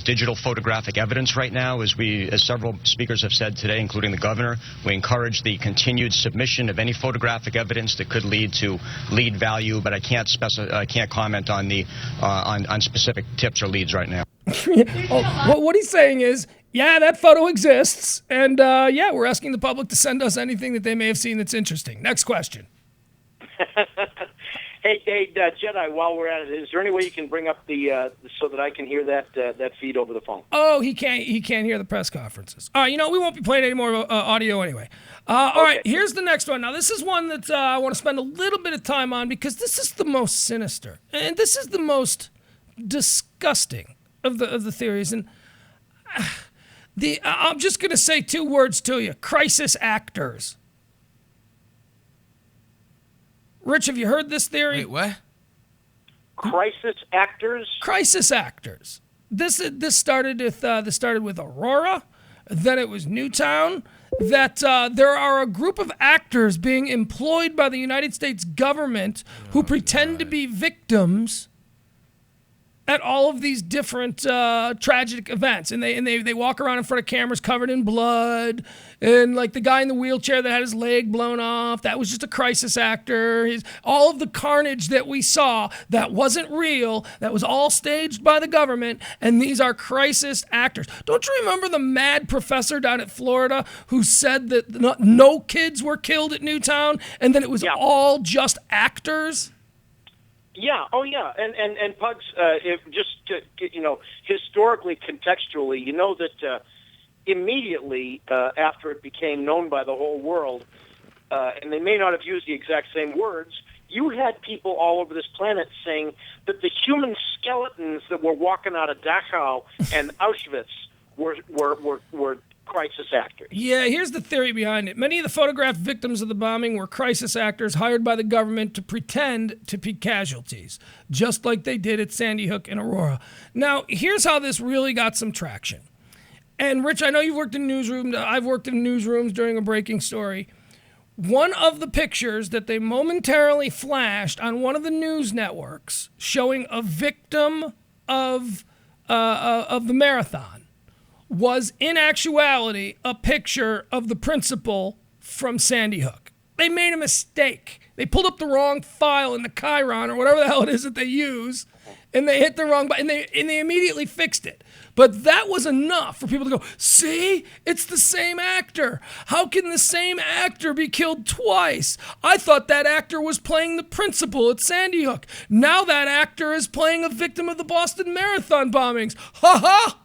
digital photographic evidence right now. As several speakers have said today, including the governor, we encourage the continued submission of any photographic evidence that could lead to lead value, but I can't comment on on specific tips or leads right now. What he's saying is, yeah, that photo exists. And yeah, we're asking the public to send us anything that they may have seen that's interesting. Next question. Hey, Jedi, while we're at it, is there any way you can bring up the so that I can hear that feed over the phone? Oh, he can't hear the press conferences. All right, we won't be playing any more audio anyway. All right, here's the next one. Now, this is one that I want to spend a little bit of time on because this is the most sinister. And this is the most disgusting of the theories. And I'm just going to say 2 words to you. Crisis actors. Rich, have you heard this theory? Wait, what? Crisis actors? Crisis actors. This started with Aurora, then it was Newtown. That there are a group of actors being employed by the United States government who pretend to be victims at all of these different tragic events, and they walk around in front of cameras covered in blood, and like the guy in the wheelchair that had his leg blown off, that was just a crisis actor. All of the carnage that we saw that wasn't real, that was all staged by the government, and these are crisis actors. Don't you remember the mad professor down at Florida who said that no kids were killed at Newtown, and that it was all just actors? Yeah. Oh, yeah. And Pugs, if just historically, contextually, that immediately after it became known by the whole world, and they may not have used the exact same words, you had people all over this planet saying that the human skeletons that were walking out of Dachau and Auschwitz were crisis actors. Yeah, here's the theory behind it. Many of the photographed victims of the bombing were crisis actors hired by the government to pretend to be casualties, just like they did at Sandy Hook and Aurora. Now, here's how this really got some traction. And Rich, I know you've worked in newsrooms. I've worked in newsrooms during a breaking story. One of the pictures that they momentarily flashed on one of the news networks showing a victim of the marathon was in actuality a picture of the principal from Sandy Hook. They made a mistake. They pulled up the wrong file in the Chiron or whatever the hell it is that they use, and they hit the wrong button, and they immediately fixed it. But that was enough for people to go, see, it's the same actor. How can the same actor be killed twice? I thought that actor was playing the principal at Sandy Hook. Now that actor is playing a victim of the Boston Marathon bombings. Ha ha!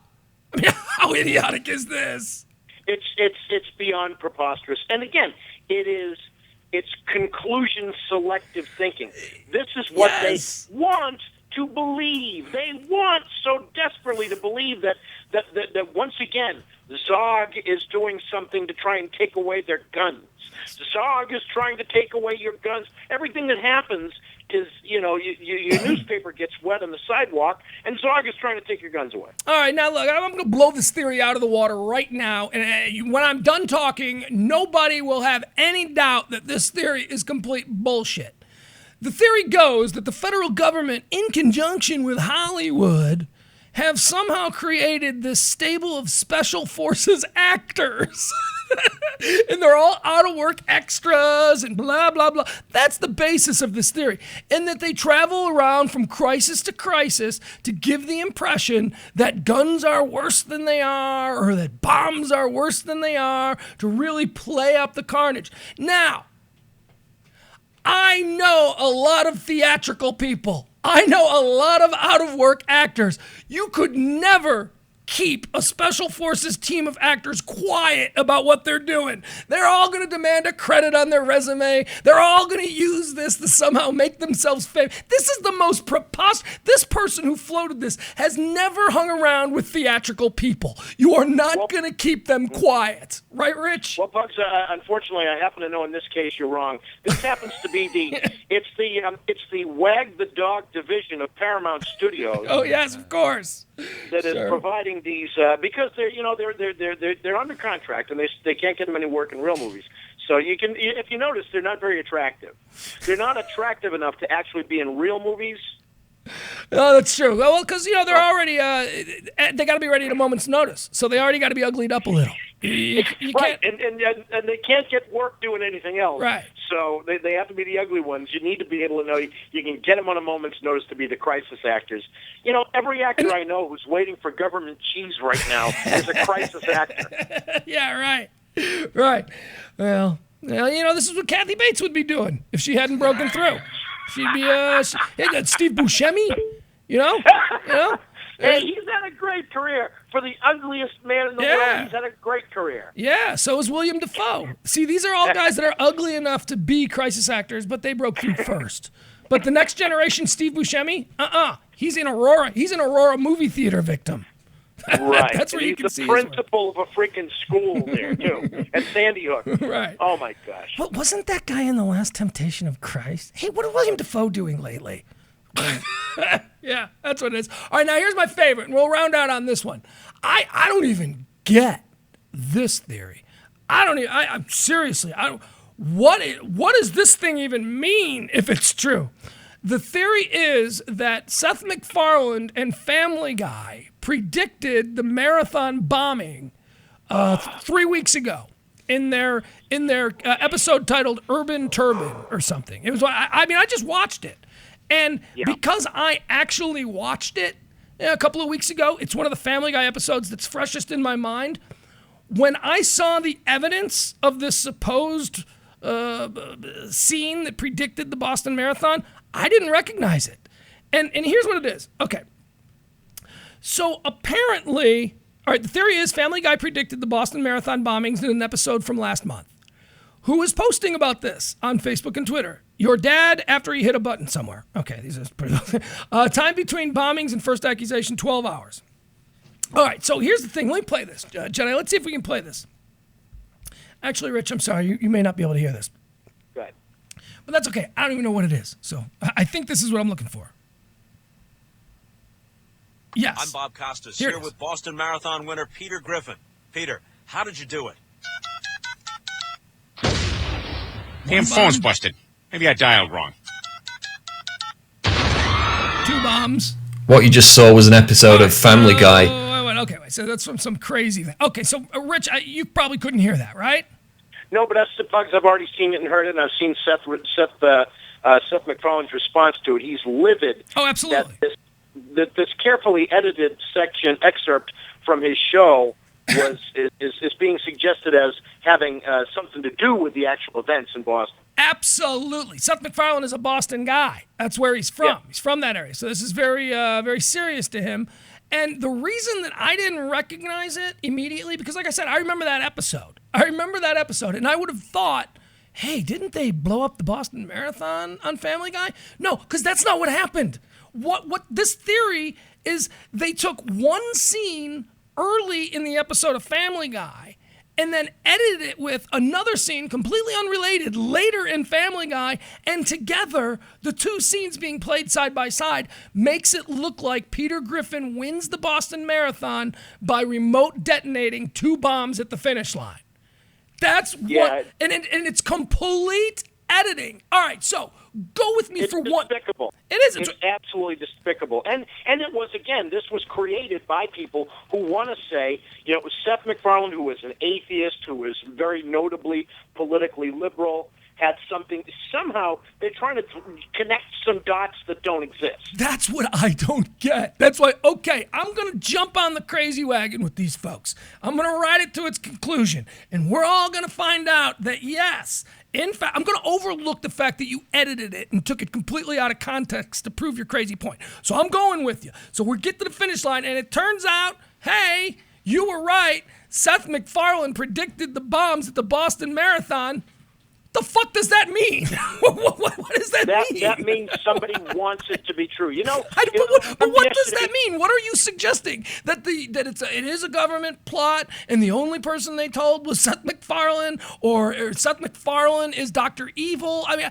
I mean, how idiotic is this? It's beyond preposterous. And again, it's conclusion selective thinking. This is what they want to believe. They want so desperately to believe that once again, Zog is doing something to try and take away their guns. Zog is trying to take away your guns. Everything that happens is, your newspaper gets wet on the sidewalk, and Zog is trying to take your guns away. All right, now look, I'm going to blow this theory out of the water right now, and when I'm done talking, nobody will have any doubt that this theory is complete bullshit. The theory goes that the federal government, in conjunction with Hollywood, have somehow created this stable of special forces actors. And they're all out-of-work extras and blah, blah, blah. That's the basis of this theory. And that they travel around from crisis to crisis to give the impression that guns are worse than they are or that bombs are worse than they are, to really play up the carnage. Now, I know a lot of theatrical people. I know a lot of out-of-work actors. You could never keep a special forces team of actors quiet about what they're doing. They're all going to demand a credit on their resume. They're all going to use this to somehow make themselves famous. This is the most preposterous. This person who floated this has never hung around with theatrical people. You are not going to keep them quiet. Right, Rich? Well, Bugs, unfortunately, I happen to know in this case you're wrong. This happens to be it's the Wag the Dog division of Paramount Studios. Oh, yes, of course. That is providing these because they're under contract and they can't get them any work in real movies. So if you notice, they're not very attractive. They're not attractive enough to actually be in real movies. Oh, that's true. Well, because they're already they got to be ready at a moment's notice, so they already got to be uglied up a little. Right, and they can't get work doing anything else. Right. So they have to be the ugly ones. You need to be able to know you can get them on a moment's notice to be the crisis actors. You know, every actor I know who's waiting for government cheese right now is a crisis actor. Yeah, right. Right. Well, you know, this is what Kathy Bates would be doing if she hadn't broken through. She'd be, Steve Buscemi, you know? Hey, he's had a great career. For the ugliest man in the world, he's had a great career. Yeah, so is William Dafoe. See, these are all guys that are ugly enough to be crisis actors, but they broke through first. But the next generation, Steve Buscemi, he's an Aurora movie theater victim. Right. That's where you can see his work. He's the principal of a freaking school there, too, at Sandy Hook. Right. Oh, my gosh. What, wasn't that guy in The Last Temptation of Christ? Hey, what is William Dafoe doing lately? Yeah, that's what it is. All right, now here's my favorite, and we'll round out on this one. I don't even get this theory. I'm seriously, what does this thing even mean if it's true? The theory is that Seth MacFarlane and Family Guy predicted the marathon bombing 3 weeks ago in their episode titled Urban Turban or something. It was, I just watched it. And because I actually watched it a couple of weeks ago, it's one of the Family Guy episodes that's freshest in my mind. When I saw the evidence of this supposed scene that predicted the Boston Marathon, I didn't recognize it. And here's what it is. Okay. So apparently, all right, the theory is Family Guy predicted the Boston Marathon bombings in an episode from last month. Who was posting about this on Facebook and Twitter? Your dad after he hit a button somewhere. Okay, these are pretty... time between bombings and first accusation, 12 hours. All right, so here's the thing. Let me play this. Jedi, let's see if we can play this. Actually, Rich, I'm sorry. You may not be able to hear this. Go ahead. But that's okay. I don't even know what it is. So I think this is what I'm looking for. Yes. I'm Bob Costas, here with Boston Marathon winner Peter Griffin. Peter, how did you do it? Damn phone's busted. Maybe I dialed wrong. 2 bombs. What you just saw was an episode of Family Guy. Okay, wait, so that's from some crazy thing. Okay, so Rich, you probably couldn't hear that, right? No, but that's the bugs. I've already seen it and heard it, and I've seen Seth MacFarlane's response to it. He's livid. Oh, absolutely. That this carefully edited excerpt from his show is being suggested as having something to do with the actual events in Boston. Absolutely. Seth MacFarlane is a Boston guy. That's where he's from. Yeah. He's from that area. So this is very, very serious to him. And the reason that I didn't recognize it immediately, because like I said, I remember that episode. And I would have thought, hey, didn't they blow up the Boston Marathon on Family Guy? No, because that's not what happened. What this theory is, they took one scene early in the episode of Family Guy and then edited it with another scene completely unrelated later in Family Guy, and together, the two scenes being played side by side makes it look like Peter Griffin wins the Boston Marathon by remote detonating 2 bombs at the finish line. That's what, and it's complete editing. All right, so go with me for one. It's despicable. It is. It's absolutely despicable. And it was, again, this was created by people who want to say, you know, it was Seth MacFarlane, who was an atheist, who was very notably politically liberal, had something. Somehow they're trying to connect some dots that don't exist. That's what I don't get. That's why, okay, I'm going to jump on the crazy wagon with these folks. I'm going to ride it to its conclusion. And we're all going to find out that, yes, in fact, I'm going to overlook the fact that you edited it and took it completely out of context to prove your crazy point. So I'm going with you. So we get to the finish line, and it turns out, hey, you were right. Seth MacFarlane predicted the bombs at the Boston Marathon. The fuck does that mean? What does that mean? That means somebody wants it to be true. You know. But what does that mean? What are you suggesting? That it is a government plot, and the only person they told was Seth MacFarlane, or Seth MacFarlane is Dr. Evil? I mean,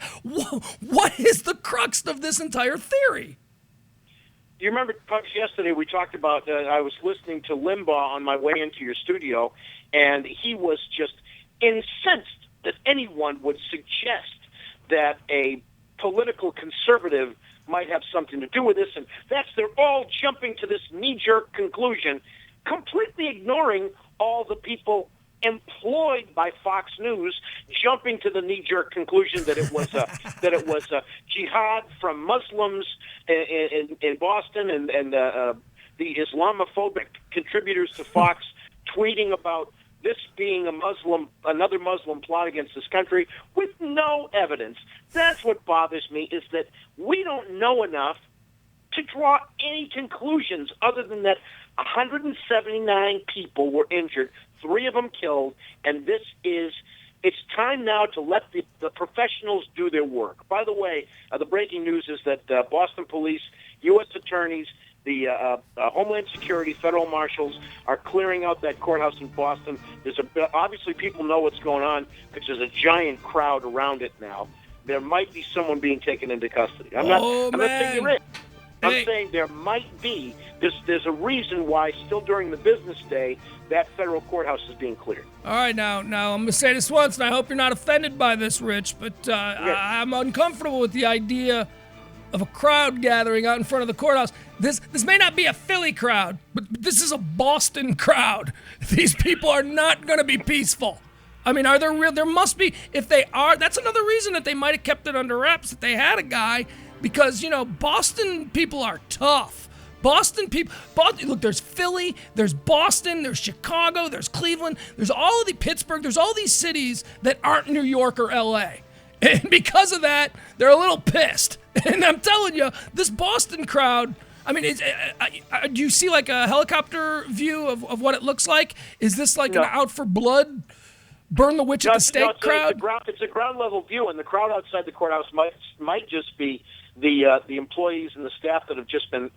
what is the crux of this entire theory? You remember, Pugs, yesterday we talked about. I was listening to Limbaugh on my way into your studio, and he was just incensed that anyone would suggest that a political conservative might have something to do with this, and they're all jumping to this knee-jerk conclusion, completely ignoring all the people employed by Fox News, jumping to the knee-jerk conclusion that it was a jihad from Muslims in Boston, and the Islamophobic contributors to Fox tweeting about this being another Muslim plot against this country with no evidence. That's what bothers me, is that we don't know enough to draw any conclusions other than that 179 people were injured, 3 of them killed, and it's time now to let the professionals do their work. By the way, the breaking news is that Boston police, U.S. attorneys, the Homeland Security, federal marshals are clearing out that courthouse in Boston. Obviously people know what's going on because there's a giant crowd around it now. There might be someone being taken into custody. I'm not saying there is. I'm saying there might be. There's a reason why, still during the business day, that federal courthouse is being cleared. All right, now I'm going to say this once, and I hope you're not offended by this, Rich, but I'm uncomfortable with the idea of a crowd gathering out in front of the courthouse. This may not be a Philly crowd, but this is a Boston crowd. These people are not going to be peaceful. I mean, are there real? There must be. If they are, that's another reason that they might have kept it under wraps, that they had a guy. Because, Boston people are tough. Boston, look, there's Philly, there's Boston, there's Chicago, there's Cleveland, there's all of the Pittsburgh, there's all these cities that aren't New York or L.A. And because of that, they're a little pissed. And I'm telling you, this Boston crowd, I mean, do you see like a helicopter view of what it looks like? Is this like an out for blood, burn the witch at the stake crowd? It's a ground level view, and the crowd outside the courthouse might just be the employees and the staff that have just been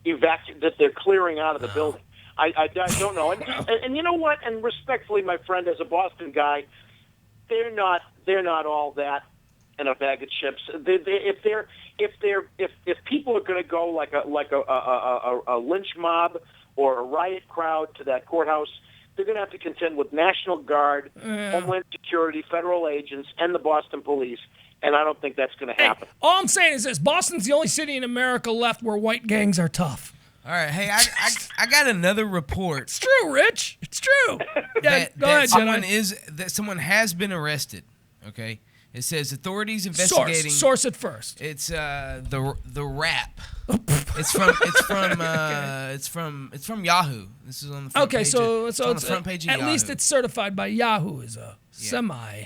evacuated, that they're clearing out of the building. I don't know. And you know what? And respectfully, my friend, as a Boston guy, they're not all that in a bag of chips. If people are going to go like a lynch mob or a riot crowd to that courthouse, they're going to have to contend with National Guard, Homeland Security, federal agents, and the Boston police. And I don't think that's going to happen. Hey, all I'm saying is this: Boston's the only city in America left where white gangs are tough. All right, hey, I got another report. It's true, Rich. It's true. that someone has been arrested. Okay, it says authorities investigating. Source it first. It's the Wrap. It's from Yahoo. This is on the front page. So it's on the front page of at Yahoo. least it's certified by Yahoo as a semi.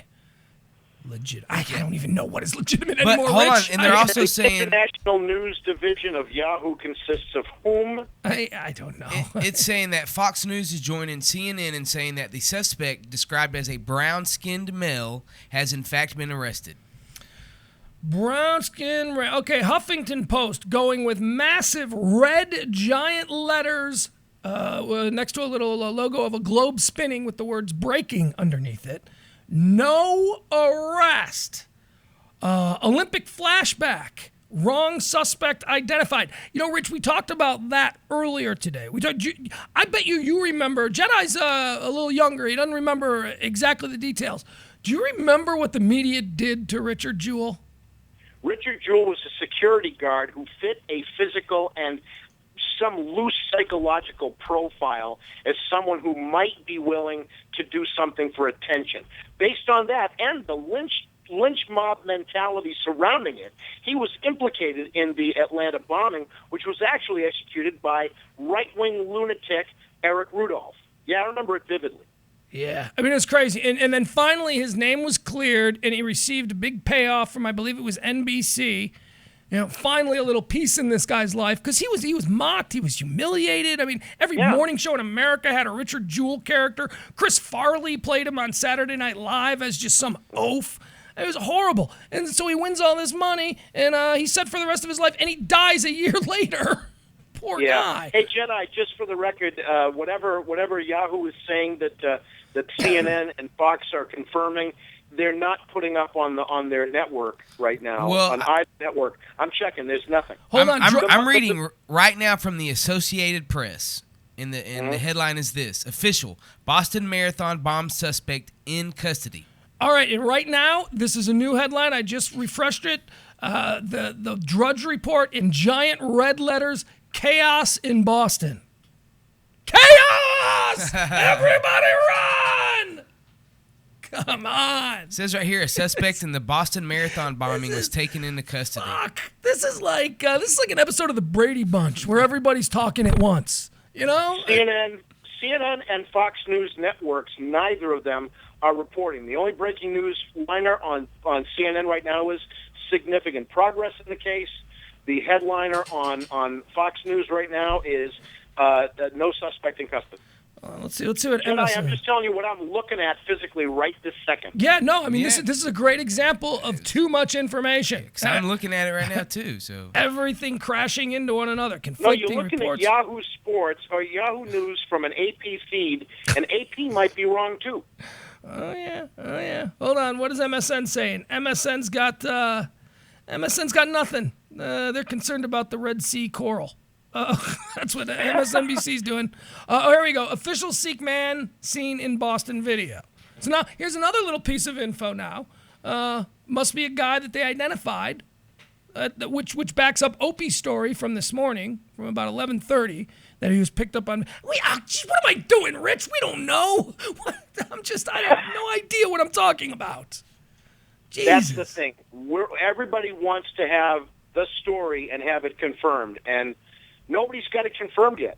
Legit. I don't even know what is legitimate anymore. Hold on, Rich. and they're also saying the national news division of Yahoo consists of whom? I don't know. It's saying that Fox News is joining CNN in saying that the suspect, described as a brown-skinned male, has in fact been arrested. Brown skin. Okay, Huffington Post going with massive red giant letters next to a little logo of a globe spinning with the words "breaking" underneath it. No arrest. Olympic flashback. Wrong suspect identified. Rich, we talked about that earlier today. I bet you remember. Jedi's a little younger. He doesn't remember exactly the details. Do you remember what the media did to Richard Jewell? Richard Jewell was a security guard who fit a physical and some loose psychological profile as someone who might be willing to do something for attention. Based on that and the lynch mob mentality surrounding it, he was implicated in the Atlanta bombing, which was actually executed by right-wing lunatic Eric Rudolph. Yeah, I remember it vividly. Yeah. I mean, it was crazy. And then finally his name was cleared, and he received a big payoff from, I believe it was NBC. Finally a little peace in this guy's life, because he was mocked, he was humiliated. I mean, every morning show in America had a Richard Jewell character. Chris Farley played him on Saturday Night Live as just some oaf. It was horrible. And so he wins all this money, and he's set for the rest of his life, and he dies a year later. Poor guy. Hey, Jedi, just for the record, whatever Yahoo is saying that CNN and Fox are confirming, they're not putting up on their network right now, on either network. I'm checking. There's nothing. I'm reading right now from the Associated Press, and the headline is this: official Boston Marathon bomb suspect in custody. All right, and right now, this is a new headline. I just refreshed it. The Drudge Report in giant red letters: chaos in Boston. Chaos! Everybody run! Come on. It says right here, a suspect in the Boston Marathon bombing was taken into custody. Fuck. This is like an episode of the Brady Bunch where everybody's talking at once. You know? CNN and Fox News networks, neither of them are reporting. The only breaking news liner on CNN right now is significant progress in the case. The headliner on Fox News right now is no suspect in custody. Let's see what Jedi, I'm just telling you what I'm looking at physically right this second. Yeah, no, I mean, this is a great example of too much information. 'Cause I'm looking at it right now, too. So everything crashing into one another, No, conflicting you're looking reports. at Yahoo Sports or Yahoo News from an AP feed, and AP might be wrong, too. Oh, yeah. Hold on, what is MSN saying? MSN's got nothing. They're concerned about the Red Sea coral. That's what MSNBC's doing. Here we go. Official Sikh man seen in Boston video. So now, here's another little piece of info now. Must be a guy that they identified, which backs up Opie's story from this morning, from about 11:30, that he was picked up on. What am I doing, Rich? We don't know. I have no idea what I'm talking about. Jesus. That's the thing. Everybody wants to have the story and have it confirmed, and nobody's got it confirmed yet.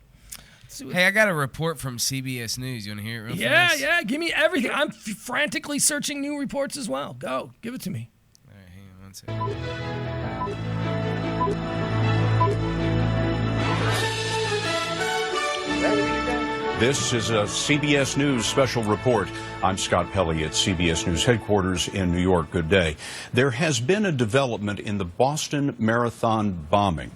Hey, I got a report from CBS News. You want to hear it real fast? Yeah, give me everything. I'm frantically searching new reports as well. Go, give it to me. All right, hang on one second. This is a CBS News special report. I'm Scott Pelley at CBS News headquarters in New York. Good day. There has been a development in the Boston Marathon bombing.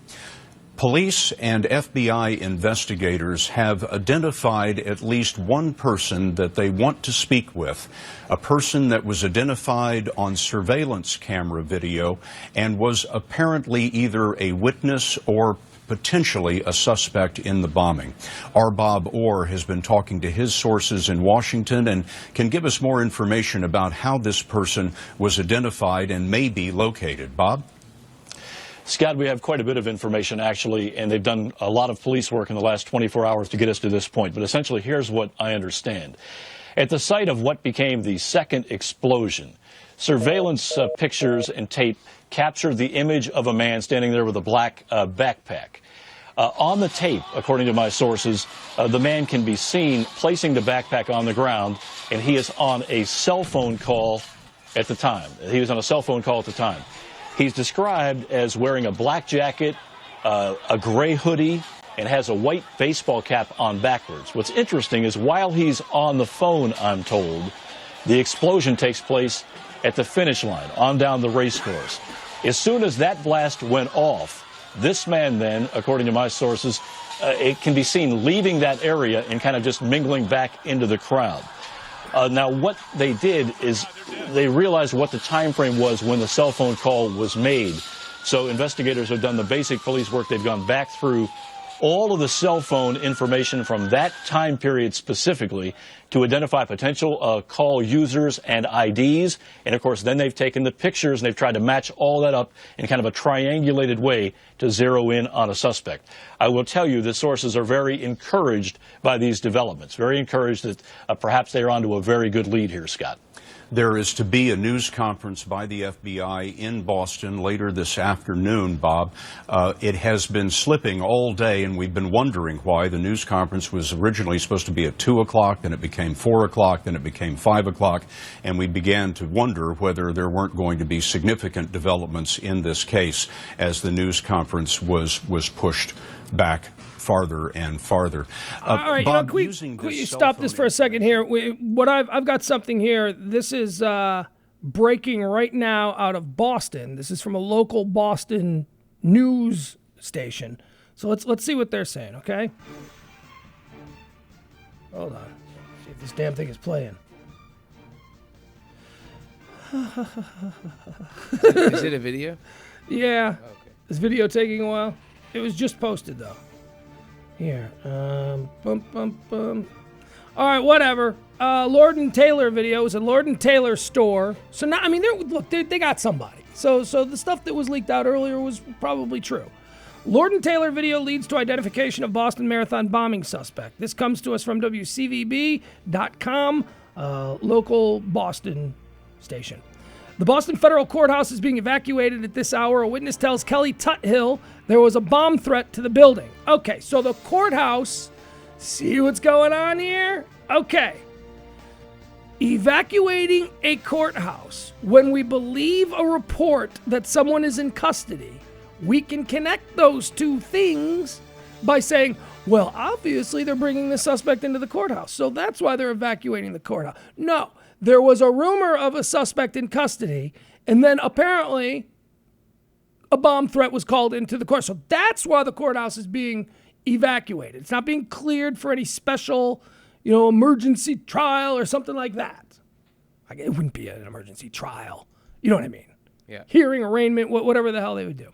Police and FBI investigators have identified at least one person that they want to speak with, a person that was identified on surveillance camera video and was apparently either a witness or potentially a suspect in the bombing. Our Bob Orr has been talking to his sources in Washington and can give us more information about how this person was identified and may be located. Bob? Scott, we have quite a bit of information, actually, and they've done a lot of police work in the last 24 hours to get us to this point. But essentially, here's what I understand. At the site of what became the second explosion, surveillance pictures and tape captured the image of a man standing there with a black backpack. On the tape, according to my sources, the man can be seen placing the backpack on the ground, and he is on a cell phone call at the time. He's described as wearing a black jacket, a gray hoodie, and has a white baseball cap on backwards. What's interesting is while he's on the phone, I'm told, the explosion takes place at the finish line, on down the race course. As soon as that blast went off, this man then, according to my sources, it can be seen leaving that area and kind of just mingling back into the crowd. Now, what they did is they realized what the time frame was when the cell phone call was made. So investigators have done the basic police work. They've gone back through all of the cell phone information from that time period specifically to identify potential call users and IDs. And, of course, then they've taken the pictures and they've tried to match all that up in kind of a triangulated way to zero in on a suspect. I will tell you the sources are very encouraged by these developments, very encouraged that perhaps they're onto a very good lead here, Scott. There is to be a news conference by the FBI in Boston later this afternoon, Bob. It has been slipping all day, and we've been wondering why. The news conference was originally supposed to be at 2 o'clock, then it became 4 o'clock, then it became 5 o'clock, and we began to wonder whether there weren't going to be significant developments in this case as the news conference was pushed back farther and farther. All right, Bob, can we stop this for a second here? I've got something here. This is breaking right now out of Boston. This is from a local Boston news station. So let's see what they're saying, okay? Hold on. See if this damn thing is playing. Is it a video? Yeah. Okay. Is video taking a while? It was just posted though. Here. All right, whatever. Lord and Taylor video is a Lord and Taylor store. So now, I mean, they got somebody. So the stuff that was leaked out earlier was probably true. Lord and Taylor video leads to identification of Boston Marathon bombing suspect. This comes to us from WCVB.com. local Boston station. The Boston Federal Courthouse is being evacuated at this hour. A witness tells Kelly Tuthill there was a bomb threat to the building. Okay, so the courthouse, see what's going on here? Okay. Evacuating a courthouse when we believe a report that someone is in custody, we can connect those two things by saying, well, obviously they're bringing the suspect into the courthouse, so that's why they're evacuating the courthouse. No. There was a rumor of a suspect in custody, and then apparently a bomb threat was called into the court. So that's why the courthouse is being evacuated. It's not being cleared for any special, emergency trial or something like that. It wouldn't be an emergency trial. You know what I mean? Yeah. Hearing, arraignment, whatever the hell they would do.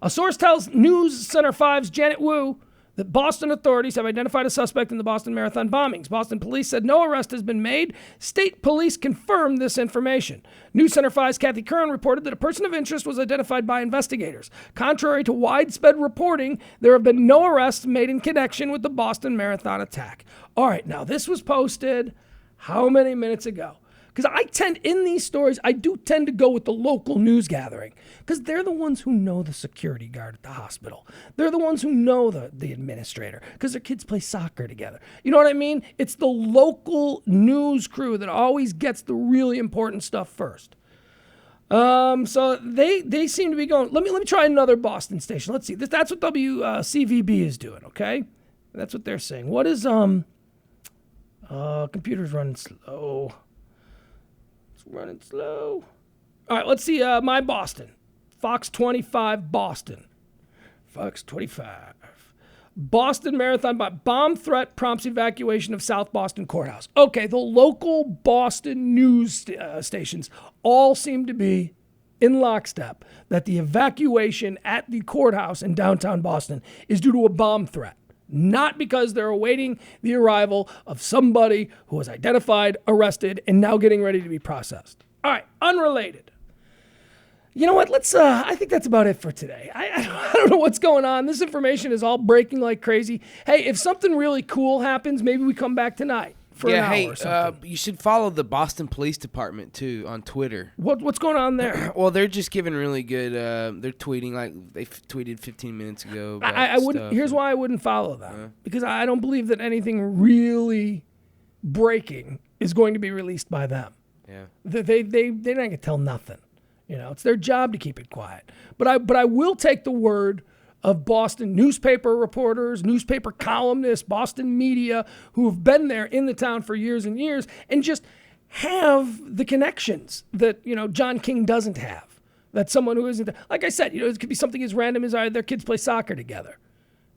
A source tells News Center 5's Janet Wu that Boston authorities have identified a suspect in the Boston Marathon bombings. Boston police said no arrest has been made. State police confirmed this information. News Center 5's Kathy Curran reported that a person of interest was identified by investigators. Contrary to widespread reporting, there have been no arrests made in connection with the Boston Marathon attack. All right, now this was posted how many minutes ago? Because in these stories, I do tend to go with the local news gathering because they're the ones who know the security guard at the hospital. They're the ones who know the administrator because their kids play soccer together. You know what I mean? It's the local news crew that always gets the really important stuff first. So they seem to be going, let me try another Boston station. Let's see. That's what WCVB is doing, okay? That's what they're saying. What is, computer's running slow. Running slow. All right, let's see my Boston. Fox 25 Boston. Fox 25. Boston Marathon bomb threat prompts evacuation of South Boston Courthouse. Okay, the local Boston news stations all seem to be in lockstep that the evacuation at the courthouse in downtown Boston is due to a bomb threat. Not because they're awaiting the arrival of somebody who was identified, arrested, and now getting ready to be processed. All right, unrelated. You know what? I think that's about it for today. I don't know what's going on. This information is all breaking like crazy. Hey, if something really cool happens, maybe we come back tonight for an hour or something. You should follow the Boston Police Department, too, on Twitter. What's going on there? Well, they're just giving really good, they're tweeting, like they tweeted 15 minutes ago. I wouldn't. Here's why I wouldn't follow them. Because I don't believe that anything really breaking is going to be released by them. Yeah. They're not going to tell nothing. It's their job to keep it quiet. But I will take the word of Boston newspaper reporters, newspaper columnists, Boston media who have been there in the town for years and years and just have the connections that, John King doesn't have. That someone who isn't, like I said, it could be something as random as their kids play soccer together.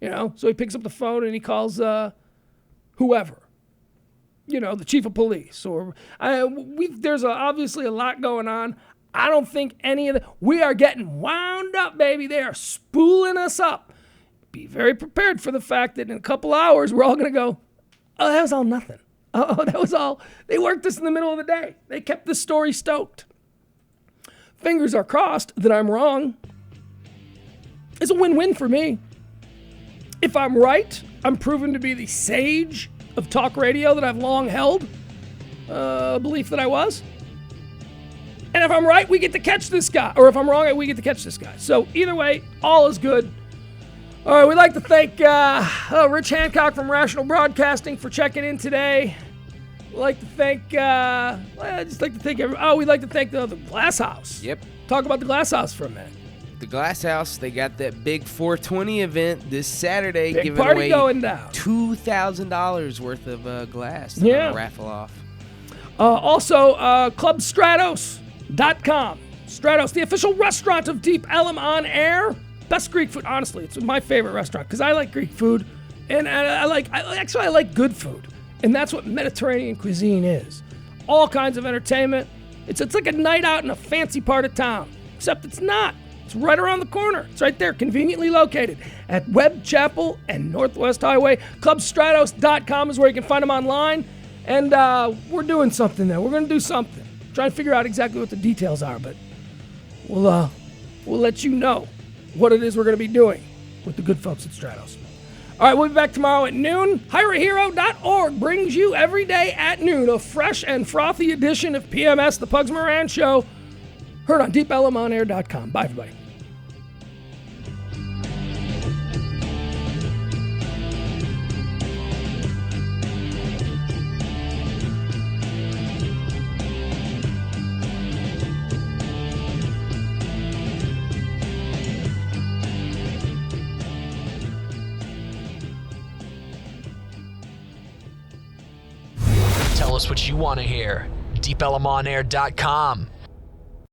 So he picks up the phone and he calls whoever, the chief of police. Or there's obviously a lot going on. I don't think any of we are getting wound up, baby. They are spooling us up. Be very prepared for the fact that in a couple hours, we're all going to go, oh, that was all nothing. Oh, that was all. They worked this in the middle of the day. They kept the story stoked. Fingers are crossed that I'm wrong. It's a win-win for me. If I'm right, I'm proven to be the sage of talk radio that I've long held a belief that I was. And if I'm right, we get to catch this guy. Or if I'm wrong, we get to catch this guy. So either way, all is good. All right, we'd like to thank Rich Hancock from Rational Broadcasting for checking in today. We'd like to thank, we'd like to thank the Glass House. Yep. Talk about the Glass House for a minute. The Glass House, they got that big 420 event this Saturday. Big giving party away going down. $2,000 worth of glass. They're Yeah. gonna raffle off. Also, ClubStratos.com. Stratos, the official restaurant of Deep Ellum on air. Best Greek food, honestly. It's my favorite restaurant because I like Greek food, and I like good food, and that's what Mediterranean cuisine is. All kinds of entertainment. It's like a night out in a fancy part of town, except it's not. It's right around the corner. It's right there, conveniently located at Webb Chapel and Northwest Highway. ClubStratos.com is where you can find them online, and we're doing something there. We're going to do something. Trying to figure out exactly what the details are, but we'll let you know what it is we're going to be doing with the good folks at Stratos. All right, we'll be back tomorrow at noon. HireAHero.org brings you every day at noon a fresh and frothy edition of PMS, the Pugs Moran Show, heard on DeepElmOnAir.com. Bye, everybody. Tell us what you want to hear. DeepElmOnAir.com.